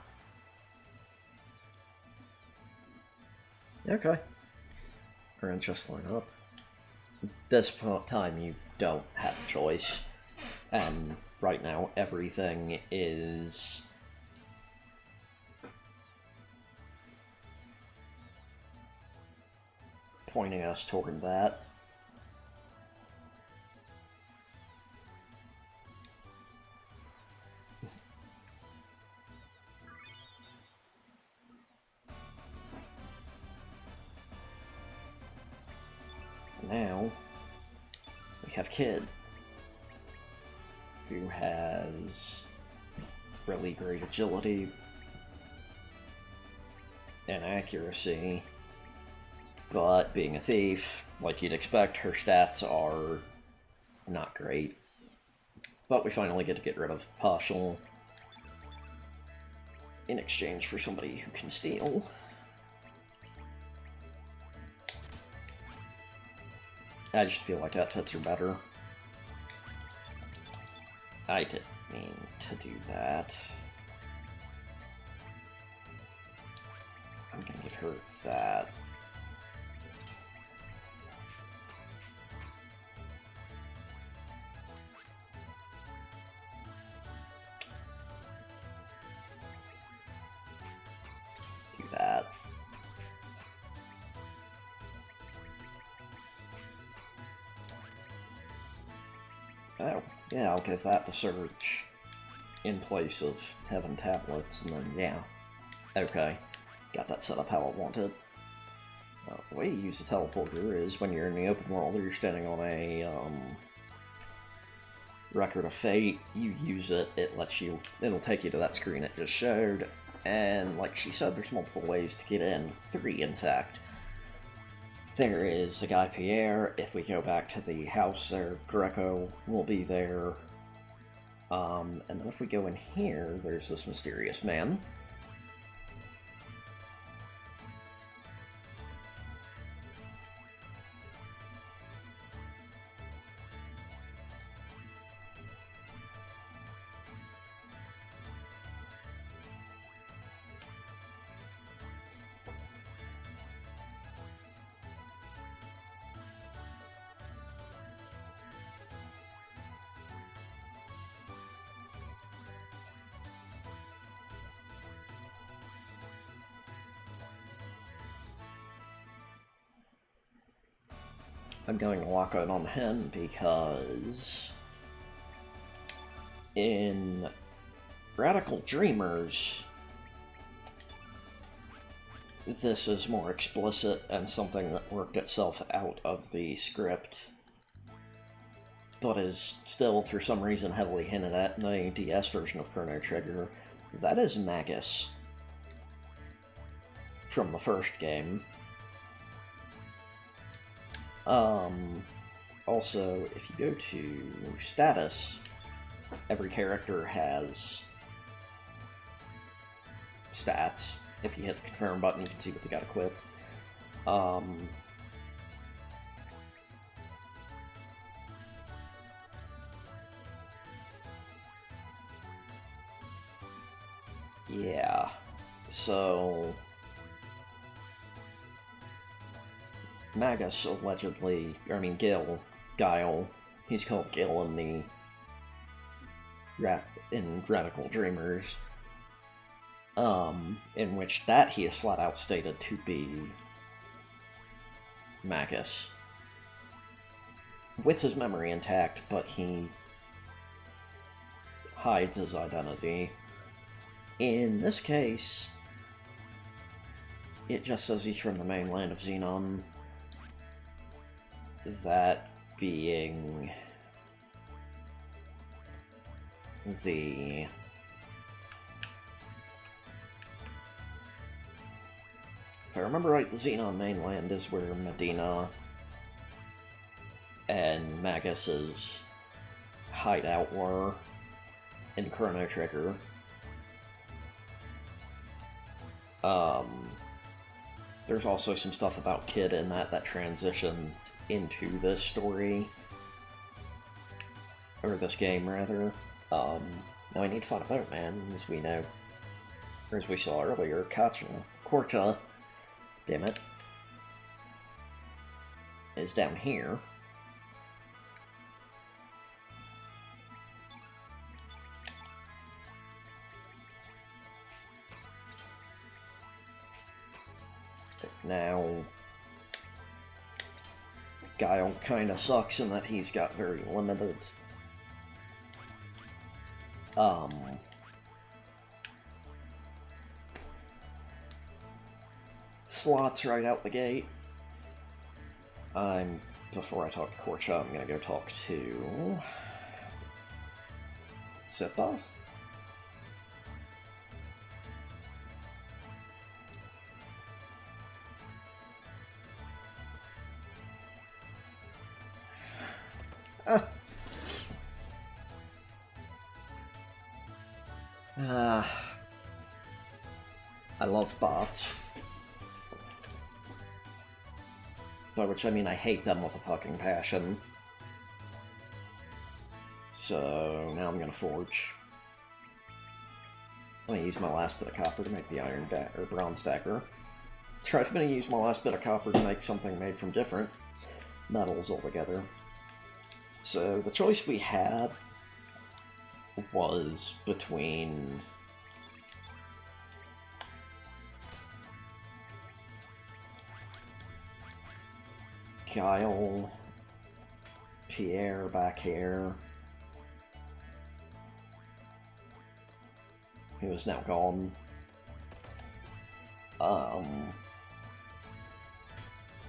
Okay. Our interests line up. At this time, you don't have a choice. And right now, everything is pointing us toward that. Now, we have Kid, who has really great agility and accuracy, but being a thief, like you'd expect, her stats are not great. But we finally get rid of Partial in exchange for somebody who can steal. I just feel like outfits are better. I didn't mean to do that. I'm gonna give her that. Do that. Oh, yeah, I'll give that to Surge in place of Heaven Tablets, and then, yeah, Okay, got that set up how I wanted. The way you use the teleporter is when you're in the open world or you're standing on a record of fate, you use it, it'll take you to that screen it just showed, and like she said, there's multiple ways to get in. 3, in fact. There is the guy Pierre. If we go back to the house there, Greco will be there. And then if we go in here, there's this mysterious man. I'm going to lock out on him because in Radical Dreamers, this is more explicit and something that worked itself out of the script, but is still, for some reason, heavily hinted at in the DS version of Chrono Trigger. That is Magus from the first game. Also, if you go to status, every character has stats. If you hit the confirm button, you can see what they got equipped. Yeah, so Magus allegedly, Guile, he's called Gil in Radical Dreamers, in which that he is flat out stated to be Magus, with his memory intact, but he hides his identity. In this case, it just says he's from the mainland of Xenon. That being the if I remember right, the Xenon mainland is where Medina and Magus's hideout were in Chrono Trigger. There's also some stuff about Kid in that transitioned into this story, or this game rather. Now I need to find a boat, man, as we know, or as we saw earlier, Korcha, damn it, is down here. Now, Guile kinda sucks in that he's got very limited slots right out the gate. Before I talk to Korcha, I'm gonna go talk to Sippa. I love bots. By which I mean I hate them with a fucking passion. So now I'm gonna forge. I'm gonna use my last bit of copper to make the bronze dagger. I'm gonna use my last bit of copper to make something made from different metals altogether. So the choice we had was between Guile, Pierre back here, who is now gone,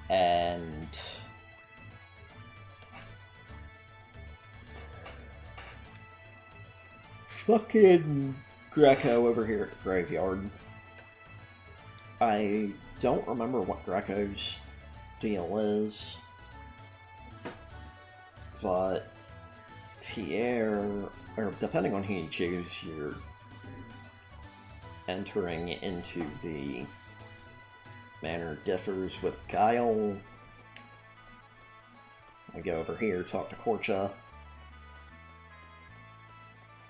And fucking Greco over here at the graveyard. I don't remember what Greco's deal is, but Pierre, or depending on who you choose, you're entering into the manner differs with Guile. I go over here, talk to Korcha,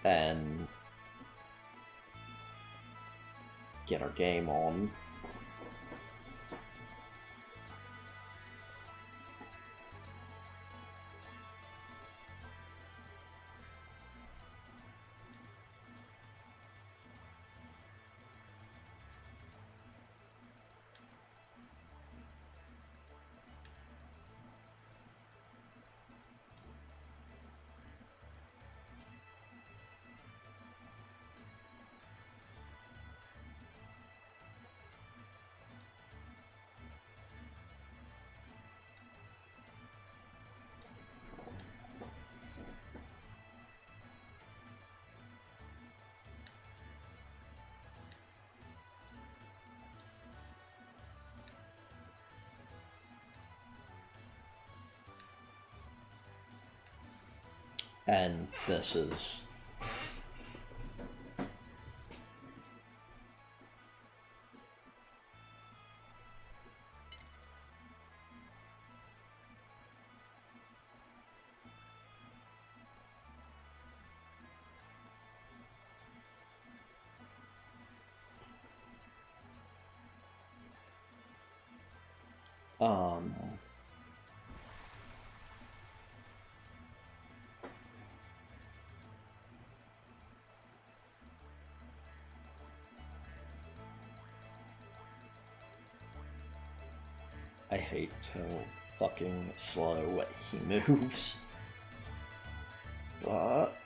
and get our game on. And this is I hate how fucking slow he moves. But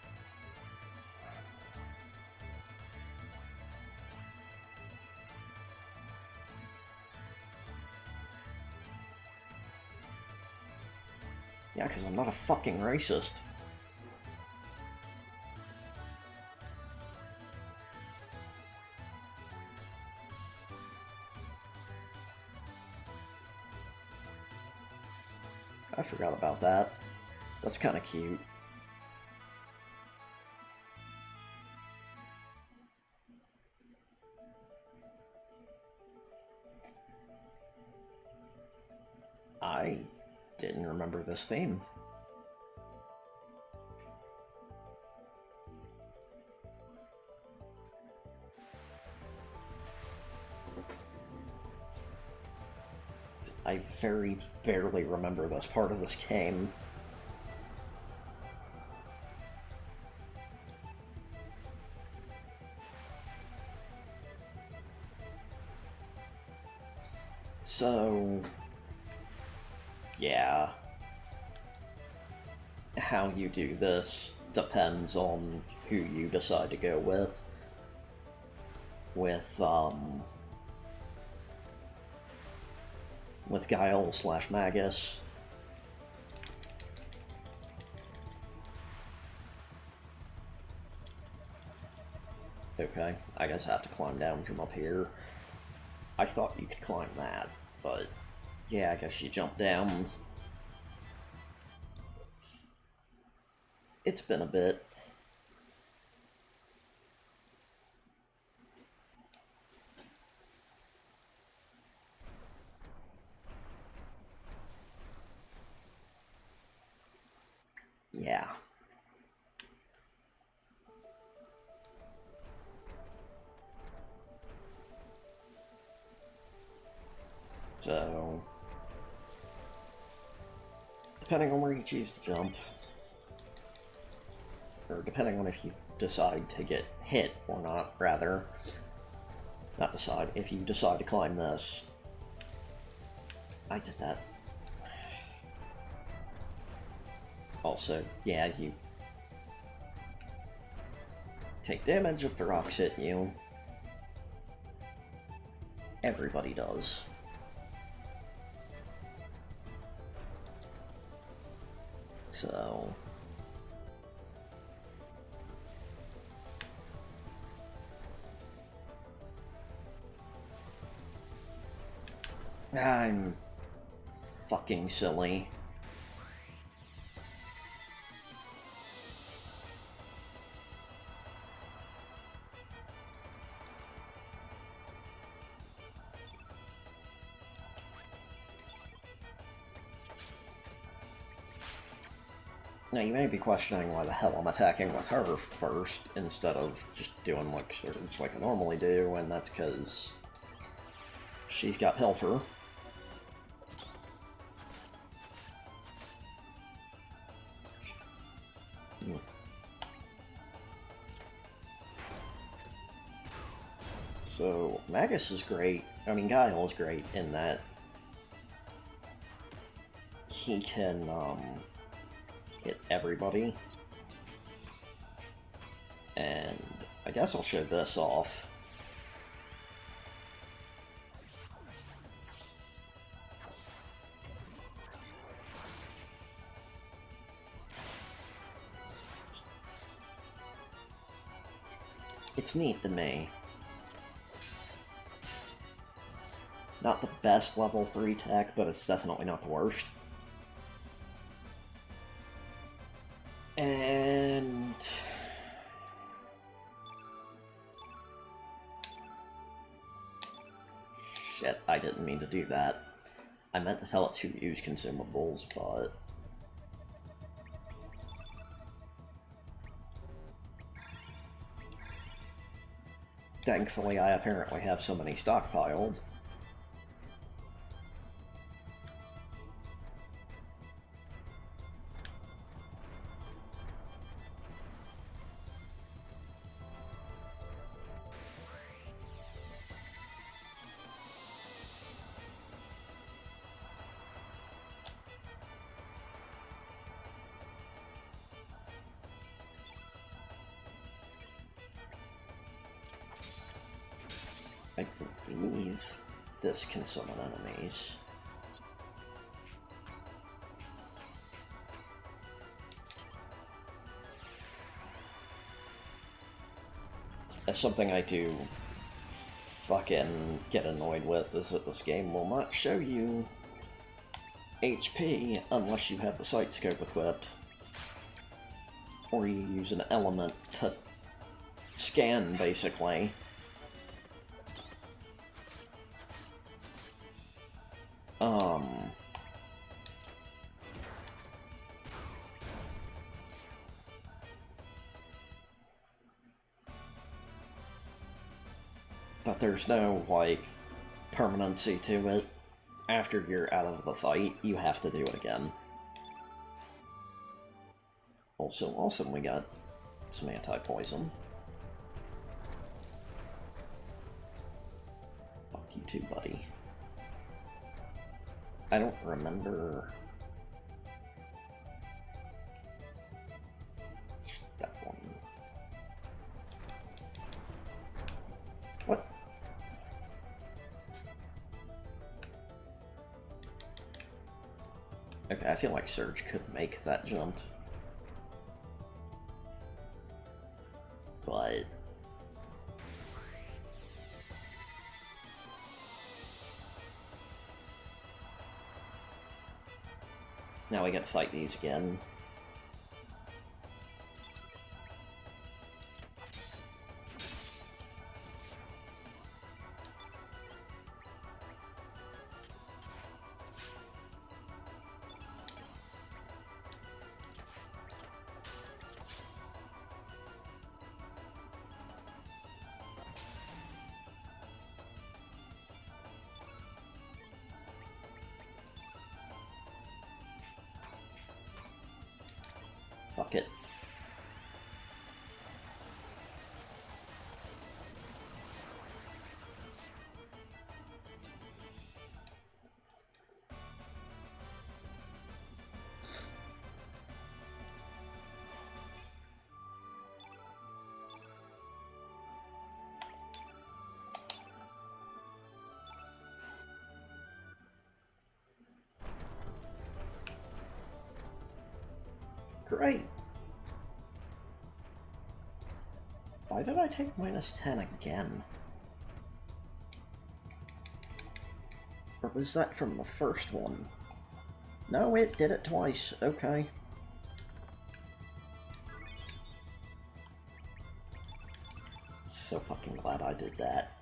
yeah, because I'm not a fucking racist. I forgot about that. That's kind of cute. I didn't remember this theme. I very barely remember this part of this game. So, yeah. How you do this depends on who you decide to go with. With Guile / Magus. Okay, I guess I have to climb down from up here. I thought you could climb that, but yeah, I guess you jump down. It's been a bit. Yeah. So, depending on where you choose to jump, or depending on if you decide to get hit or not, rather, not decide, if you decide to climb this, I did that. Also, yeah, you take damage if the rocks hit you. Everybody does. So... I'm fucking silly. Now, you may be questioning why the hell I'm attacking with her first, instead of just doing like surge like I normally do, and that's because she's got Pilfer. So, Magus is great. I mean, Guile is great in that he can, hit everybody. And I guess I'll show this off. It's neat to me. Not the best level 3 tech, but it's definitely not the worst. And... shit, I didn't mean to do that. I meant to tell it to use consumables, but... thankfully, I apparently have so many stockpiled. I believe this can summon enemies. That's something I do fucking get annoyed with, is that this game will not show you HP unless you have the sight scope equipped. Or you use an element to scan, basically. But there's no, like, permanency to it. After you're out of the fight, you have to do it again. Also awesome, we got some anti-poison. Fuck you too, buddy. I don't remember... that one. What? Okay, I feel like Surge could make that jump. But... now we gotta fight these again. Fuck it. Great. Why did I take -10 again? Or was that from the first one? No, it did it twice. Okay. So fucking glad I did that.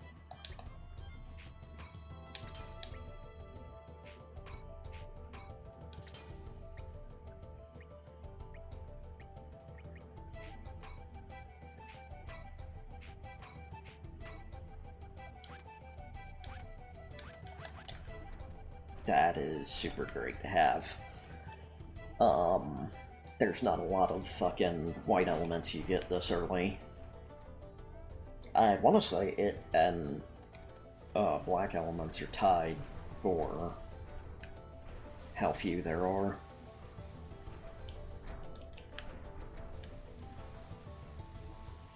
That is super great to have. There's not a lot of fucking white elements you get this early. I want to say it and black elements are tied for how few there are.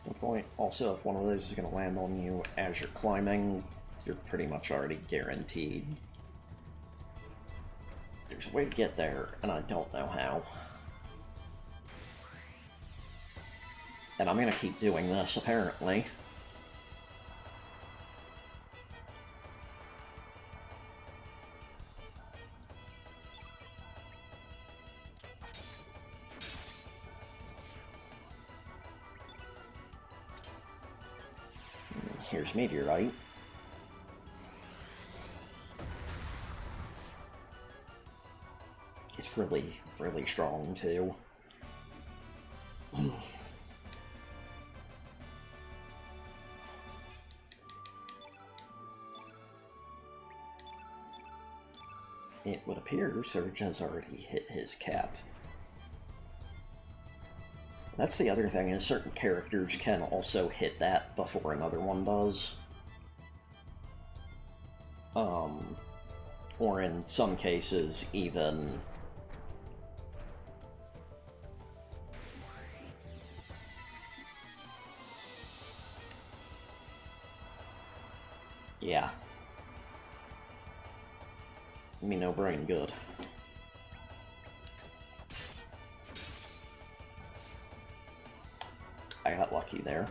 Good point. Also, if one of those is going to land on you as you're climbing, you're pretty much already guaranteed. There's a way to get there, and I don't know how. And I'm gonna keep doing this, apparently. Here's Meteorite. It's really, really strong, too. It would appear Surge has already hit his cap. That's the other thing, is certain characters can also hit that before another one does. Or in some cases, even... Yeah. Me no brain good. I got lucky there.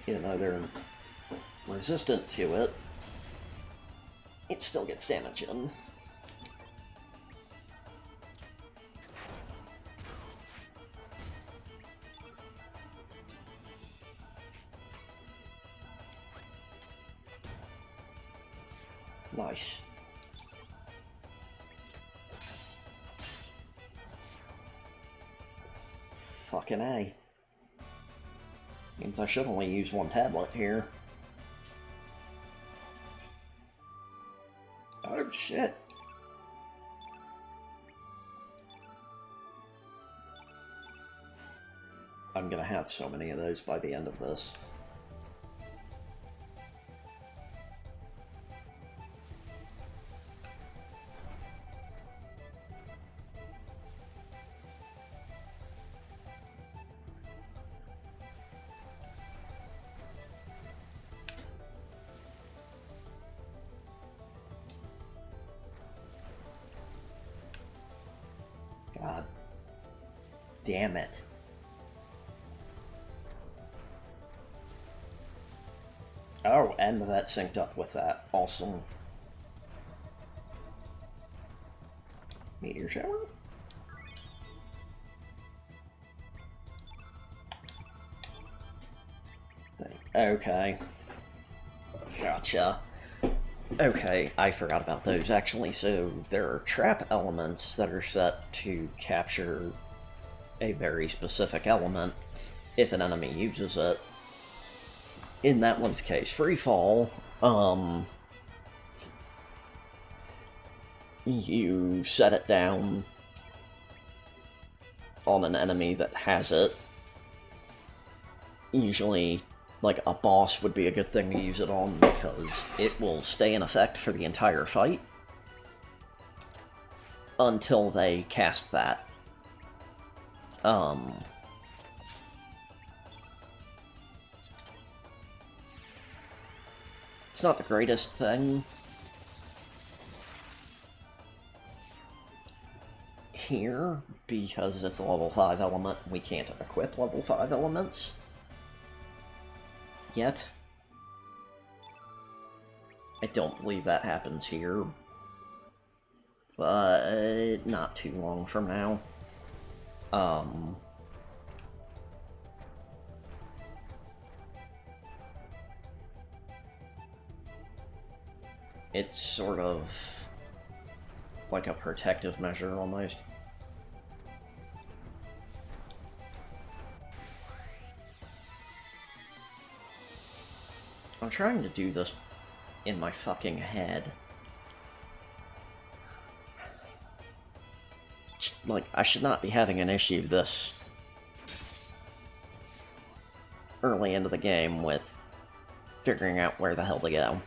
Even though they're resistant to it, it still gets damage in. Nice. Fucking A. Means I should only use one tablet here. Oh shit. I'm gonna have so many of those by the end of this. God damn it. Oh, and that synced up with that. Awesome. Meteor shower? Okay. Gotcha. Okay, I forgot about those actually. So there are trap elements that are set to capture a very specific element if an enemy uses it. In that one's case, free fall, you set it down on an enemy that has it. Usually, like, a boss would be a good thing to use it on because it will stay in effect for the entire fight until they cast that. It's not the greatest thing here, because it's a level 5 element. We can't equip level 5 elements yet. I don't believe that happens here, but not too long from now. It's sort of like a protective measure, almost. I'm trying to do this in my fucking head. Like, I should not be having an issue this early into the game with figuring out where the hell to go.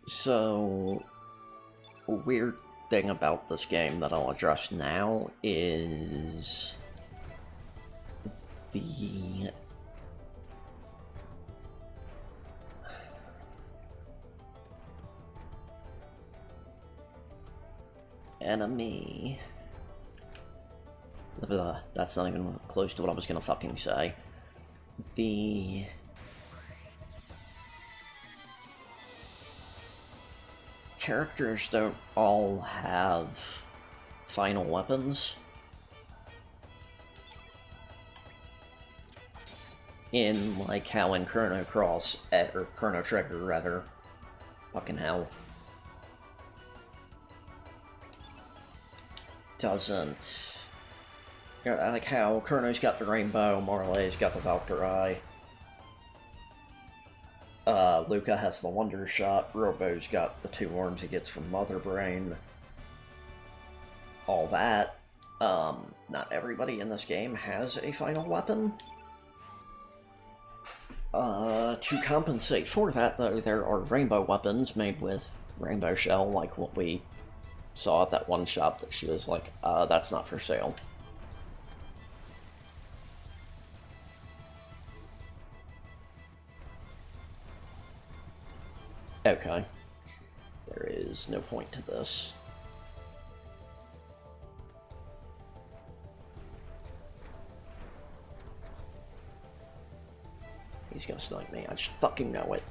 So, a weird thing about this game that I'll address now is the enemy. That's not even close to what I was gonna fucking say. The characters don't all have final weapons. In, like, how in Chrono Cross, or Chrono Trigger, rather. Fucking hell. Doesn't... like how Chrono's got the rainbow, Marley's got the Valkyrie. Luca has the Wonder Shot, Robo's got the 2 arms he gets from Mother Brain. All that. Not everybody in this game has a final weapon. To compensate for that, though, there are rainbow weapons made with rainbow shell, like what we saw at that one shop that she was like, that's not for sale. Okay. There is no point to this. He's gonna snipe me, I just fucking know it.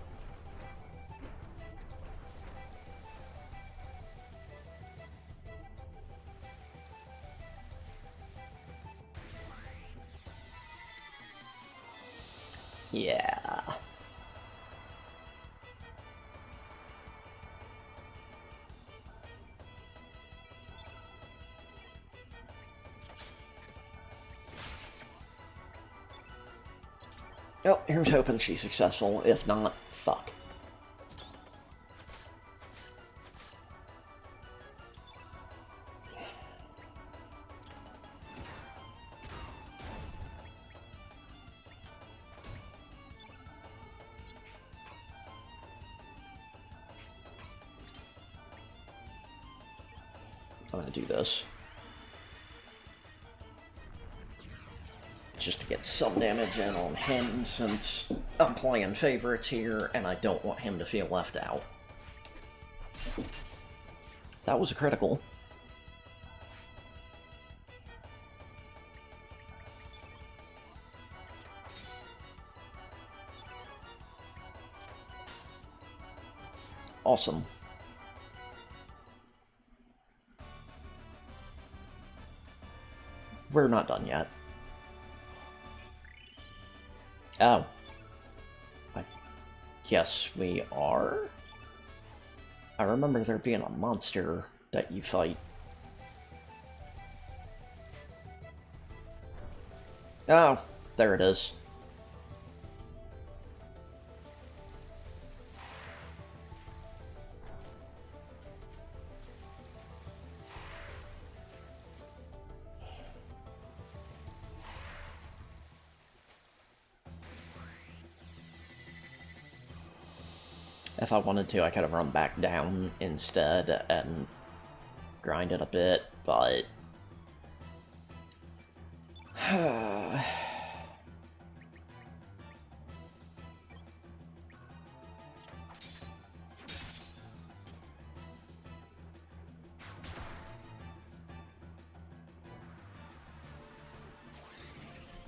Yeah. Oh, here's hoping she's successful. If not, fuck. I'm gonna do this. Just to get some damage in on him, since I'm playing favorites here, and I don't want him to feel left out. That was a critical. Awesome. We're not done yet. Oh. I guess we are? I remember there being a monster that you fight. Oh, there it is. If I wanted to, I could have run back down instead and grinded a bit, but...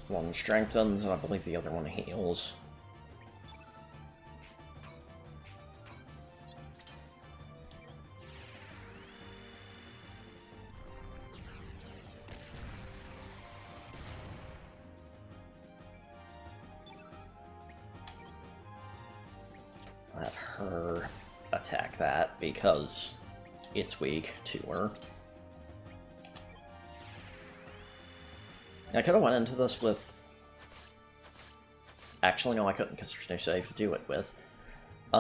One strengthens, and I believe the other one heals. Let her attack that because it's weak to her. I could have went into this with... Actually, no, I couldn't because there's no save to do it with. I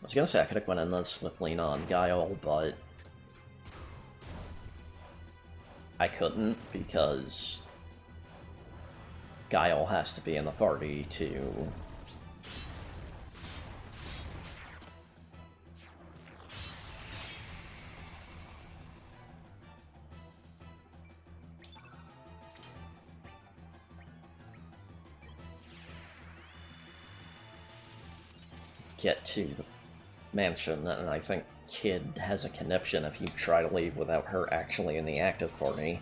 was gonna say I could have went in this with Lena and Guile, but... I couldn't because... Guile has to be in the party to... get to the mansion, and I think Kid has a conniption if you try to leave without her actually in the active party.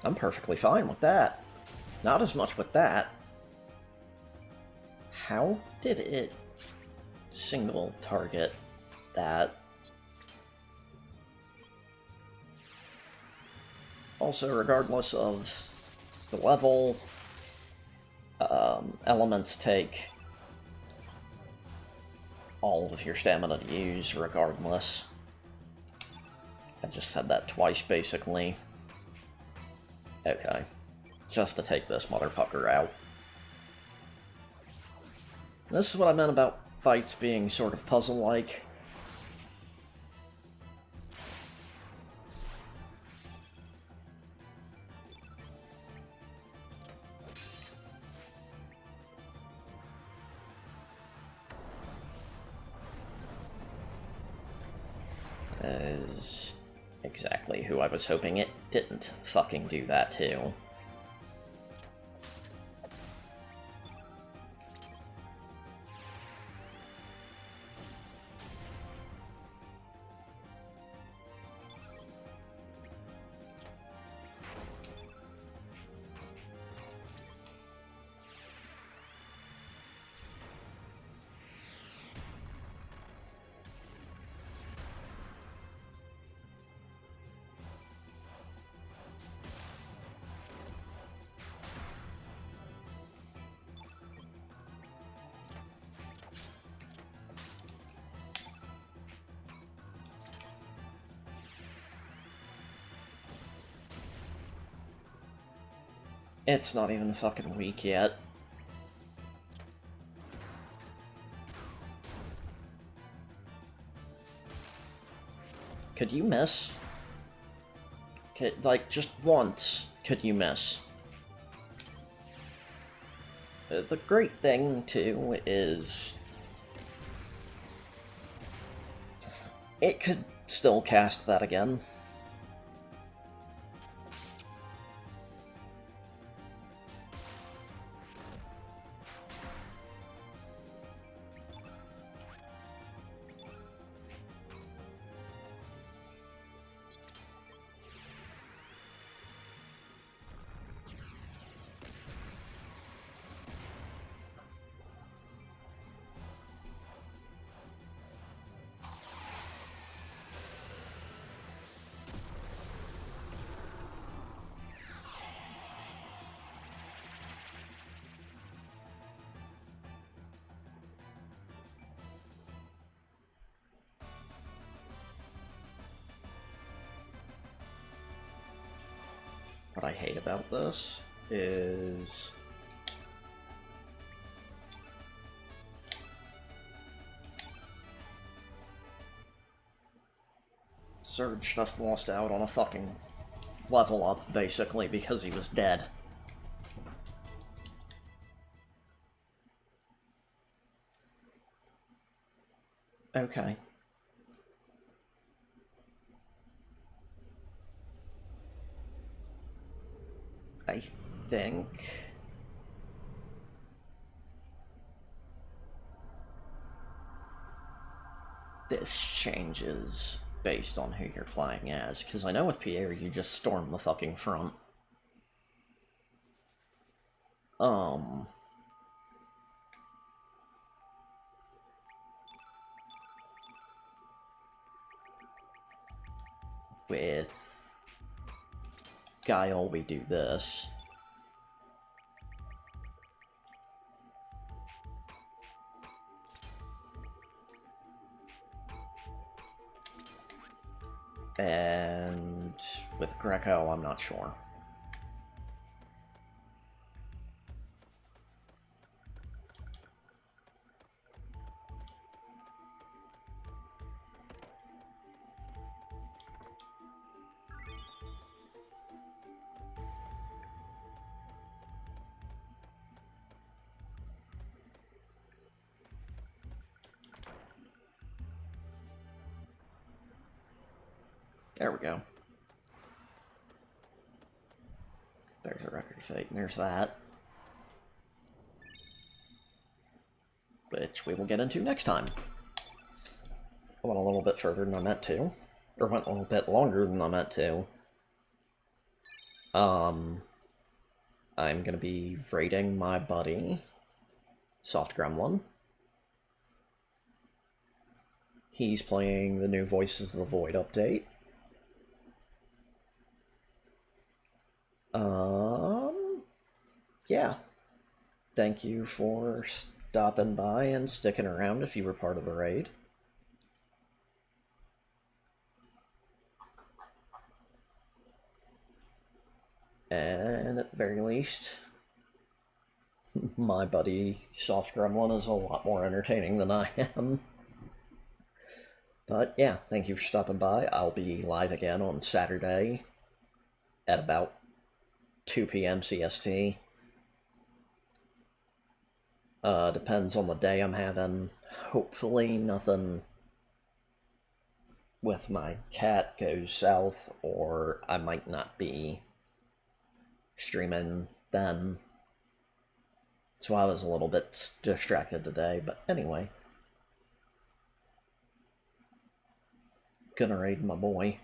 I'm perfectly fine with that. Not as much with that. How did it single target that? Also, regardless of the level, elements take all of your stamina to use regardless. I just said that twice, basically. Okay. Just to take this motherfucker out. This is what I meant about fights being sort of puzzle-like. Is exactly who I was hoping it didn't fucking do that to. It's not even fucking weak yet. Could you miss? Like, just once, could you miss? The great thing, too, is... it could still cast that again. What I hate about this is... Surge just lost out on a fucking level up, basically, because he was dead. Okay. I think... this changes based on who you're playing as, because I know with Pierre you just storm the fucking front. With Guile we do this. And with Greco, I'm not sure. There we go. There's a record fate, and there's that. Which we will get into next time. I went a little bit further than I meant to. Or went a little bit longer than I meant to. I'm gonna be raiding my buddy, Soft Gremlin. He's playing the new Voices of the Void update. Yeah. Thank you for stopping by and sticking around if you were part of the raid. And at the very least, my buddy Soft Gremlin is a lot more entertaining than I am. But yeah, thank you for stopping by. I'll be live again on Saturday at about 2 p.m. CST. Depends on the day I'm having. Hopefully nothing with my cat goes south, or I might not be streaming then. So I was a little bit distracted today, but anyway. Gonna raid my boy.